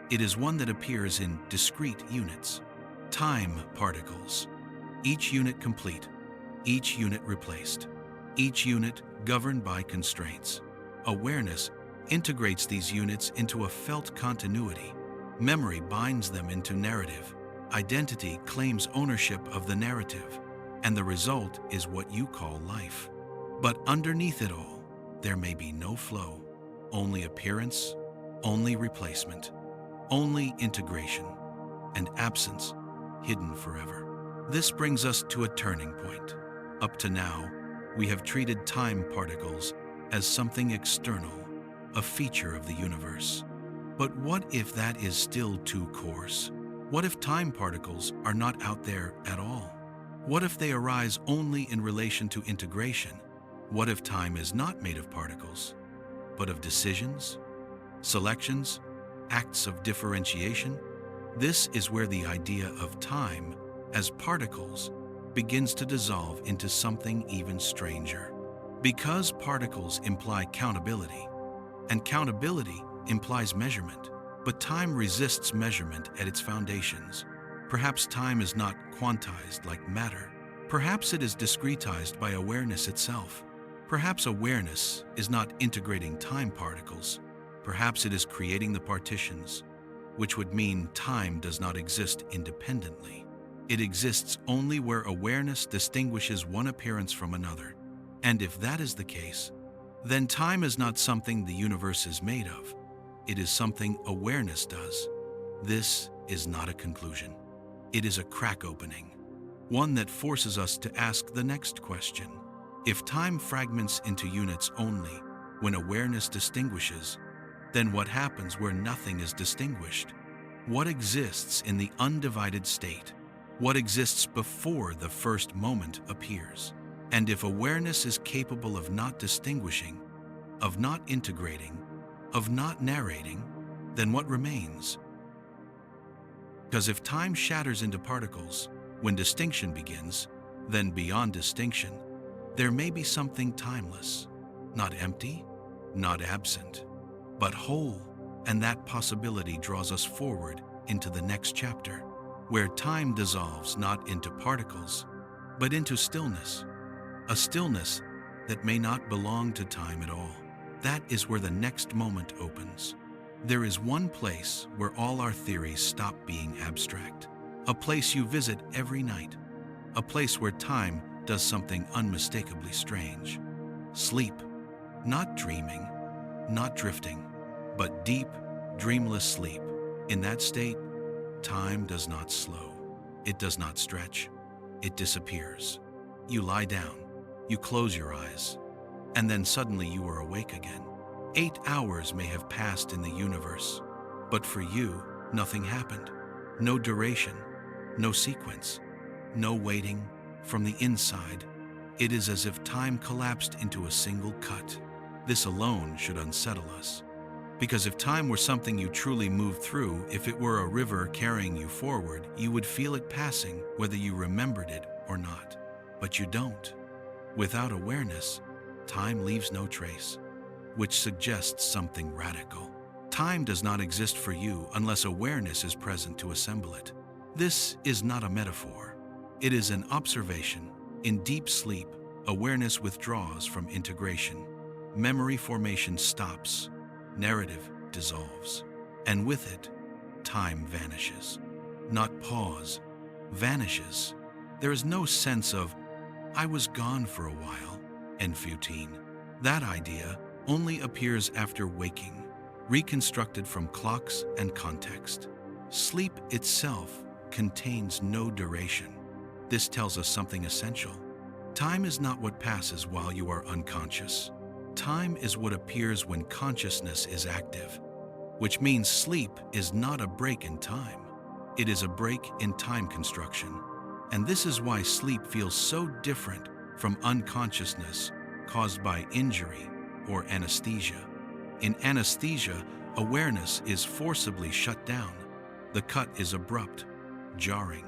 It is one that appears in discrete units. Time particles. Each unit complete, each unit replaced, each unit governed by constraints. Awareness integrates these units into a felt continuity. Memory binds them into narrative. Identity claims ownership of the narrative, and the result is what you call life. But underneath it all, there may be no flow, only appearance, only replacement, only integration, and absence hidden forever. This brings us to a turning point. Up to now, we have treated time particles as something external, a feature of the universe. But what if that is still too coarse? What if time particles are not out there at all? What if they arise only in relation to integration? What if time is not made of particles, but of decisions, selections, acts of differentiation? This is where the idea of time as particles begins to dissolve into something even stranger. Because particles imply countability, and countability implies measurement, but time resists measurement at its foundations. Perhaps time is not quantized like matter. Perhaps it is discretized by awareness itself. Perhaps awareness is not integrating time particles. Perhaps it is creating the partitions, which would mean time does not exist independently. It exists only where awareness distinguishes one appearance from another. And if that is the case, then time is not something the universe is made of. It is something awareness does. This is not a conclusion. It is a crack opening, one that forces us to ask the next question. If time fragments into units only when awareness distinguishes, then what happens where nothing is distinguished? What exists in the undivided state? What exists before the first moment appears? And if awareness is capable of not distinguishing, of not integrating, of not narrating, then what remains? Because if time shatters into particles when distinction begins, then beyond distinction, there may be something timeless, not empty, not absent, but whole. And that possibility draws us forward into the next chapter, where time dissolves not into particles, but into stillness, a stillness that may not belong to time at all. That is where the next moment opens. There is one place where all our theories stop being abstract, a place you visit every night, a place where time does something unmistakably strange. Sleep, not dreaming, not drifting, but deep, dreamless sleep. In that state, time does not slow. It does not stretch. It disappears. You lie down, you close your eyes, and then suddenly you are awake again. 8 hours may have passed in the universe, but for you, nothing happened. No duration, no sequence, no waiting. From the inside, it is as if time collapsed into a single cut. This alone should unsettle us. Because if time were something you truly moved through, if it were a river carrying you forward, you would feel it passing whether you remembered it or not. But you don't. Without awareness, time leaves no trace, which suggests something radical. Time does not exist for you unless awareness is present to assemble it. This is not a metaphor. It is an observation. In deep sleep, awareness withdraws from integration. Memory formation stops. Narrative dissolves. And with it, time vanishes. Not pause, vanishes. There is no sense of, I was gone for a while, en futine. That idea only appears after waking, reconstructed from clocks and context. Sleep itself contains no duration. This tells us something essential. Time is not what passes while you are unconscious. Time is what appears when consciousness is active. which means sleep is not a break in time. It is a break in time construction. And this is why sleep feels so different from unconsciousness caused by injury or anesthesia. In anesthesia, awareness is forcibly shut down. The cut is abrupt, jarring.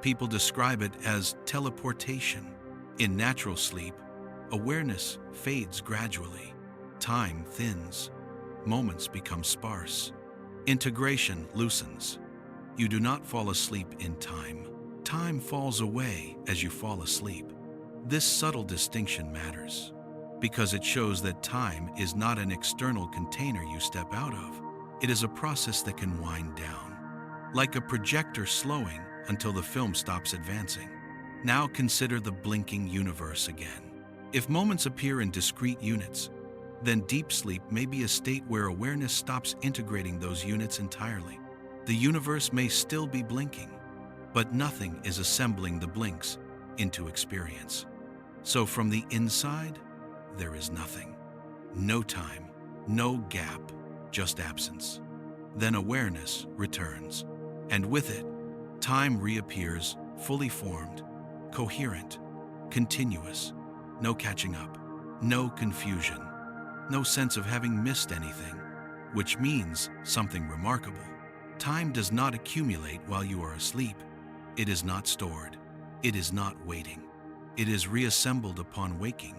People describe it as teleportation. In natural sleep, awareness fades gradually. Time thins. Moments become sparse. Integration loosens. You do not fall asleep in time. Time falls away as you fall asleep. This subtle distinction matters because it shows that time is not an external container you step out of. It is a process that can wind down, like a projector slowing until the film stops advancing. Now consider the blinking universe again. If moments appear in discrete units, then deep sleep may be a state where awareness stops integrating those units entirely. The universe may still be blinking, but nothing is assembling the blinks into experience. So from the inside, there is nothing. No time, no gap, just absence. Then awareness returns, and with it, time reappears fully formed, coherent, continuous. No catching up, no confusion, no sense of having missed anything, which means something remarkable. Time does not accumulate while you are asleep. It is not stored. It is not waiting. It is reassembled upon waking.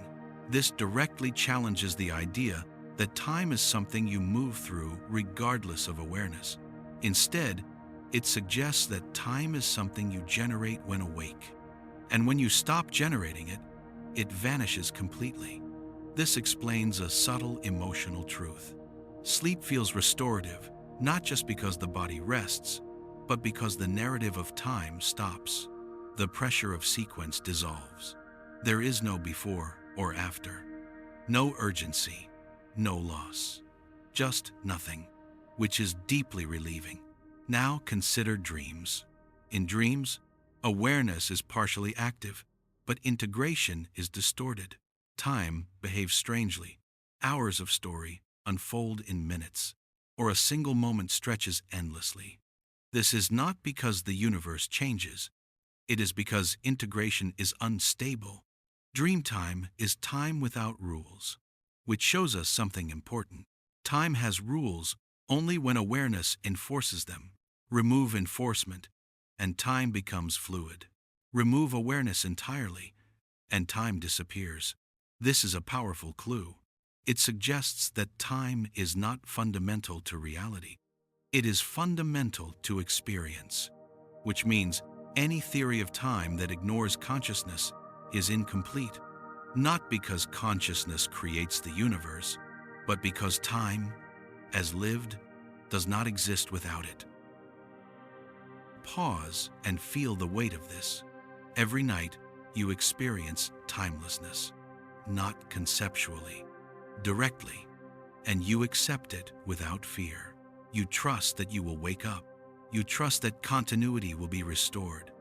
This directly challenges the idea that time is something you move through regardless of awareness. Instead, it suggests that time is something you generate when awake. And when you stop generating it, it vanishes completely. This explains a subtle emotional truth. Sleep feels restorative, not just because the body rests, but because the narrative of time stops. The pressure of sequence dissolves. There is no before or after. No urgency, no loss. Just nothing, which is deeply relieving. Now consider dreams. In dreams, awareness is partially active, but integration is distorted. Time behaves strangely. Hours of story unfold in minutes, or a single moment stretches endlessly. This is not because the universe changes. It is because integration is unstable. Dream time is time without rules, which shows us something important. Time has rules only when awareness enforces them. Remove enforcement, and time becomes fluid. Remove awareness entirely, and time disappears. This is a powerful clue. It suggests that time is not fundamental to reality. It is fundamental to experience, which means any theory of time that ignores consciousness is incomplete, not because consciousness creates the universe, but because time, as lived, does not exist without it. Pause and feel the weight of this. Every night, you experience timelessness, not conceptually, directly, and you accept it without fear. You trust that you will wake up. You trust that continuity will be restored.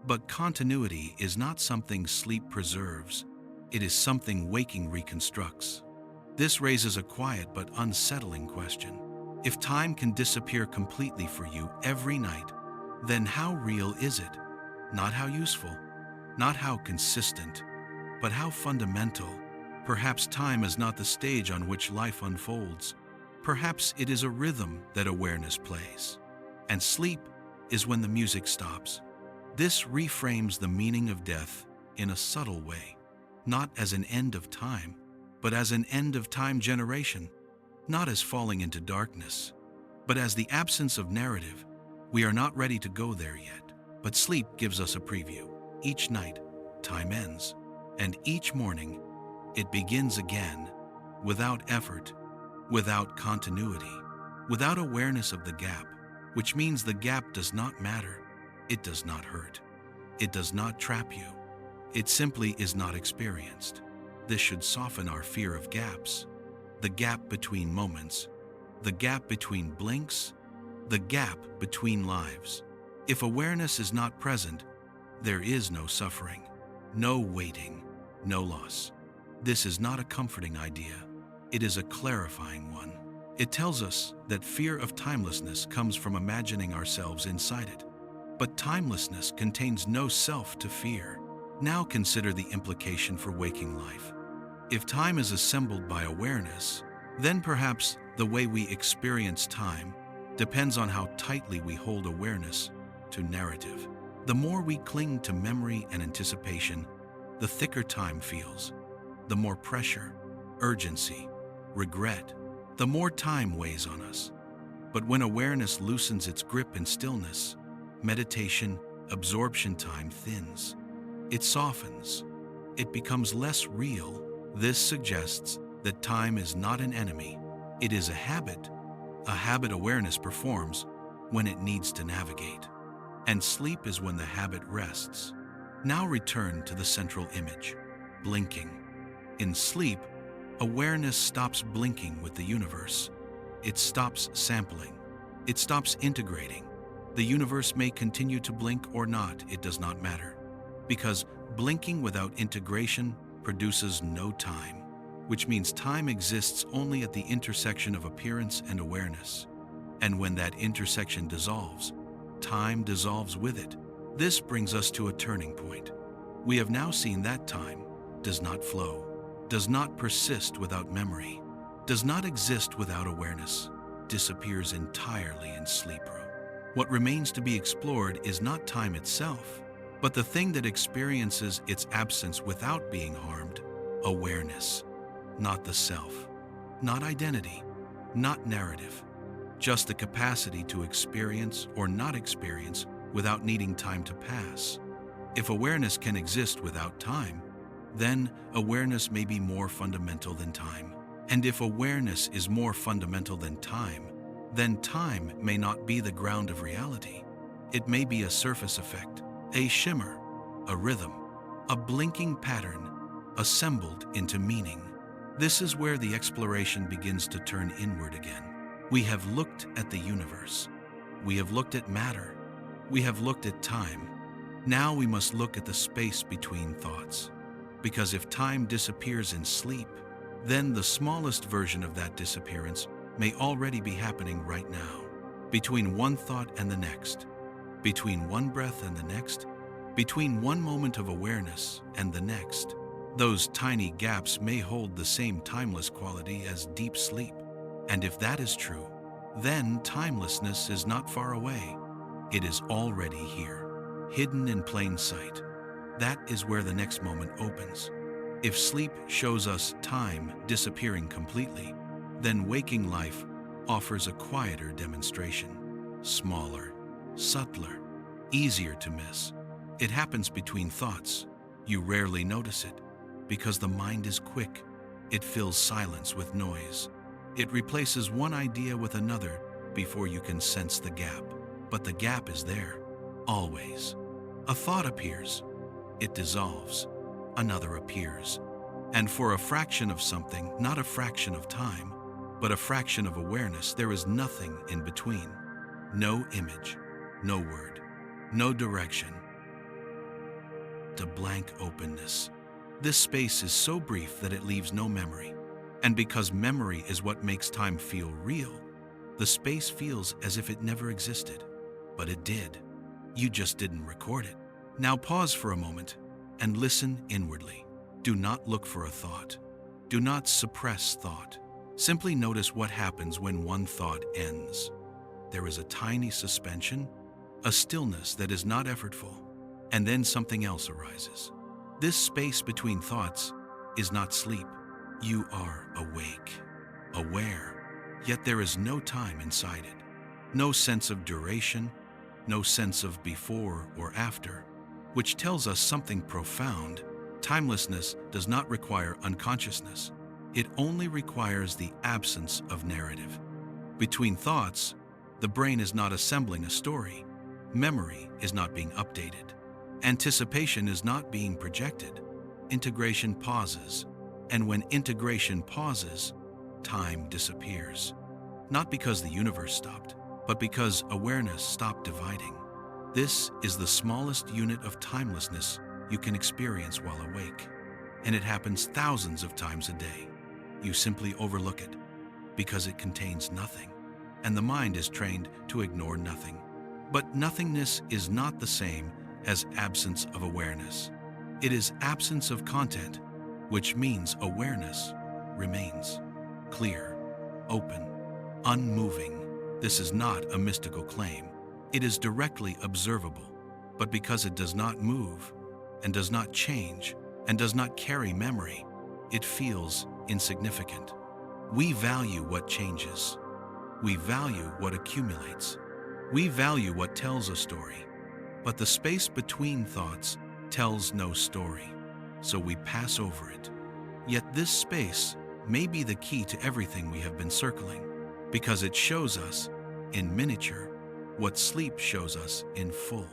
But continuity is not something sleep preserves. It is something waking reconstructs. This raises a quiet but unsettling question. If time can disappear completely for you every night, then how real is it? Not how useful, not how consistent, but how fundamental. Perhaps time is not the stage on which life unfolds. Perhaps it is a rhythm that awareness plays. And sleep is when the music stops. This reframes the meaning of death in a subtle way, not as an end of time, but as an end of time generation, not as falling into darkness, but as the absence of narrative. We are not ready to go there yet, but sleep gives us a preview. Each night, time ends, and each morning, it begins again, without effort, without continuity, without awareness of the gap, which means the gap does not matter. It does not hurt. It does not trap you. It simply is not experienced. This should soften our fear of gaps. The gap between moments, the gap between blinks, the gap between lives. If awareness is not present, there is no suffering, no waiting, no loss. This is not a comforting idea. It is a clarifying one. It tells us that fear of timelessness comes from imagining ourselves inside it. But timelessness contains no self to fear. Now consider the implication for waking life. If time is assembled by awareness, then perhaps the way we experience time depends on how tightly we hold awareness to narrative. The more we cling to memory and anticipation, the thicker time feels. The more pressure, urgency, regret, the more time weighs on us. But when awareness loosens its grip in stillness, meditation, absorption time thins. It softens. It becomes less real. This suggests that time is not an enemy. It is a habit awareness performs when it needs to navigate. And sleep is when the habit rests. Now return to the central image, blinking. In sleep, awareness stops blinking with the universe. It stops sampling. It stops integrating. The universe may continue to blink or not, it does not matter. Because blinking without integration produces no time, which means time exists only at the intersection of appearance and awareness. And when that intersection dissolves, time dissolves with it. This brings us to a turning point. We have now seen that time does not flow, does not persist without memory, does not exist without awareness, disappears entirely in sleep. What remains to be explored is not time itself, but the thing that experiences its absence without being harmed, awareness. Not the self, not identity, not narrative, just the capacity to experience or not experience without needing time to pass. If awareness can exist without time, then awareness may be more fundamental than time. And if awareness is more fundamental than time, then time may not be the ground of reality. It may be a surface effect, a shimmer, a rhythm, a blinking pattern assembled into meaning. This is where the exploration begins to turn inward again. We have looked at the universe. We have looked at matter. We have looked at time. Now we must look at the space between thoughts. Because if time disappears in sleep, then the smallest version of that disappearance may already be happening right now. Between one thought and the next. Between one breath and the next. Between one moment of awareness and the next. Those tiny gaps may hold the same timeless quality as deep sleep. And if that is true, then timelessness is not far away. It is already here, hidden in plain sight. That is where the next moment opens. If sleep shows us time disappearing completely, then waking life offers a quieter demonstration. Smaller, subtler, easier to miss. It happens between thoughts. You rarely notice it, because the mind is quick. It fills silence with noise. It replaces one idea with another before you can sense the gap. But the gap is there, always. A thought appears. It dissolves. Another appears. And for a fraction of something, not a fraction of time, but a fraction of awareness, there is nothing in between. No image, no word, no direction. A blank openness. This space is so brief that it leaves no memory. And because memory is what makes time feel real, the space feels as if it never existed. But it did. You just didn't record it. Now pause for a moment and listen inwardly. Do not look for a thought. Do not suppress thought. Simply notice what happens when one thought ends. There is a tiny suspension, a stillness that is not effortful, and then something else arises. This space between thoughts is not sleep. You are awake, aware, yet there is no time inside it. No sense of duration, no sense of before or after, which tells us something profound. Timelessness does not require unconsciousness. It only requires the absence of narrative. Between thoughts, the brain is not assembling a story. Memory is not being updated. Anticipation is not being projected. Integration pauses. And when integration pauses, time disappears. Not because the universe stopped, but because awareness stopped dividing. This is the smallest unit of timelessness you can experience while awake. And it happens thousands of times a day. You simply overlook it because it contains nothing, and the mind is trained to ignore nothing. But nothingness is not the same as absence of awareness. It is absence of content, which means awareness remains clear, open, unmoving. This is not a mystical claim. It is directly observable, but because it does not move, and does not change, and does not carry memory, it feels insignificant. We value what changes. We value what accumulates. We value what tells a story. But the space between thoughts tells no story, so we pass over it. Yet this space may be the key to everything we have been circling, because it shows us, in miniature, what sleep shows us in full.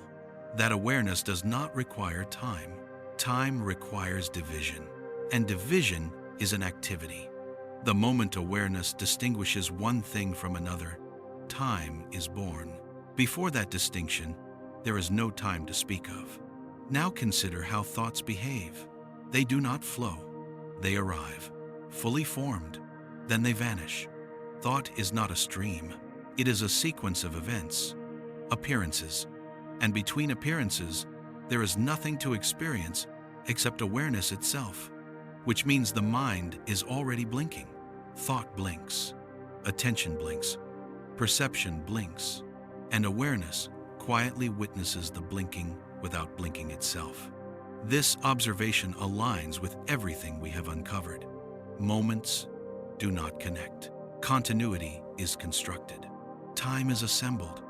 That awareness does not require time. Time requires division, and division is an activity. The moment awareness distinguishes one thing from another, time is born. Before that distinction, there is no time to speak of. Now consider how thoughts behave. They do not flow. They arrive, fully formed, then they vanish. Thought is not a stream. It is a sequence of events, appearances, and between appearances, there is nothing to experience except awareness itself, which means the mind is already blinking. Thought blinks, attention blinks, perception blinks, and awareness quietly witnesses the blinking without blinking itself. This observation aligns with everything we have uncovered. Moments do not connect. Continuity is constructed. Time is assembled.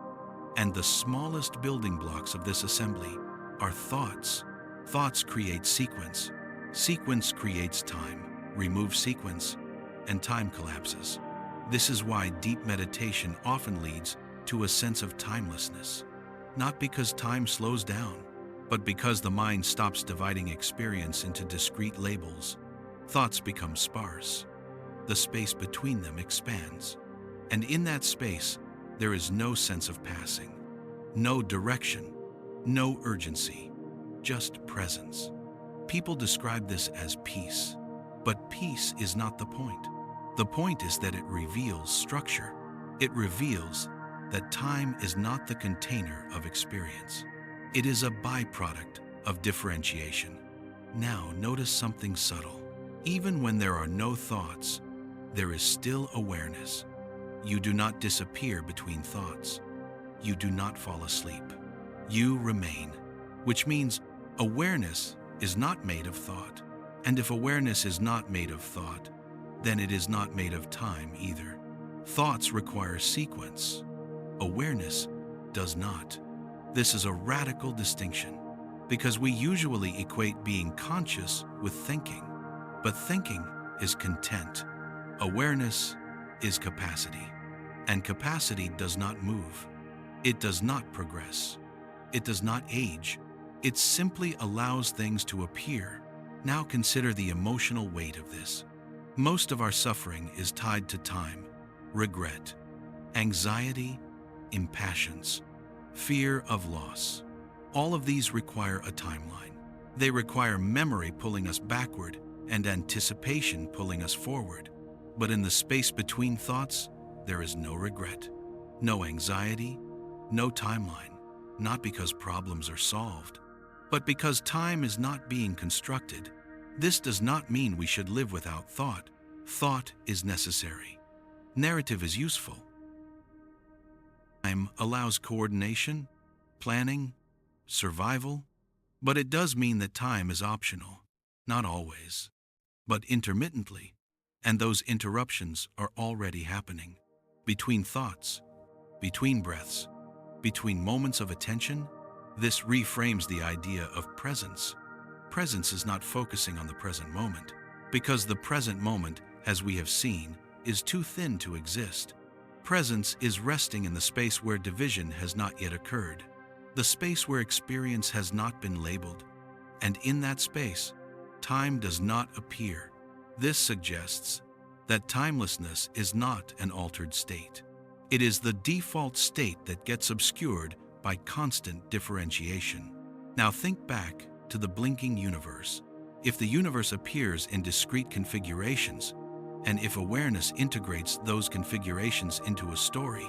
And the smallest building blocks of this assembly are thoughts. Thoughts create sequence. Sequence creates time. Remove sequence, and time collapses. This is why deep meditation often leads to a sense of timelessness. Not because time slows down, but because the mind stops dividing experience into discrete labels. Thoughts become sparse. The space between them expands. And in that space, there is no sense of passing, no direction, no urgency, just presence. People describe this as peace, but peace is not the point. The point is that it reveals structure. It reveals that time is not the container of experience. It is a byproduct of differentiation. Now notice something subtle. Even when there are no thoughts, there is still awareness. You do not disappear between thoughts. You do not fall asleep. You remain, which means awareness is not made of thought. And if awareness is not made of thought, then it is not made of time either. Thoughts require sequence. Awareness does not. This is a radical distinction, because we usually equate being conscious with thinking. But thinking is content. Awareness is capacity. And capacity does not move. It does not progress. It does not age. It simply allows things to appear. Now consider the emotional weight of this. Most of our suffering is tied to time, regret, anxiety, impatience, fear of loss. All of these require a timeline. They require memory pulling us backward and anticipation pulling us forward. But in the space between thoughts, there is no regret, no anxiety, no timeline, not because problems are solved, but because time is not being constructed. This does not mean we should live without thought. Thought is necessary. Narrative is useful. Time allows coordination, planning, survival, but it does mean that time is optional, not always, but intermittently, and those interruptions are already happening. Between thoughts, between breaths, between moments of attention, this reframes the idea of presence. Presence is not focusing on the present moment, because the present moment, as we have seen, is too thin to exist. Presence is resting in the space where division has not yet occurred, the space where experience has not been labeled, and in that space, time does not appear. This suggests that timelessness is not an altered state. It is the default state that gets obscured by constant differentiation. Now think back to the blinking universe. If the universe appears in discrete configurations, And if awareness integrates those configurations into a story,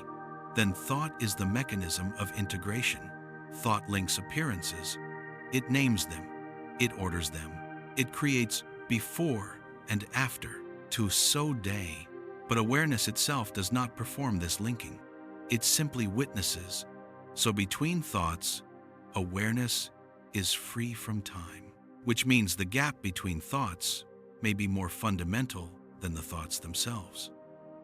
then thought is the mechanism of integration. Thought links appearances. It names them. It orders them. It creates before and after to so day. But awareness itself does not perform this linking. It simply witnesses. So between thoughts, awareness is free from time, which means the gap between thoughts may be more fundamental than the thoughts themselves,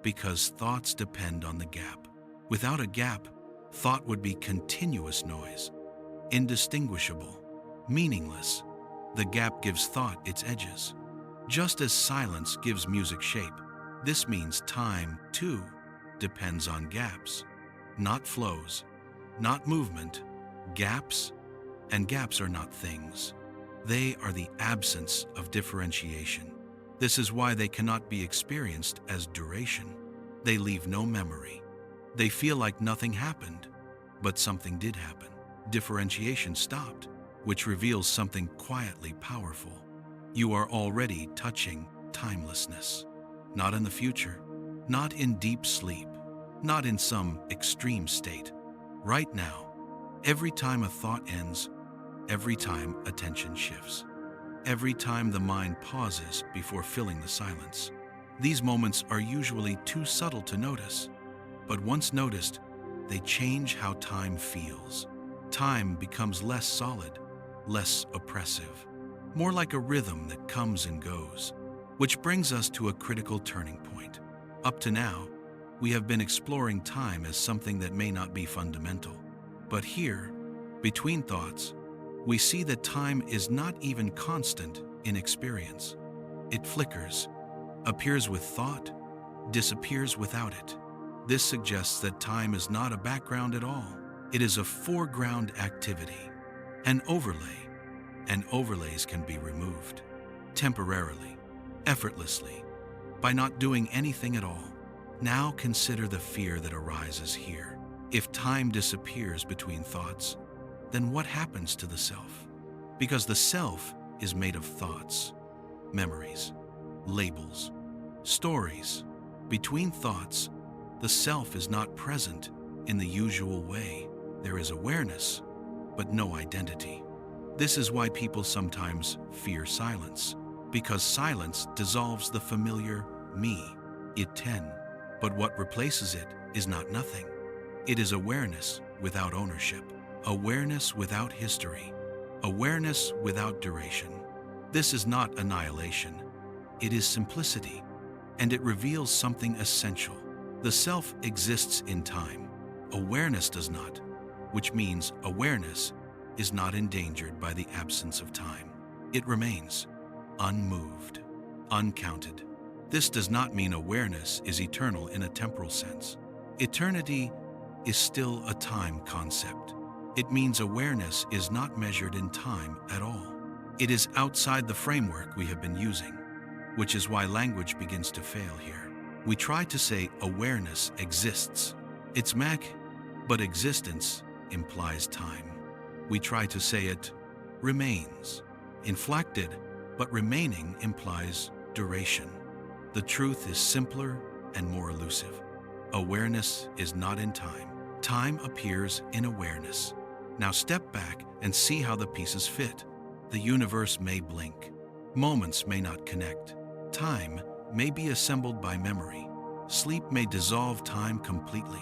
because thoughts depend on the gap. Without a gap, thought would be continuous noise, indistinguishable, meaningless. The gap gives thought its edges. Just as silence gives music shape, this means time, too, depends on gaps, not flows, not movement, gaps, and gaps are not things. They are the absence of differentiation. This is why they cannot be experienced as duration. They leave no memory. They feel like nothing happened, but something did happen. Differentiation stopped, which reveals something quietly powerful. You are already touching timelessness. Not in the future, not in deep sleep, not in some extreme state. Right now, every time a thought ends, every time attention shifts, every time the mind pauses before filling the silence. These moments are usually too subtle to notice, but once noticed, they change how time feels. Time becomes less solid, less oppressive, more like a rhythm that comes and goes, which brings us to a critical turning point. Up to now, we have been exploring time as something that may not be fundamental. But here, between thoughts, we see that time is not even constant in experience. It flickers, appears with thought, disappears without it. This suggests that time is not a background at all. It is a foreground activity, an overlay, and overlays can be removed temporarily, effortlessly, by not doing anything at all. Now consider the fear that arises here. If time disappears between thoughts, then what happens to the self? Because the self is made of thoughts, memories, labels, stories. Between thoughts, the self is not present in the usual way. There is awareness, but no identity. This is why people sometimes fear silence, because silence dissolves the familiar me, it-ten. But what replaces it is not nothing. It is awareness without ownership, awareness without history, awareness without duration. This is not annihilation. It is simplicity, and it reveals something essential. The self exists in time. Awareness does not, which means awareness is not endangered by the absence of time. It remains unmoved, uncounted. This does not mean awareness is eternal in a temporal sense. Eternity is still a time concept. It means awareness is not measured in time at all. It is outside the framework we have been using, which is why language begins to fail here. We try to say awareness exists. It's but existence implies time. We try to say it remains. Inflected, but remaining implies duration. The truth is simpler and more elusive. Awareness is not in time. Time appears in awareness. Now step back and see how the pieces fit. The universe may blink. Moments may not connect. Time may be assembled by memory. Sleep may dissolve time completely.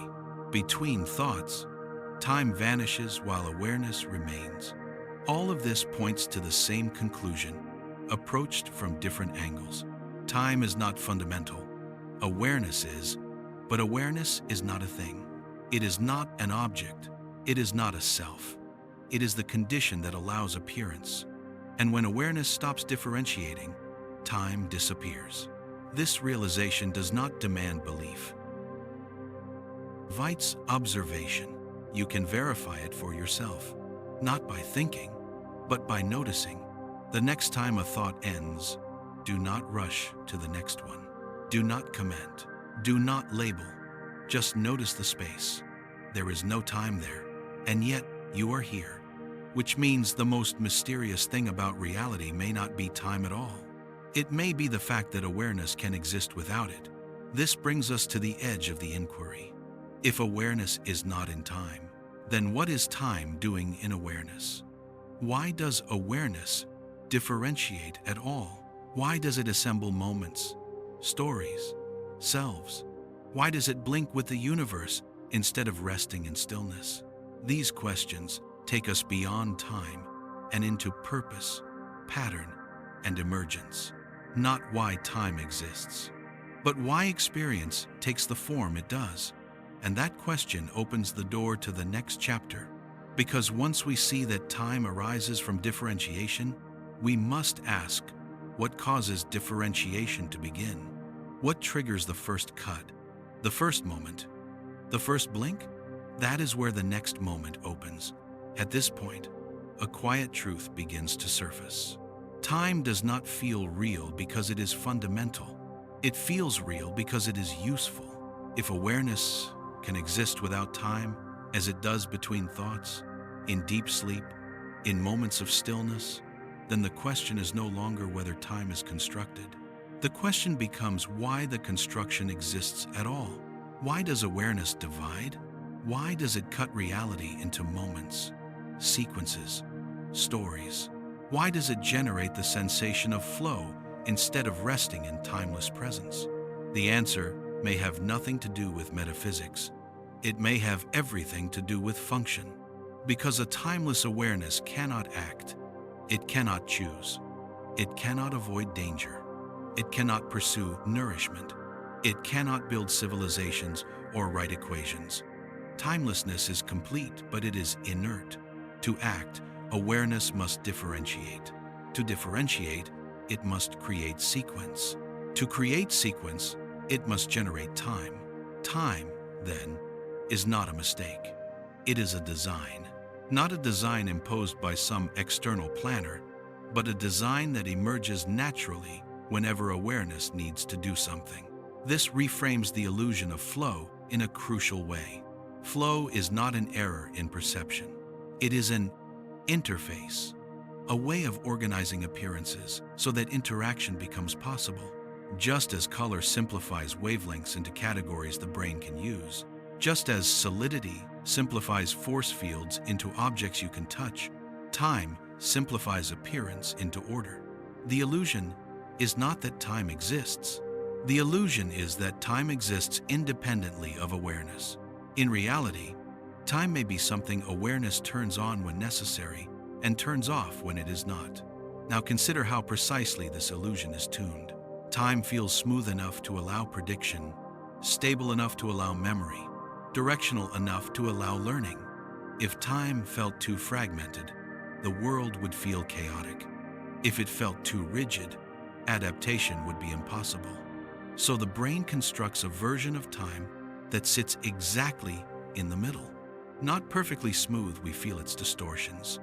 Between thoughts, time vanishes while awareness remains. All of this points to the same conclusion, approached from different angles. Time is not fundamental. Awareness is, but awareness is not a thing. It is not an object. It is not a self. It is the condition that allows appearance. And when awareness stops differentiating, time disappears. This realization does not demand belief. It invites observation. You can verify it for yourself, not by thinking, but by noticing. The next time a thought ends, do not rush to the next one. Do not comment. Do not label. Just notice the space. There is no time there, and yet you are here, which means the most mysterious thing about reality may not be time at all. It may be the fact that awareness can exist without it. This brings us to the edge of the inquiry. If awareness is not in time, then what is time doing in awareness? Why does awareness differentiate at all? Why does it assemble moments, stories, selves? Why does it blink with the universe instead of resting in stillness? These questions take us beyond time and into purpose, pattern, and emergence. Not why time exists, but why experience takes the form it does. And that question opens the door to the next chapter. Because once we see that time arises from differentiation, we must ask, what causes differentiation to begin? What triggers the first cut, the first moment, the first blink? That is where the next moment opens. At this point, a quiet truth begins to surface. Time does not feel real because it is fundamental. It feels real because it is useful. If awareness can exist without time, as it does between thoughts, in deep sleep, in moments of stillness, then the question is no longer whether time is constructed. The question becomes why the construction exists at all. Why does awareness divide? Why does it cut reality into moments, sequences, stories? Why does it generate the sensation of flow instead of resting in timeless presence? The answer may have nothing to do with metaphysics. It may have everything to do with function. Because a timeless awareness cannot act, it cannot choose, it cannot avoid danger, it cannot pursue nourishment, it cannot build civilizations or write equations. Timelessness is complete, but it is inert. To act, awareness must differentiate. To differentiate, it must create sequence. To create sequence, it must generate time. Time, then, is not a mistake. It is a design. Not a design imposed by some external planner, but a design that emerges naturally whenever awareness needs to do something. This reframes the illusion of flow in a crucial way. Flow is not an error in perception. It is an interface, a way of organizing appearances so that interaction becomes possible. Just as color simplifies wavelengths into categories the brain can use, just as solidity simplifies force fields into objects you can touch, time simplifies appearance into order. The illusion is not that time exists. The illusion is that time exists independently of awareness. In reality, time may be something awareness turns on when necessary and turns off when it is not. Now consider how precisely this illusion is tuned. Time feels smooth enough to allow prediction, stable enough to allow memory, directional enough to allow learning. If time felt too fragmented, the world would feel chaotic. If it felt too rigid, adaptation would be impossible. So the brain constructs a version of time that sits exactly in the middle. Not perfectly smooth, we feel its distortions.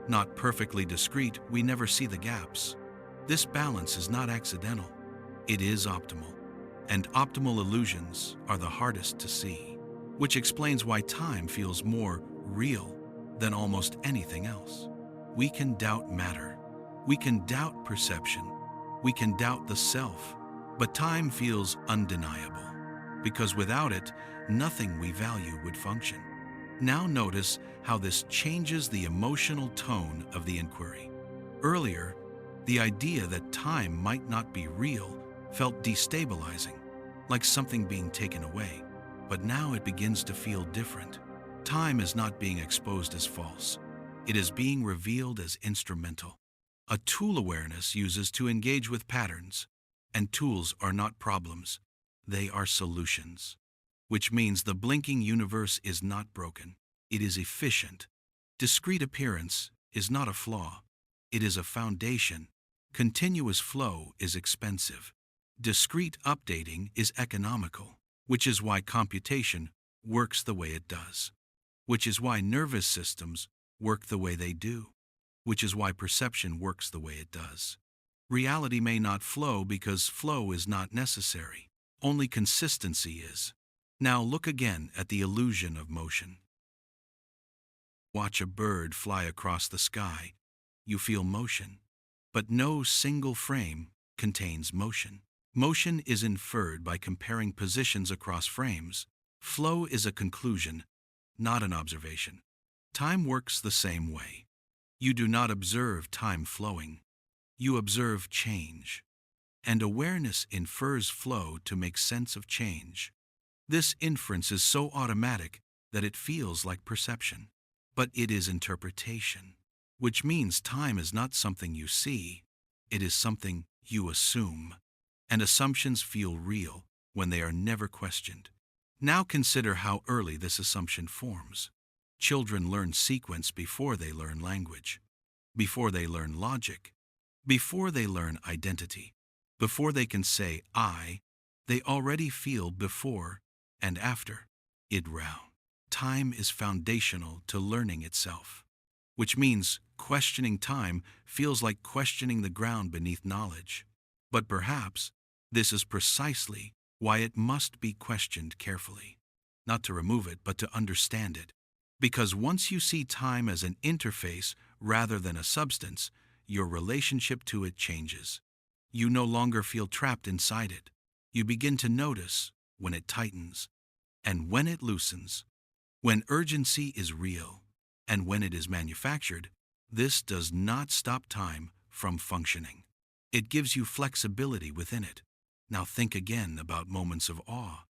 Not perfectly discrete, we never see the gaps. This balance is not accidental. It is optimal. And optimal illusions are the hardest to see, which explains why time feels more real than almost anything else. We can doubt matter. We can doubt perception. We can doubt the self. But time feels undeniable, because without it, nothing we value would function. Now notice how this changes the emotional tone of the inquiry. Earlier, the idea that time might not be real felt destabilizing, like something being taken away. But now it begins to feel different. Time is not being exposed as false. It is being revealed as instrumental. A tool awareness uses to engage with patterns. And tools are not problems, they are solutions. Which means the blinking universe is not broken, it is efficient. Discrete appearance is not a flaw, it is a foundation. Continuous flow is expensive. Discrete updating is economical, which is why computation works the way it does. Which is why nervous systems work the way they do. Which is why perception works the way it does. Reality may not flow because flow is not necessary. Only consistency is. Now look again at the illusion of motion. Watch a bird fly across the sky. You feel motion, but no single frame contains motion. Motion is inferred by comparing positions across frames. Flow is a conclusion, not an observation. Time works the same way. You do not observe time flowing. You observe change. And awareness infers flow to make sense of change. This inference is so automatic that it feels like perception. But it is interpretation, which means time is not something you see, it is something you assume. And assumptions feel real when they are never questioned. Now consider how early this assumption forms. Children learn sequence before they learn language, before they learn logic, before they learn identity. Before they can say I, they already feel before and after. Time is foundational to learning itself, which means questioning time feels like questioning the ground beneath knowledge. But perhaps this is precisely why it must be questioned carefully, not to remove it, but to understand it. Because once you see time as an interface rather than a substance, your relationship to it changes. You no longer feel trapped inside it. You begin to notice when it tightens and when it loosens, when urgency is real and when it is manufactured. This does not stop time from functioning. It gives you flexibility within it. Now think again about moments of awe.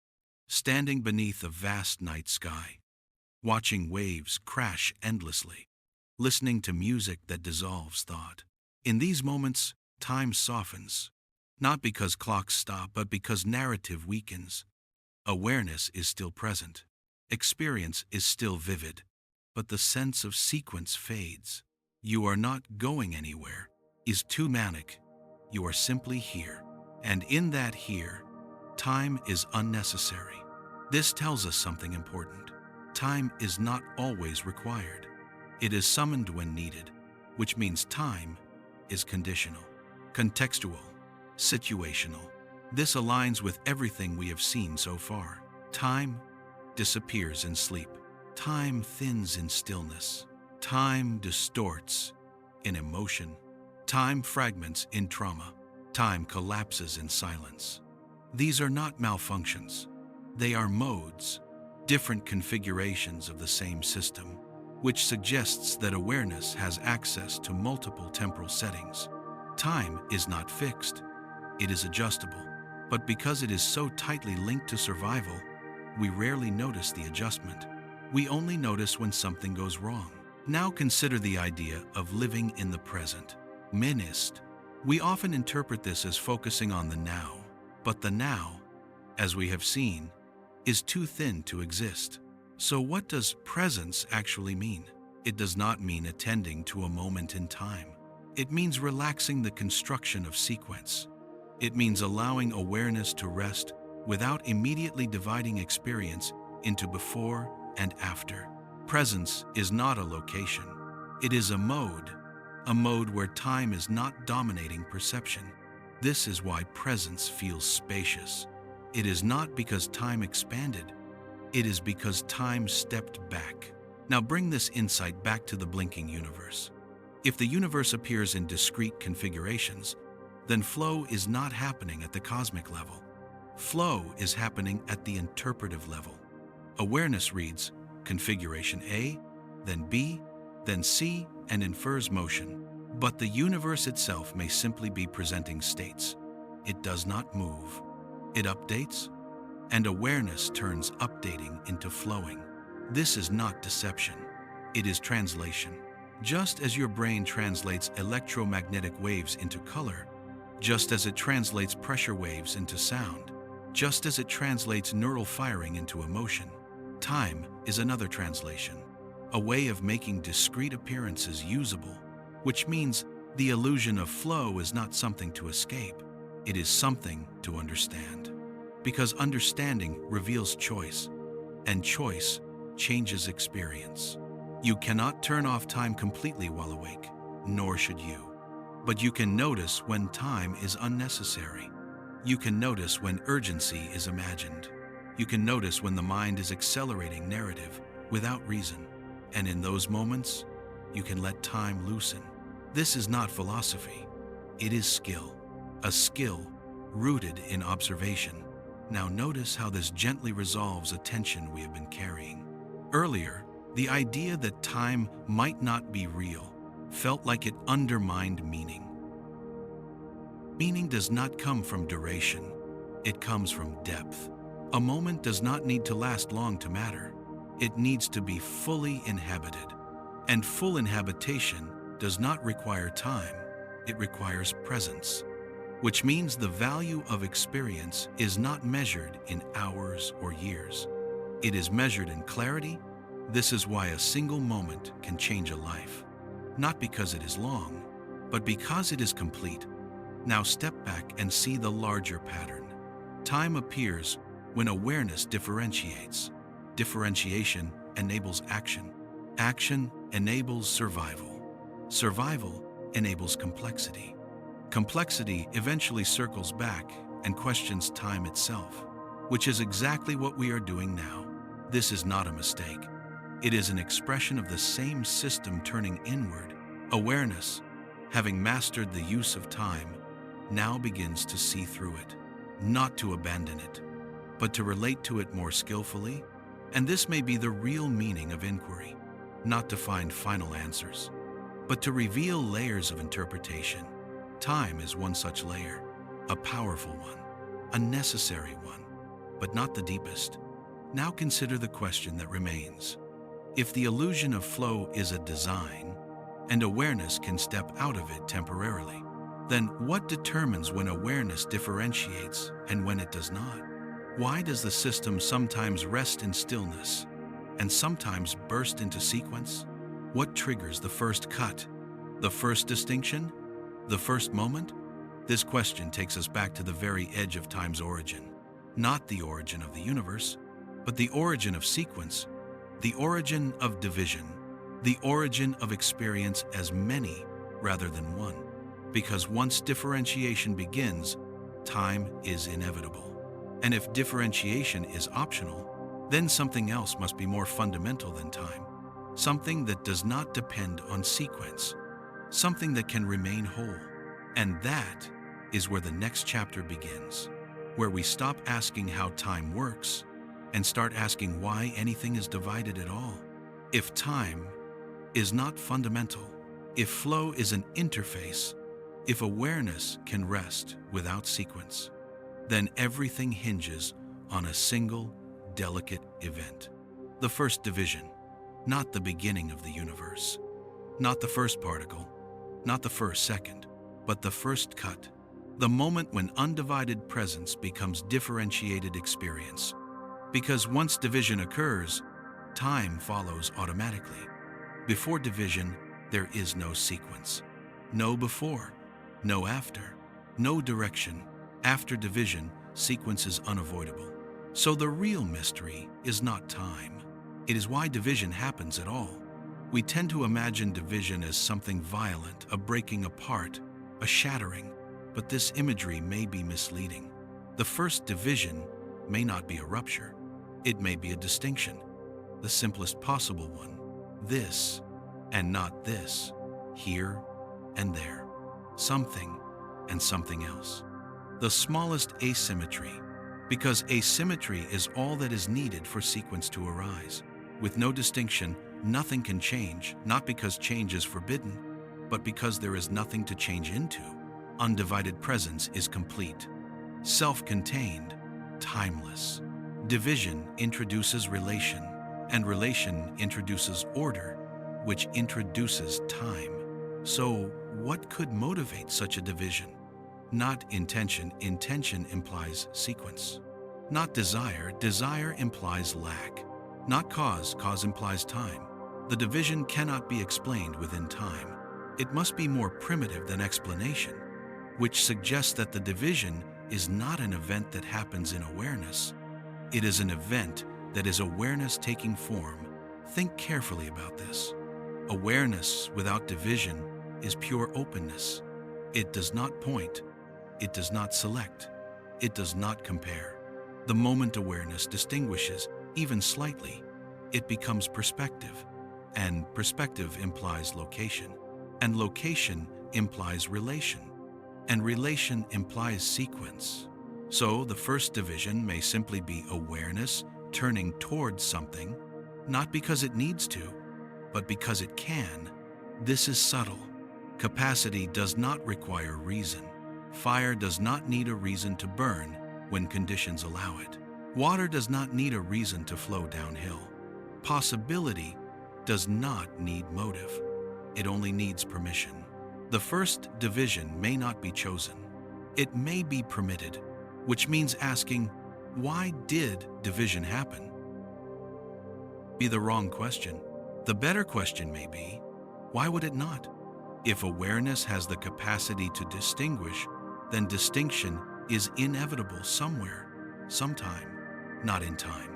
Standing beneath a vast night sky, watching waves crash endlessly, listening to music that dissolves thought. In these moments, time softens, not because clocks stop, but because narrative weakens. Awareness is still present. Experience is still vivid, but the sense of sequence fades. You are not going anywhere is too manic. You are simply here. And in that here, time is unnecessary. This tells us something important. Time is not always required. It is summoned when needed, which means time is conditional, contextual, situational. This aligns with everything we have seen so far. Time disappears in sleep. Time thins in stillness. Time distorts in emotion. Time fragments in trauma. Time collapses in silence. These are not malfunctions. They are modes, different configurations of the same system, which suggests that awareness has access to multiple temporal settings. Time is not fixed. It is adjustable. But because it is so tightly linked to survival, we rarely notice the adjustment. We only notice when something goes wrong. Now consider the idea of living in the present. Minist. We often interpret this as focusing on the now, but the now, as we have seen, is too thin to exist. So what does presence actually mean? It does not mean attending to a moment in time. It means relaxing the construction of sequence. It means allowing awareness to rest without immediately dividing experience into before and after. Presence is not a location. It is a mode where time is not dominating perception. This is why presence feels spacious. It is not because time expanded. It is because time stepped back. Now bring this insight back to the blinking universe. If the universe appears in discrete configurations, then flow is not happening at the cosmic level. Flow is happening at the interpretive level. Awareness reads configuration A, then B, then C, and infers motion. But the universe itself may simply be presenting states. It does not move. It updates, and awareness turns updating into flowing. This is not deception. It is translation. Just as your brain translates electromagnetic waves into color, just as it translates pressure waves into sound, just as it translates neural firing into emotion, time is another translation, a way of making discrete appearances usable, which means the illusion of flow is not something to escape. It is something to understand. Because understanding reveals choice, and choice changes experience. You cannot turn off time completely while awake, nor should you. But you can notice when time is unnecessary. You can notice when urgency is imagined. You can notice when the mind is accelerating narrative without reason. And in those moments, you can let time loosen. This is not philosophy. It is skill. a skill rooted in observation. Now notice how this gently resolves a tension we have been carrying. Earlier, the idea that time might not be real felt like it undermined meaning. Meaning does not come from duration, it comes from depth. A moment does not need to last long to matter. It needs to be fully inhabited. And full inhabitation does not require time, it requires presence. Which means the value of experience is not measured in hours or years. It is measured in clarity. This is why a single moment can change a life. Not because it is long, but because it is complete. Now step back and see the larger pattern. Time appears when awareness differentiates. Differentiation enables action. Action enables survival. Survival enables complexity. Complexity eventually circles back and questions time itself, which is exactly what we are doing now. This is not a mistake. It is an expression of the same system turning inward. Awareness, having mastered the use of time, now begins to see through it, not to abandon it, but to relate to it more skillfully. And this may be the real meaning of inquiry, not to find final answers, but to reveal layers of interpretation. Time is one such layer, a powerful one, a necessary one, but not the deepest. Now consider the question that remains. If the illusion of flow is a design, and awareness can step out of it temporarily, then what determines when awareness differentiates and when it does not? Why does the system sometimes rest in stillness and sometimes burst into sequence? What triggers the first cut, the first distinction, the first moment? This question takes us back to the very edge of time's origin. Not the origin of the universe, but the origin of sequence, the origin of division, the origin of experience as many rather than one. Because once differentiation begins, time is inevitable. And if differentiation is optional, then something else must be more fundamental than time. Something that does not depend on sequence. Something that can remain whole. And that is where the next chapter begins, where we stop asking how time works and start asking why anything is divided at all. If time is not fundamental, if flow is an interface, if awareness can rest without sequence, then everything hinges on a single, delicate event. The first division, not the beginning of the universe, not the first particle, not the first second, but the first cut, the moment when undivided presence becomes differentiated experience. Because once division occurs, time follows automatically. Before division, there is no sequence. No before, no after, no direction. After division, sequence is unavoidable. So the real mystery is not time. It is why division happens at all. We tend to imagine division as something violent, a breaking apart, a shattering, but this imagery may be misleading. The first division may not be a rupture. It may be a distinction, the simplest possible one. This and not this, here and there, something and something else. The smallest asymmetry, because asymmetry is all that is needed for sequence to arise. With no distinction, nothing can change, not because change is forbidden, but because there is nothing to change into. Undivided presence is complete, self-contained, timeless. Division introduces relation, and relation introduces order, which introduces time. So, what could motivate such a division? Not intention. Intention implies sequence. Not desire. Desire implies lack. Not cause. Cause implies time. The division cannot be explained within time. It must be more primitive than explanation, which suggests that the division is not an event that happens in awareness. It is an event that is awareness taking form. Think carefully about this. Awareness without division is pure openness. It does not point. It does not select. It does not compare. The moment awareness distinguishes, even slightly, it becomes perspective. And perspective implies location. And location implies relation. and relation implies sequence. So the first division may simply be awareness turning towards something, not because it needs to, but because it can. This is subtle. Capacity does not require reason. Fire does not need a reason to burn when conditions allow it. Water does not need a reason to flow downhill. Possibility does not need motive. It only needs permission. The first division may not be chosen. It may be permitted, which means asking, why did division happen? Be the wrong question. The better question may be, why would it not? If awareness has the capacity to distinguish, then distinction is inevitable somewhere, sometime, not in time,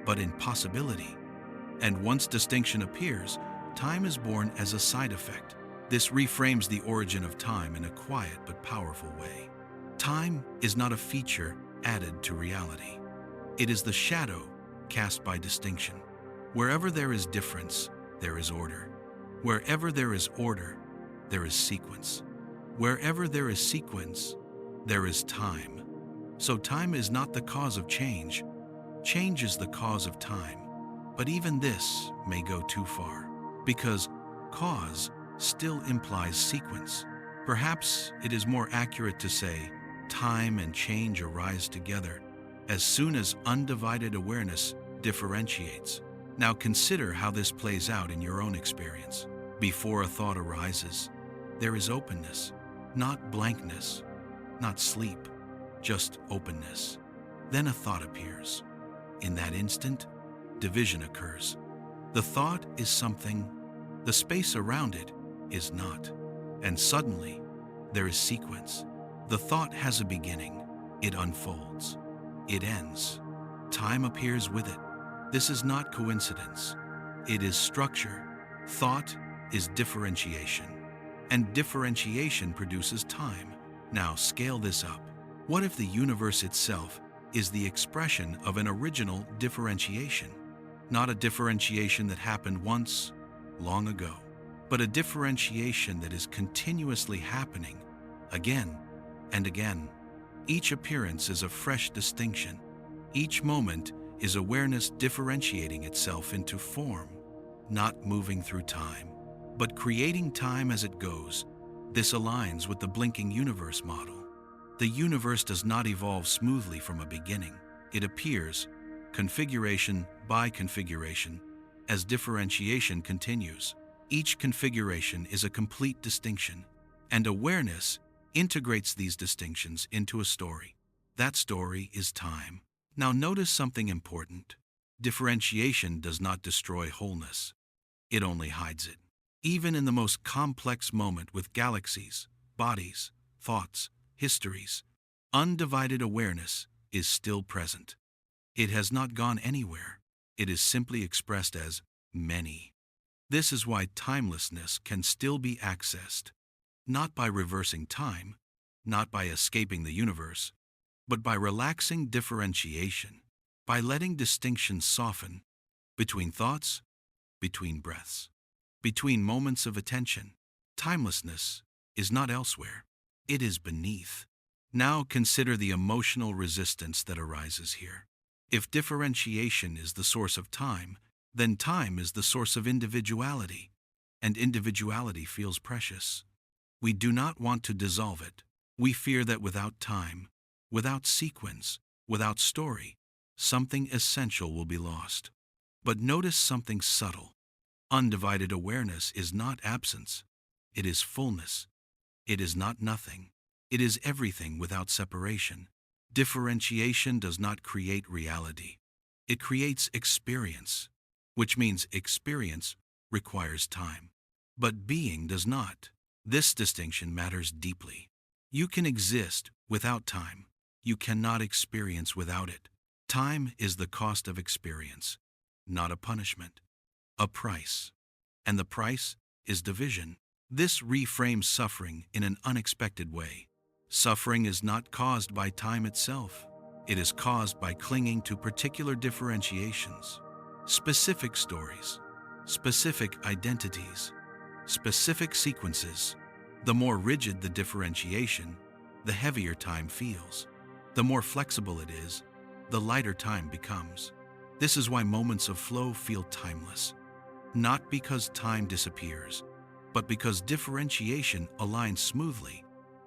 but in possibility. And once distinction appears, time is born as a side effect. This reframes the origin of time in a quiet but powerful way. Time is not a feature added to reality. It is the shadow cast by distinction. Wherever there is difference, there is order. Wherever there is order, there is sequence. Wherever there is sequence, there is time. So time is not the cause of change. Change is the cause of time. But even this may go too far, because cause still implies sequence. Perhaps it is more accurate to say time and change arise together as soon as undivided awareness differentiates. Now consider how this plays out in your own experience. Before a thought arises, there is openness, not blankness, not sleep, just openness. Then a thought appears. In that instant, division occurs. The thought is something, the space around it is not. And suddenly, there is sequence. The thought has a beginning. It unfolds. It ends. Time appears with it. This is not coincidence. It is structure. Thought is differentiation. And differentiation produces time. Now scale this up. What if the universe itself is the expression of an original differentiation? Not a differentiation that happened once, long ago, but a differentiation that is continuously happening again and again. Each appearance is a fresh distinction. Each moment is awareness differentiating itself into form, not moving through time, but creating time as it goes. This aligns with the blinking universe model. The universe does not evolve smoothly from a beginning. It appears, configuration by configuration, as differentiation continues. Each configuration is a complete distinction, and awareness integrates these distinctions into a story. That story is time. Now notice something important. Differentiation does not destroy wholeness. It only hides it. Even in the most complex moment with galaxies, bodies, thoughts, histories, undivided awareness is still present. It has not gone anywhere. It is simply expressed as many. This is why timelessness can still be accessed, not by reversing time, not by escaping the universe, but by relaxing differentiation, by letting distinctions soften between thoughts, between breaths, between moments of attention. Timelessness is not elsewhere. It is beneath. Now consider the emotional resistance that arises here. If differentiation is the source of time, then time is the source of individuality, and individuality feels precious. We do not want to dissolve it. We fear that without time, without sequence, without story, something essential will be lost. But notice something subtle. Undivided awareness is not absence. It is fullness. It is not nothing. It is everything without separation. Differentiation does not create reality. It creates experience, which means experience requires time. But being does not. This distinction matters deeply. You can exist without time. You cannot experience without it. Time is the cost of experience, not a punishment, a price. And the price is division. This reframes suffering in an unexpected way. Suffering is not caused by time itself. It is caused by clinging to particular differentiations, specific stories, specific identities, specific sequences. The more rigid the differentiation, the heavier time feels. The more flexible it is, the lighter time becomes. This is why moments of flow feel timeless. Not because time disappears, but because differentiation aligns smoothly.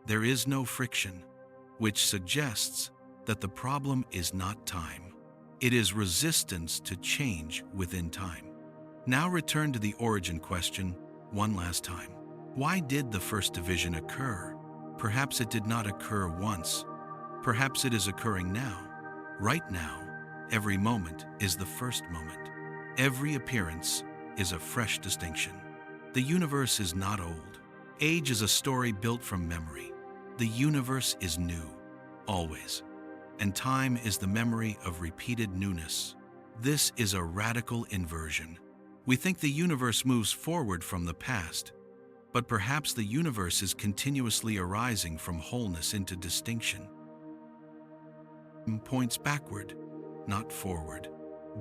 There is no friction, which suggests that the problem is not time. It is resistance to change within time. Now return to the origin question one last time. Why did the first division occur? Perhaps it did not occur once. Perhaps it is occurring now. Right now, every moment is the first moment. Every appearance is a fresh distinction. The universe is not old. Age is a story built from memory. The universe is new, always. And time is the memory of repeated newness. This is a radical inversion. We think the universe moves forward from the past, but perhaps the universe is continuously arising from wholeness into distinction. Points backward, not forward.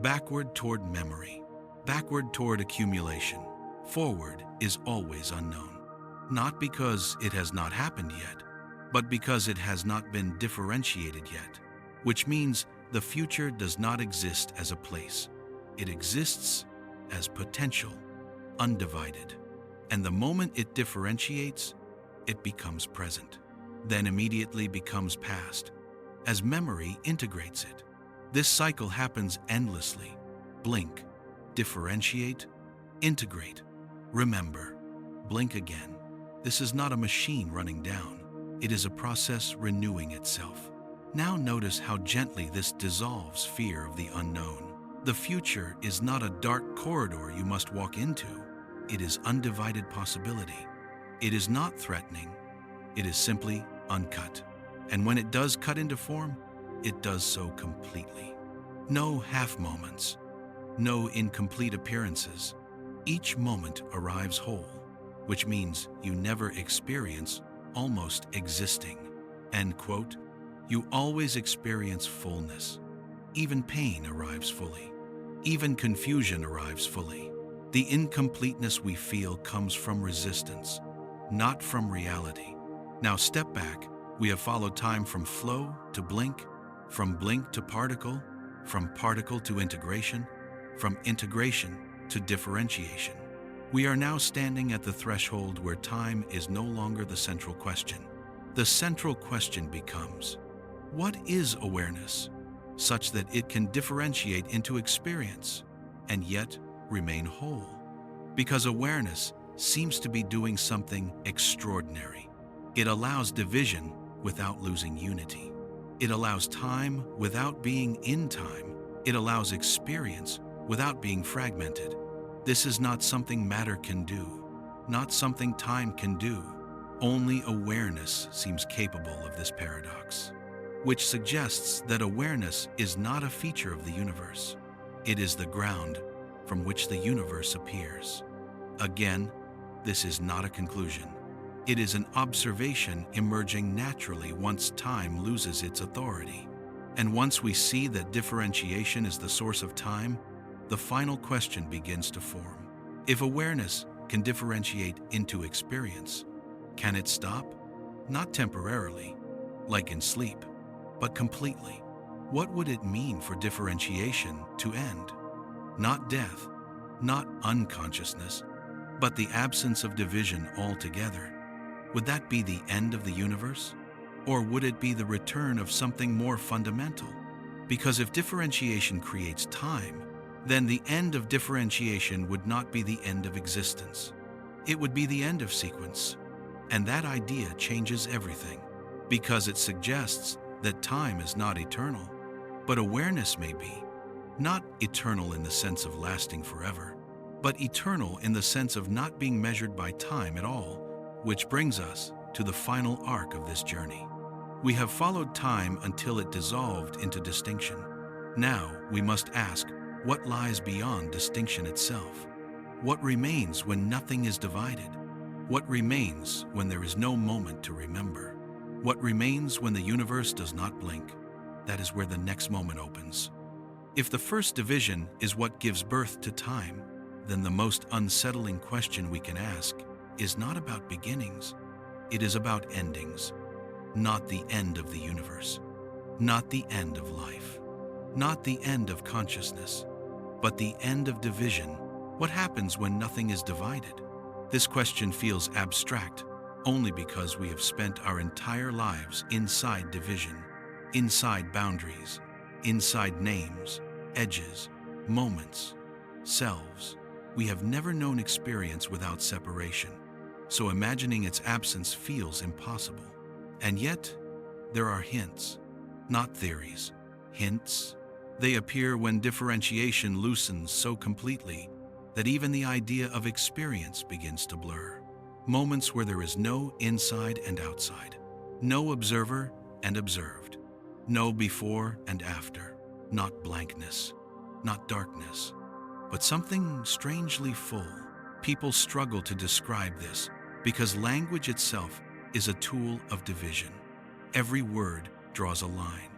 Backward toward memory. Backward toward accumulation. Forward is always unknown. Not because it has not happened yet, but because it has not been differentiated yet. Which means the future does not exist as a place. It exists as potential, undivided. And the moment it differentiates, it becomes present, then immediately becomes past, as memory integrates it. This cycle happens endlessly. Blink, differentiate, integrate, remember, blink again. This is not a machine running down. It is a process renewing itself. Now notice how gently this dissolves fear of the unknown. The future is not a dark corridor you must walk into. It is undivided possibility. It is not threatening. It is simply uncut. And when it does cut into form, it does so completely. No half moments, no incomplete appearances. Each moment arrives whole, which means you never experience almost existing. End quote. You always experience fullness. Even pain arrives fully. Even confusion arrives fully. The incompleteness we feel comes from resistance, not from reality. Now step back. We have followed time from flow to blink, from blink to particle, from particle to integration, from integration to differentiation. We are now standing at the threshold where time is no longer the central question. The central question becomes, what is awareness, such that it can differentiate into experience and yet remain whole? Because awareness seems to be doing something extraordinary. It allows division without losing unity. It allows time without being in time. It allows experience without being fragmented. This is not something matter can do, not something time can do. Only awareness seems capable of this paradox, which suggests that awareness is not a feature of the universe. It is the ground from which the universe appears. Again, this is not a conclusion. It is an observation emerging naturally once time loses its authority. And once we see that differentiation is the source of time, the final question begins to form. If awareness can differentiate into experience, can it stop? Not temporarily, like in sleep, but completely. What would it mean for differentiation to end? Not death, not unconsciousness, but the absence of division altogether. Would that be the end of the universe? Or would it be the return of something more fundamental? Because if differentiation creates time, then the end of differentiation would not be the end of existence. It would be the end of sequence. And that idea changes everything, because it suggests that time is not eternal, but awareness may be. Not eternal in the sense of lasting forever, but eternal in the sense of not being measured by time at all, which brings us to the final arc of this journey. We have followed time until it dissolved into distinction. Now we must ask, what lies beyond distinction itself? What remains when nothing is divided? What remains when there is no moment to remember? What remains when the universe does not blink? That is where the next moment opens. If the first division is what gives birth to time, then the most unsettling question we can ask is not about beginnings, it is about endings. not the end of the universe, not the end of life, not the end of consciousness, but the end of division. What happens when nothing is divided? This question feels abstract only because we have spent our entire lives inside division, inside boundaries, inside names, edges, moments, selves. We have never known experience without separation, so imagining its absence feels impossible. And yet, there are hints, not theories, hints. They appear when differentiation loosens so completely that even the idea of experience begins to blur. Moments where there is no inside and outside, no observer and observed, no before and after, not blankness, not darkness, but something strangely full. People struggle to describe this because language itself is a tool of division. Every word draws a line.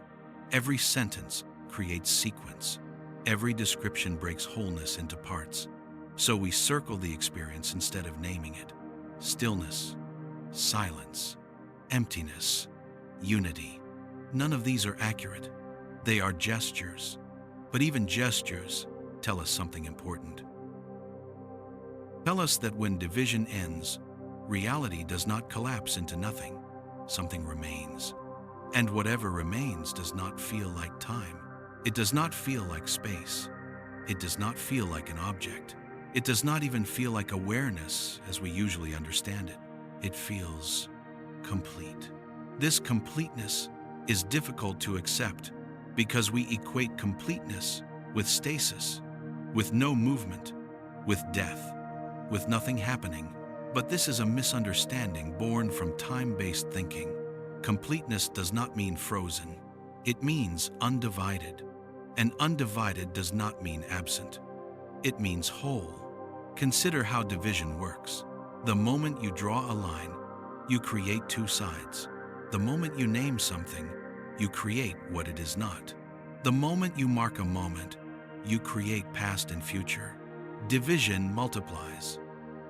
Every sentence creates sequence. Every description breaks wholeness into parts. So we circle the experience instead of naming it. Stillness, silence, emptiness, unity. None of these are accurate. They are gestures. But even gestures tell us something important. Tell us that when division ends, reality does not collapse into nothing. Something remains. And whatever remains does not feel like time. It does not feel like space. It does not feel like an object. It does not even feel like awareness as we usually understand it. It feels complete. This completeness is difficult to accept because we equate completeness with stasis, with no movement, with death, with nothing happening. But this is a misunderstanding born from time-based thinking. Completeness does not mean frozen. It means undivided. And undivided does not mean absent. It means whole. Consider how division works. The moment you draw a line, you create two sides. The moment you name something, you create what it is not. The moment you mark a moment, you create past and future. Division multiplies.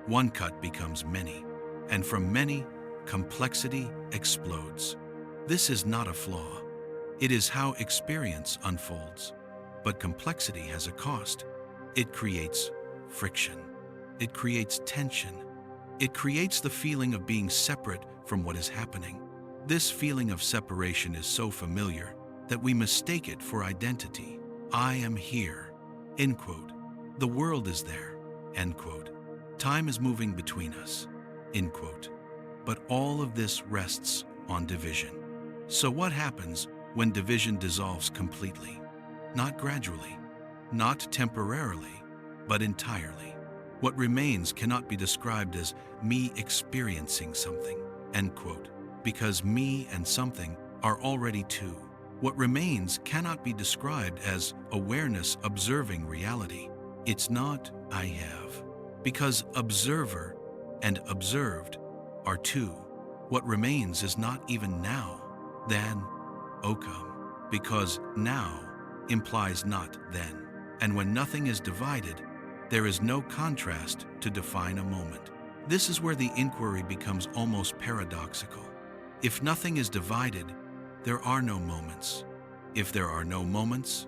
One cut becomes many, and from many, complexity explodes. This is not a flaw. It is how experience unfolds. But complexity has a cost. It creates friction. It creates tension. It creates the feeling of being separate from what is happening. This feeling of separation is so familiar that we mistake it for identity. I am here, end quote. The world is there, end quote. Time is moving between us, end quote. But all of this rests on division. So what happens when division dissolves completely? Not gradually, not temporarily, but entirely. What remains cannot be described as me experiencing something, end quote, because me and something are already two. What remains cannot be described as awareness observing reality. It's not I have, because observer and observed are two. What remains is not even now, then, Okam, because now implies not then. And when nothing is divided, there is no contrast to define a moment. This is where the inquiry becomes almost paradoxical. If nothing is divided, there are no moments. If there are no moments,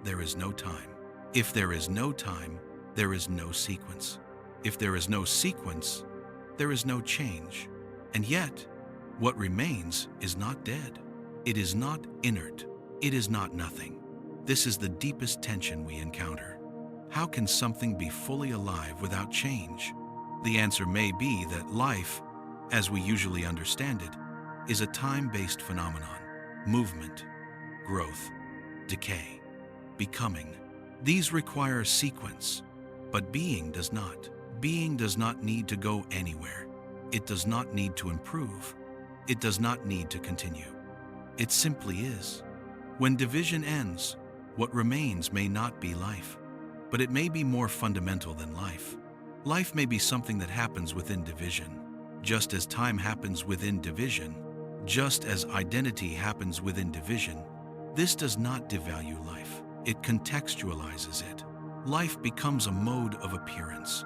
there is no time. If there is no time, there is no sequence. If there is no sequence, there is no change. And yet, what remains is not dead. It is not inert. It is not nothing. This is the deepest tension we encounter. How can something be fully alive without change? The answer may be that life, as we usually understand it, is a time-based phenomenon. Movement, growth, decay, becoming. These require sequence, but being does not. Being does not need to go anywhere. It does not need to improve. It does not need to continue. It simply is. When division ends, what remains may not be life, but it may be more fundamental than life. Life may be something that happens within division, just as time happens within division, just as identity happens within division. This does not devalue life. It contextualizes it. Life becomes a mode of appearance,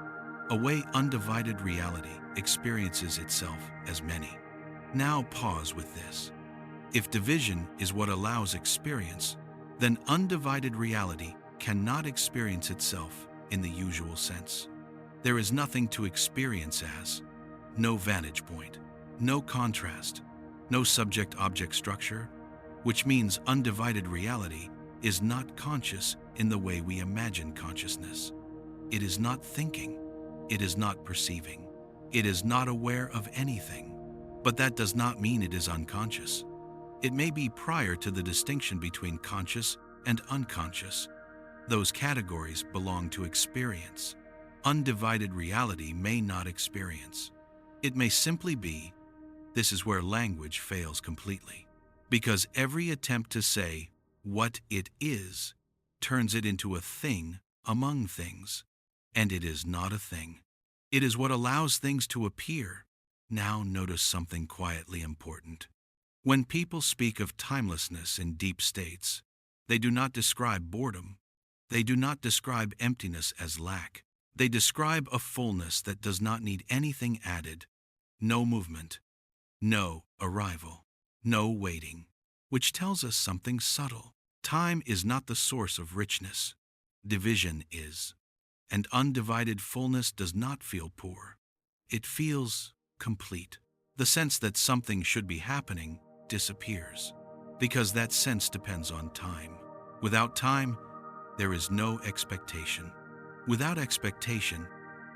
a way undivided reality experiences itself as many. Now pause with this. If division is what allows experience, then undivided reality cannot experience itself in the usual sense. There is nothing to experience as, no vantage point, no contrast, no subject-object structure, which means undivided reality is not conscious in the way we imagine consciousness. It is not thinking. It is not perceiving. It is not aware of anything. But that does not mean it is unconscious. It may be prior to the distinction between conscious and unconscious. Those categories belong to experience. Undivided reality may not experience. It may simply be. This is where language fails completely, because every attempt to say what it is turns it into a thing among things, and it is not a thing. It is what allows things to appear. Now notice something quietly important. When people speak of timelessness in deep states, they do not describe boredom. They do not describe emptiness as lack. They describe a fullness that does not need anything added. No movement, no arrival, no waiting, which tells us something subtle. Time is not the source of richness. Division is. And undivided fullness does not feel poor. It feels complete. The sense that something should be happening disappears, because that sense depends on time. Without time, there is no expectation. Without expectation,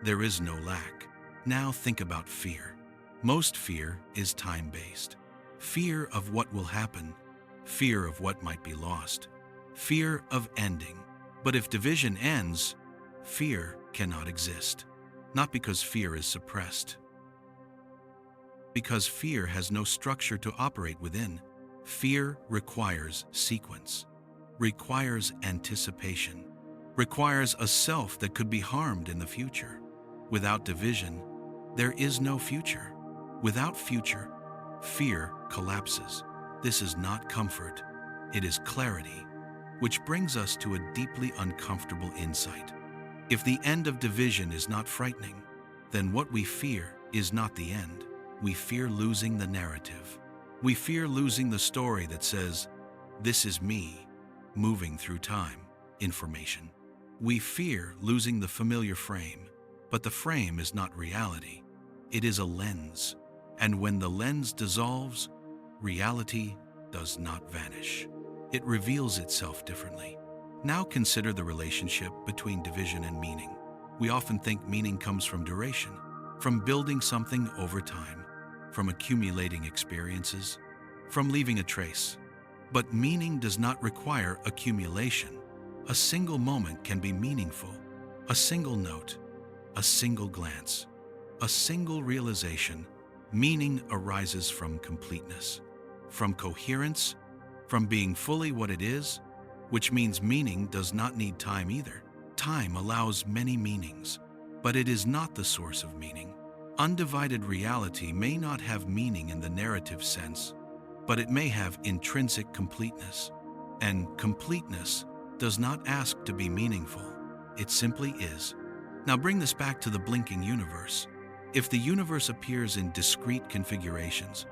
there is no lack. Now think about fear. Most fear is time-based. Fear of what will happen, fear of what might be lost, fear of ending. But if division ends, fear cannot exist. Not because fear is suppressed, because fear has no structure to operate within. Fear requires sequence, requires anticipation, requires a self that could be harmed in the future. Without division, there is no future. Without future, fear collapses. This is not comfort, it is clarity, which brings us to a deeply uncomfortable insight. If the end of division is not frightening, then what we fear is not the end. We fear losing the narrative. We fear losing the story that says, "This is me," moving through time, information. We fear losing the familiar frame, but the frame is not reality. It is a lens. And when the lens dissolves, reality does not vanish. It reveals itself differently. Now consider the relationship between division and meaning. We often think meaning comes from duration, from building something over time, from accumulating experiences, from leaving a trace. But meaning does not require accumulation. A single moment can be meaningful. A single note, a single glance, a single realization. Meaning arises from completeness, from coherence, from being fully what it is, which means meaning does not need time either. Time allows many meanings, but it is not the source of meaning. Undivided reality may not have meaning in the narrative sense, but it may have intrinsic completeness. And completeness does not ask to be meaningful. It simply is. Now bring this back to the blinking universe. If the universe appears in discrete configurations,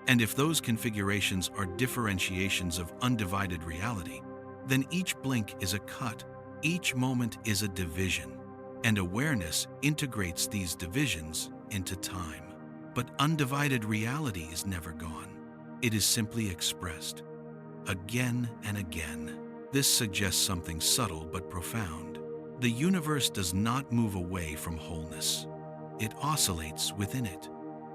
and if those configurations are differentiations of undivided reality, then each blink is a cut, each moment is a division, and awareness integrates these divisions into time. But undivided reality is never gone. It is simply expressed, again and again. This suggests something subtle but profound. The universe does not move away from wholeness. It oscillates within it.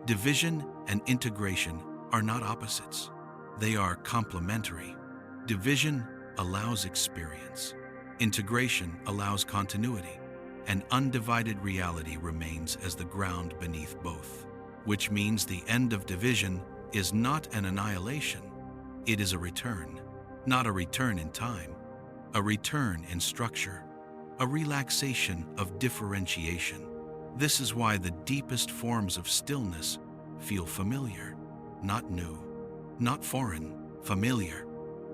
Division and integration are not opposites. They are complementary. Division allows experience. Integration allows continuity. And undivided reality remains as the ground beneath both, which means the end of division is not an annihilation. It is a return, not a return in time, a return in structure, a relaxation of differentiation. This is why the deepest forms of stillness feel familiar, not new, not foreign, familiar,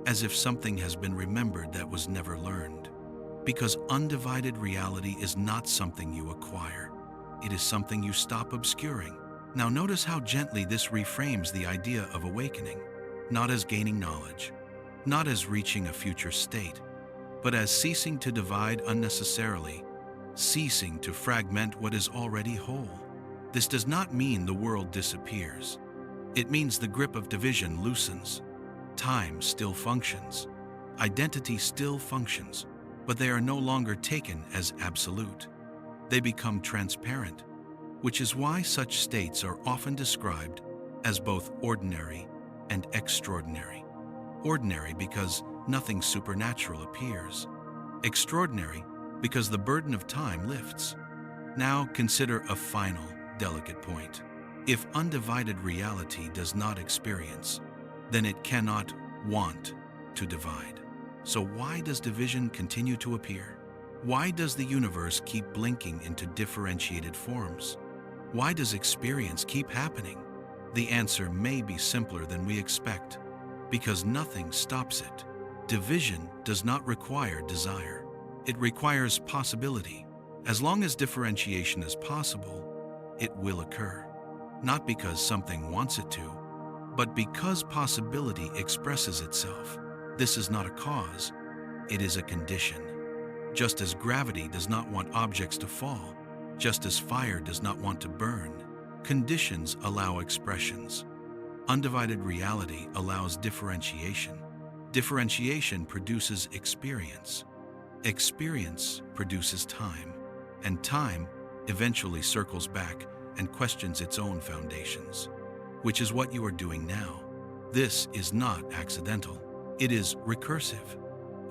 as if something has been remembered that was never learned. Because undivided reality is not something you acquire. It is something you stop obscuring. Now notice how gently this reframes the idea of awakening. not as gaining knowledge, not as reaching a future state, but as ceasing to divide unnecessarily, ceasing to fragment what is already whole. This does not mean the world disappears. It means the grip of division loosens. Time still functions. Identity still functions, but they are no longer taken as absolute. They become transparent, which is why such states are often described as both ordinary and extraordinary. Ordinary because nothing supernatural appears. Extraordinary because the burden of time lifts. Now consider a final, delicate point. If undivided reality does not experience, then it cannot want to divide. So why does division continue to appear? Why does the universe keep blinking into differentiated forms? Why does experience keep happening? The answer may be simpler than we expect, because nothing stops it. Division does not require desire. It requires possibility. As long as differentiation is possible, it will occur. Not because something wants it to, but because possibility expresses itself. This is not a cause, it is a condition. Just as gravity does not want objects to fall, just as fire does not want to burn, conditions allow expressions. Undivided reality allows differentiation. Differentiation produces experience. Experience produces time, and time eventually circles back and questions its own foundations, which is what you are doing now. This is not accidental. It is recursive.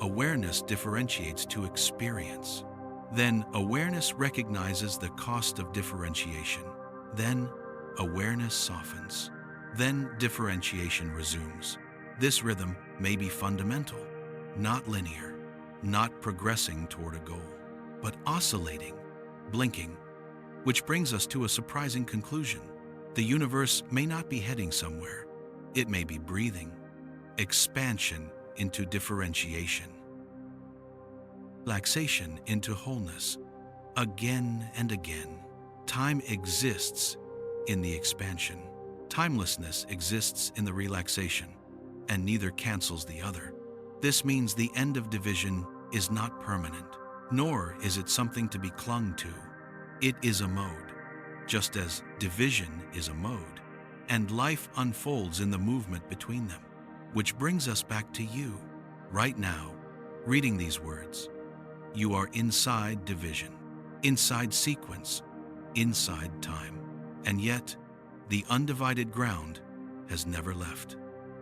Awareness differentiates to experience. Then awareness recognizes the cost of differentiation. Then awareness softens. Then differentiation resumes. This rhythm may be fundamental, not linear, not progressing toward a goal, but oscillating, blinking, which brings us to a surprising conclusion. The universe may not be heading somewhere. It may be breathing. Expansion into differentiation. Relaxation into wholeness. Again and again. Time exists in the expansion. Timelessness exists in the relaxation, and neither cancels the other. This means the end of division is not permanent, nor is it something to be clung to. It is a mode, just as division is a mode, and life unfolds in the movement between them. Which brings us back to you, right now, reading these words. You are inside division, inside sequence, inside time, and yet the undivided ground has never left.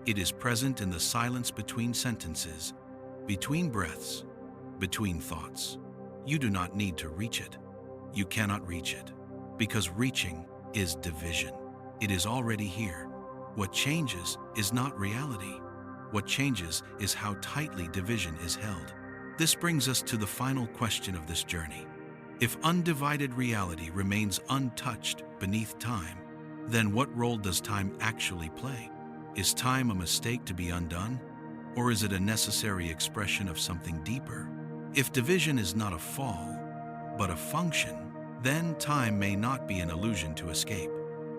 It is present in the silence between sentences, between breaths, between thoughts. You do not need to reach it. You cannot reach it, because reaching is division. It is already here. What changes is not reality. What changes is how tightly division is held. This brings us to the final question of this journey. If undivided reality remains untouched beneath time, then what role does time actually play? Is time a mistake to be undone, or is it a necessary expression of something deeper? If division is not a fall, but a function, then time may not be an illusion to escape.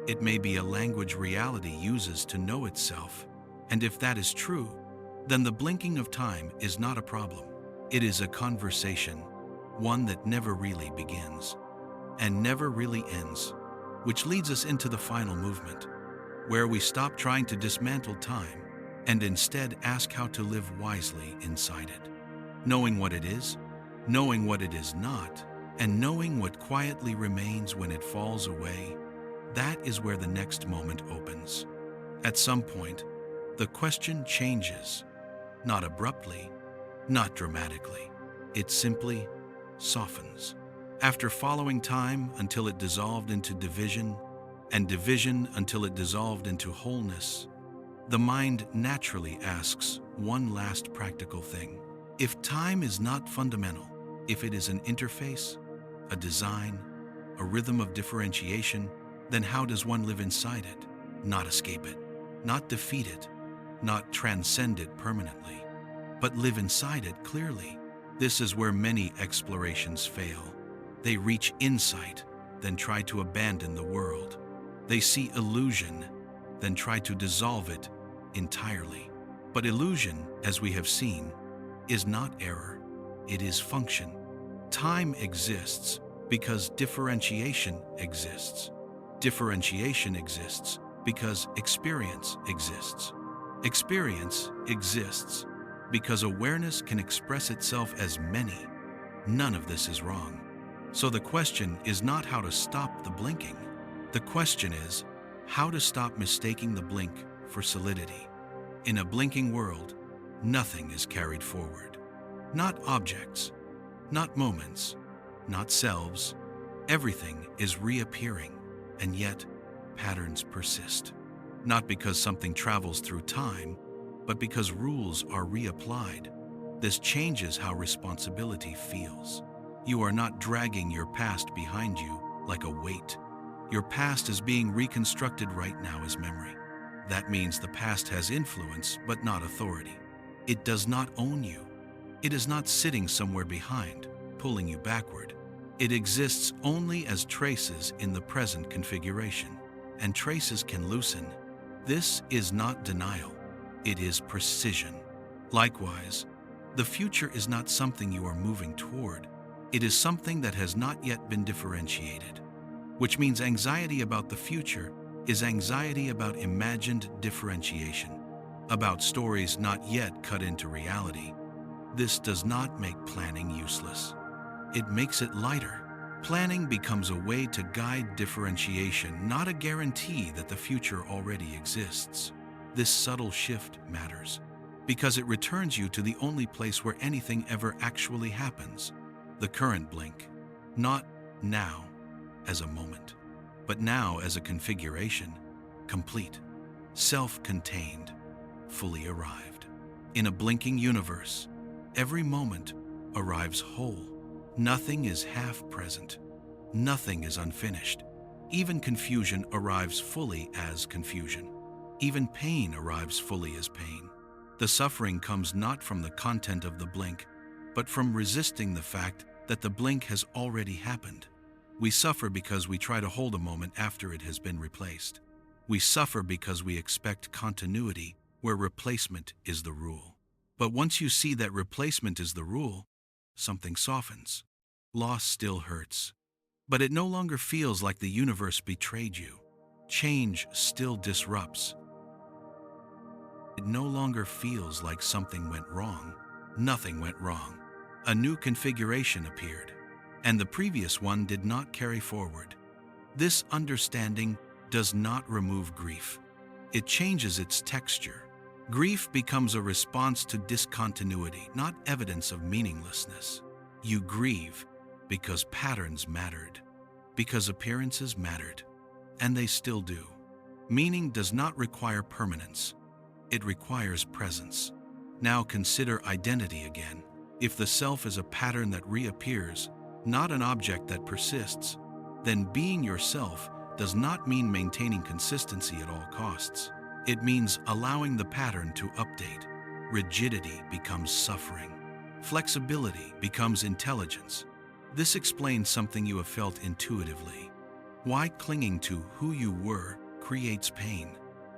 It may be a language reality uses to know itself. And if that is true, then the blinking of time is not a problem. It is a conversation, one that never really begins and never really ends, which leads us into the final movement, where we stop trying to dismantle time and instead ask how to live wisely inside it. Knowing what it is, knowing what it is not, and knowing what quietly remains when it falls away, that is where the next moment opens. At some point, the question changes, not abruptly, not dramatically. It simply softens. After following time until it dissolved into division, and division until it dissolved into wholeness, the mind naturally asks one last practical thing. If time is not fundamental, if it is an interface, a design, a rhythm of differentiation, then how does one live inside it? Not escape it, not defeat it, not transcend it permanently, but live inside it clearly. This is where many explorations fail. They reach insight, then try to abandon the world. They see illusion, then try to dissolve it entirely. But illusion, as we have seen, is not error, it is function. Time exists because differentiation exists. Differentiation exists because experience exists. Experience exists because awareness can express itself as many. None of this is wrong. So the question is not how to stop the blinking. The question is how to stop mistaking the blink for solidity. In a blinking world, nothing is carried forward. Not objects, not moments, not selves. Everything is reappearing, and yet patterns persist. Not because something travels through time, but because rules are reapplied. This changes how responsibility feels. You are not dragging your past behind you like a weight. Your past is being reconstructed right now as memory. That means the past has influence, but not authority. It does not own you. It is not sitting somewhere behind, pulling you backward. It exists only as traces in the present configuration, and traces can loosen. This is not denial. It is precision. Likewise, the future is not something you are moving toward. It is something that has not yet been differentiated, which means anxiety about the future is anxiety about imagined differentiation, about stories not yet cut into reality. This does not make planning useless. It makes it lighter. Planning becomes a way to guide differentiation, not a guarantee that the future already exists. This subtle shift matters because it returns you to the only place where anything ever actually happens, the current blink, not now as a moment, but now as a configuration, complete, self-contained, fully arrived. In a blinking universe, every moment arrives whole. Nothing is half present. Nothing is unfinished. Even confusion arrives fully as confusion. Even pain arrives fully as pain. The suffering comes not from the content of the blink, but from resisting the fact that the blink has already happened. We suffer because we try to hold a moment after it has been replaced. We suffer because we expect continuity where replacement is the rule. But once you see that replacement is the rule, something softens. Loss still hurts, but it no longer feels like the universe betrayed you. Change still disrupts. It no longer feels like something went wrong. Nothing went wrong. A new configuration appeared, and the previous one did not carry forward. This understanding does not remove grief. It changes its texture. Grief becomes a response to discontinuity, not evidence of meaninglessness. You grieve because patterns mattered, because appearances mattered, and they still do. Meaning does not require permanence. It requires presence. Now consider identity again. If the self is a pattern that reappears, not an object that persists, then being yourself does not mean maintaining consistency at all costs. It means allowing the pattern to update. Rigidity becomes suffering. Flexibility becomes intelligence. This explains something you have felt intuitively. Why clinging to who you were creates pain.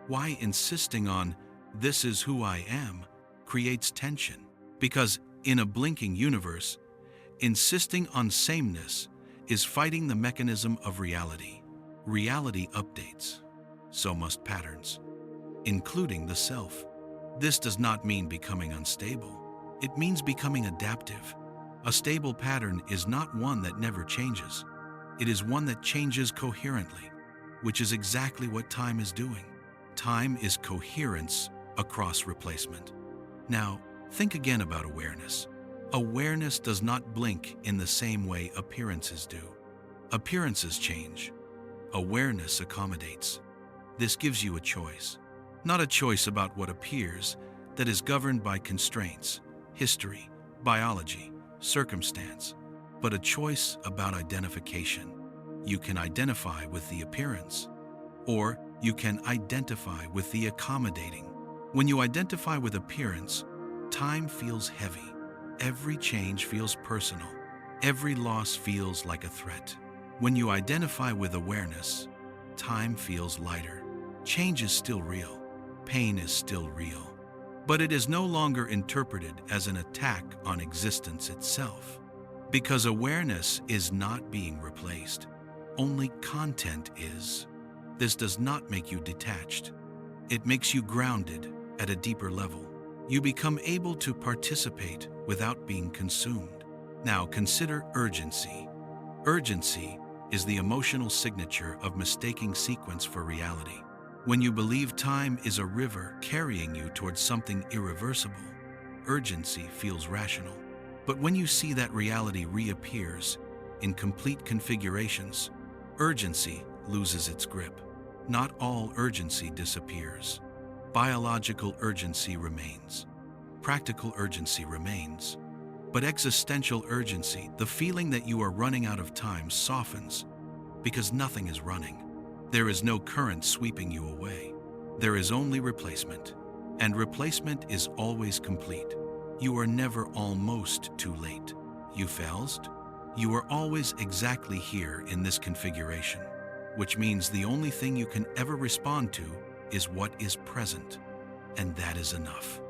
Why insisting on "this is who I am" creates tension. Because in a blinking universe, insisting on sameness is fighting the mechanism of reality. Reality updates. So must patterns, including the self. This does not mean becoming unstable. It means becoming adaptive. A stable pattern is not one that never changes. It is one that changes coherently, which is exactly what time is doing. Time is coherence across replacement. Now, think again about awareness. Awareness does not blink in the same way appearances do. Appearances change. Awareness accommodates. This gives you a choice. Not a choice about what appears that is governed by constraints, history, biology, circumstance, but a choice about identification. You can identify with the appearance, or you can identify with the accommodating. When you identify with appearance, time feels heavy. Every change feels personal. Every loss feels like a threat. When you identify with awareness, time feels lighter. Change is still real, pain is still real. But it is no longer interpreted as an attack on existence itself. Because awareness is not being replaced. Only content is. This does not make you detached. It makes you grounded at a deeper level. You become able to participate without being consumed. Now consider urgency. Urgency is the emotional signature of mistaking sequence for reality. When you believe time is a river carrying you towards something irreversible, urgency feels rational. But when you see that reality reappears in complete configurations, urgency loses its grip. Not all urgency disappears. Biological urgency remains. Practical urgency remains. But existential urgency, the feeling that you are running out of time, softens because nothing is running. There is no current sweeping you away. There is only replacement. And replacement is always complete. You are never almost too late. You failed? You are always exactly here in this configuration, which means the only thing you can ever respond to is what is present. And that is enough.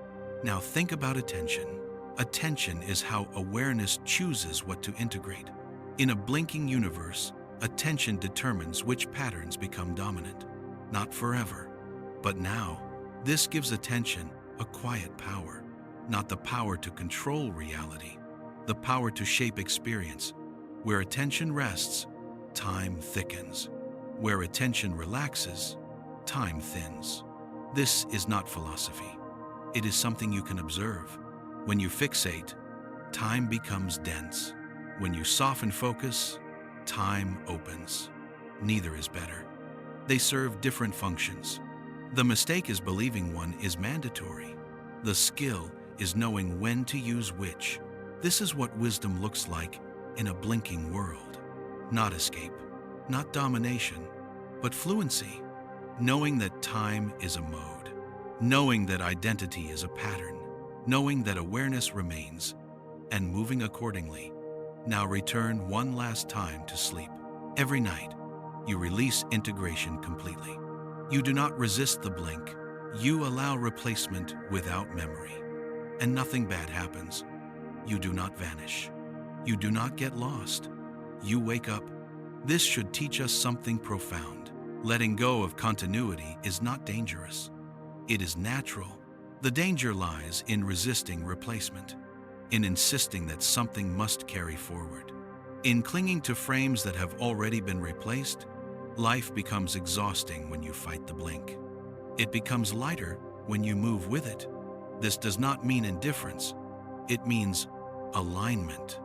Now think about attention. Attention is how awareness chooses what to integrate. In a blinking universe, attention determines which patterns become dominant. Not forever, but now. This gives attention a quiet power. Not the power to control reality, the power to shape experience. Where attention rests, time thickens. Where attention relaxes, time thins. This is not philosophy. It is something you can observe. When you fixate, time becomes dense. When you soften focus, time opens. Neither is better. They serve different functions. The mistake is believing one is mandatory. The skill is knowing when to use which. This is what wisdom looks like in a blinking world. Not escape, not domination, but fluency. Knowing that time is a mode. Knowing that identity is a pattern. Knowing that awareness remains, and moving accordingly. Now return one last time to sleep. Every night, you release integration completely. You do not resist the blink. You allow replacement without memory. And nothing bad happens. You do not vanish. You do not get lost. You wake up. This should teach us something profound. Letting go of continuity is not dangerous. It is natural. The danger lies in resisting replacement, in insisting that something must carry forward. In clinging to frames that have already been replaced, life becomes exhausting when you fight the blink. It becomes lighter when you move with it. This does not mean indifference. It means alignment.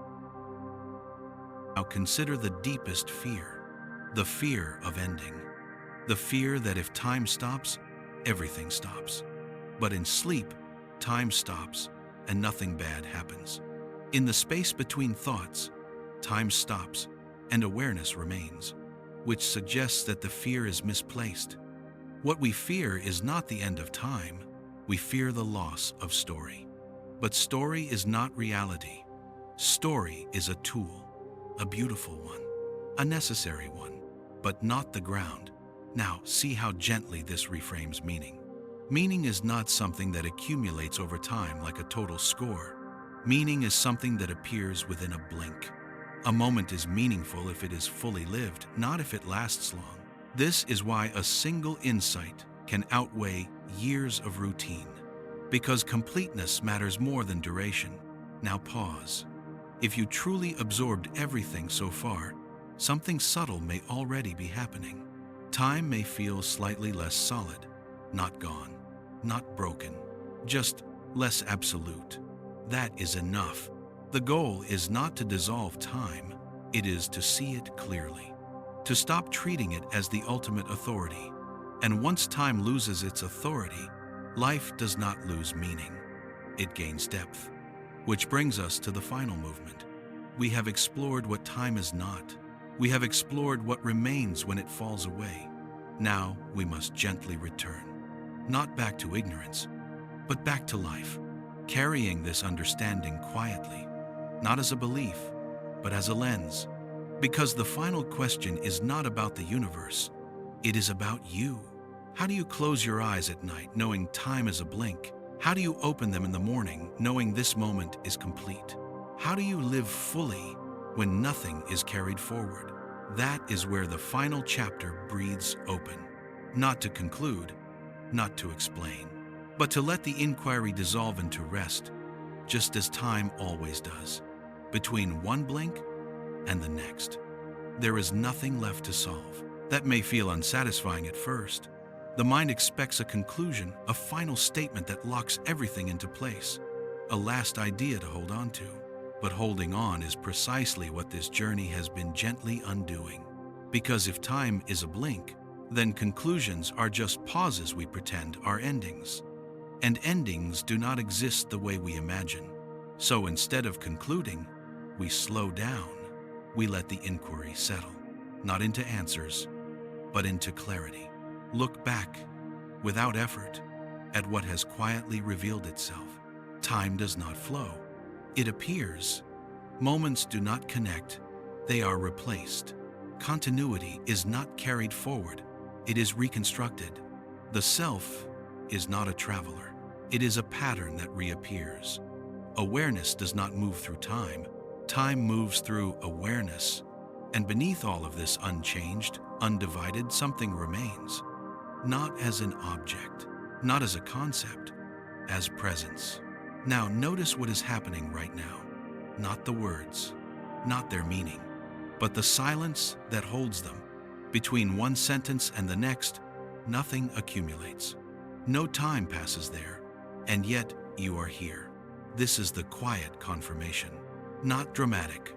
Now consider the deepest fear, the fear of ending. The fear that if time stops, everything stops. But in sleep, time stops and nothing bad happens. In the space between thoughts, time stops and awareness remains, which suggests that the fear is misplaced. What we fear is not the end of time. We fear the loss of story. But story is not reality. Story is a tool, a beautiful one, a necessary one, but not the ground. Now, see how gently this reframes meaning. Meaning is not something that accumulates over time like a total score. Meaning is something that appears within a blink. A moment is meaningful if it is fully lived, not if it lasts long. This is why a single insight can outweigh years of routine. Because completeness matters more than duration. Now pause. If you truly absorbed everything so far, something subtle may already be happening. Time may feel slightly less solid, not gone, not broken, just less absolute. That is enough. The goal is not to dissolve time, it is to see it clearly, to stop treating it as the ultimate authority. And once time loses its authority, life does not lose meaning. It gains depth. Which brings us to the final movement. We have explored what time is not. We have explored what remains when it falls away. Now we must gently return. Not back to ignorance, but back to life, carrying this understanding quietly, not as a belief, but as a lens. Because the final question is not about the universe, it is about you. How do you close your eyes at night knowing time is a blink? How do you open them in the morning knowing this moment is complete? How do you live fully when nothing is carried forward? That is where the final chapter breathes open. Not to conclude, not to explain, but to let the inquiry dissolve into rest, just as time always does. Between one blink and the next, there is nothing left to solve. That may feel unsatisfying at first. The mind expects a conclusion, a final statement that locks everything into place, a last idea to hold on to. But holding on is precisely what this journey has been gently undoing. Because if time is a blink, then conclusions are just pauses we pretend are endings. And endings do not exist the way we imagine. So instead of concluding, we slow down. We let the inquiry settle, not into answers, but into clarity. Look back, without effort, at what has quietly revealed itself. Time does not flow. It appears. Moments do not connect. They are replaced. Continuity is not carried forward. It is reconstructed. The self is not a traveler. It is a pattern that reappears. Awareness does not move through time. Time moves through awareness. And beneath all of this unchanged, undivided, something remains. Not as an object, not as a concept, as presence. Now notice what is happening right now. Not the words, not their meaning, but the silence that holds them. Between one sentence and the next, nothing accumulates. No time passes there, and yet you are here. This is the quiet confirmation. Not dramatic,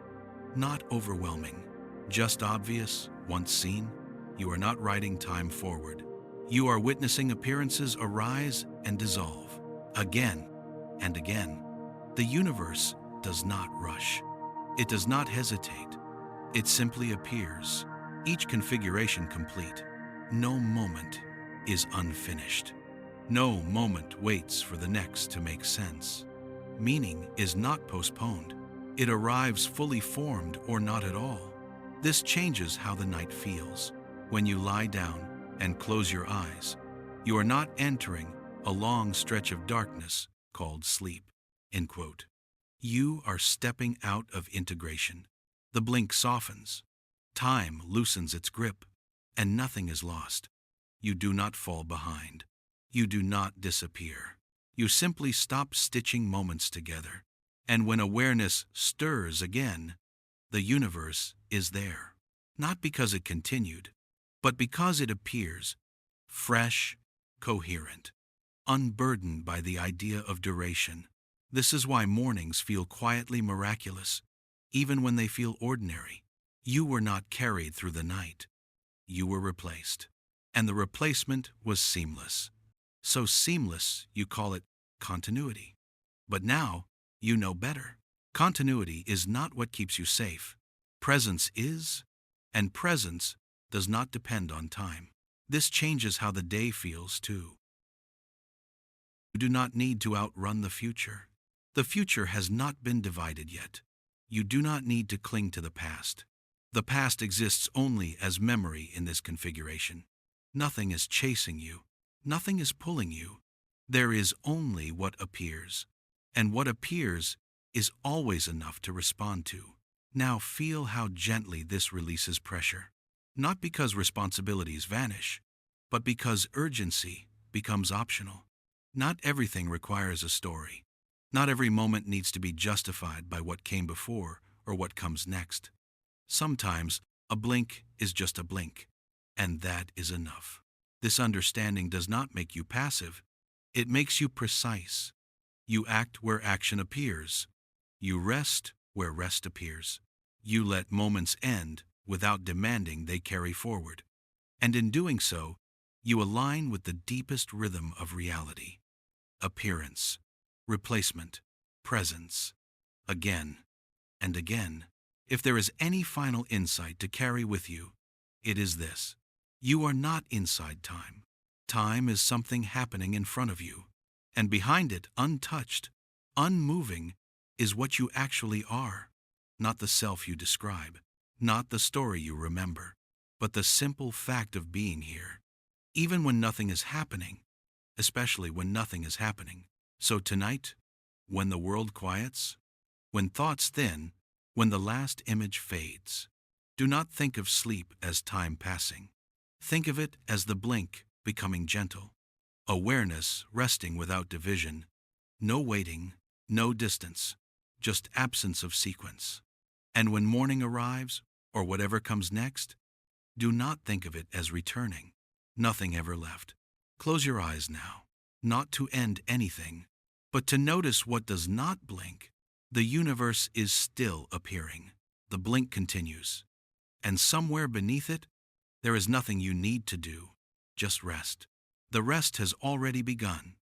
not overwhelming, just obvious, once seen. You are not writing time forward. You are witnessing appearances arise and dissolve, again and again. The universe does not rush. It does not hesitate. It simply appears, each configuration complete. No moment is unfinished. No moment waits for the next to make sense. Meaning is not postponed. It arrives fully formed or not at all. This changes how the night feels. When you lie down and close your eyes, you are not entering a long stretch of darkness called sleep. End quote. You are stepping out of integration. The blink softens. Time loosens its grip, and nothing is lost. You do not fall behind. You do not disappear. You simply stop stitching moments together. And when awareness stirs again, the universe is there. Not because it continued, but because it appears fresh, coherent, unburdened by the idea of duration. This is why mornings feel quietly miraculous, even when they feel ordinary. You were not carried through the night. You were replaced. And the replacement was seamless. So seamless, you call it continuity. But now, you know better. Continuity is not what keeps you safe. Presence is, and presence does not depend on time. This changes how the day feels, too. You do not need to outrun the future. The future has not been divided yet. You do not need to cling to the past. The past exists only as memory in this configuration. Nothing is chasing you. Nothing is pulling you. There is only what appears. And what appears is always enough to respond to. Now feel how gently this releases pressure. Not because responsibilities vanish, but because urgency becomes optional. Not everything requires a story. Not every moment needs to be justified by what came before or what comes next. Sometimes a blink is just a blink, and that is enough. This understanding does not make you passive. It makes you precise. You act where action appears. You rest where rest appears. You let moments end without demanding they carry forward. And in doing so, you align with the deepest rhythm of reality. Appearance, replacement, presence. Again and again. If there is any final insight to carry with you, it is this. You are not inside time. Time is something happening in front of you. And behind it, untouched, unmoving, is what you actually are. Not the self you describe, not the story you remember, but the simple fact of being here. even when nothing is happening, especially when nothing is happening. So tonight, when the world quiets, when thoughts thin, when the last image fades, do not think of sleep as time passing. Think of it as the blink becoming gentle, awareness resting without division, no waiting, no distance, just absence of sequence. And when morning arrives, or whatever comes next, do not think of it as returning. Nothing ever left. Close your eyes now, not to end anything, but to notice what does not blink. The universe is still appearing. The blink continues. And somewhere beneath it, there is nothing you need to do. Just rest. The rest has already begun.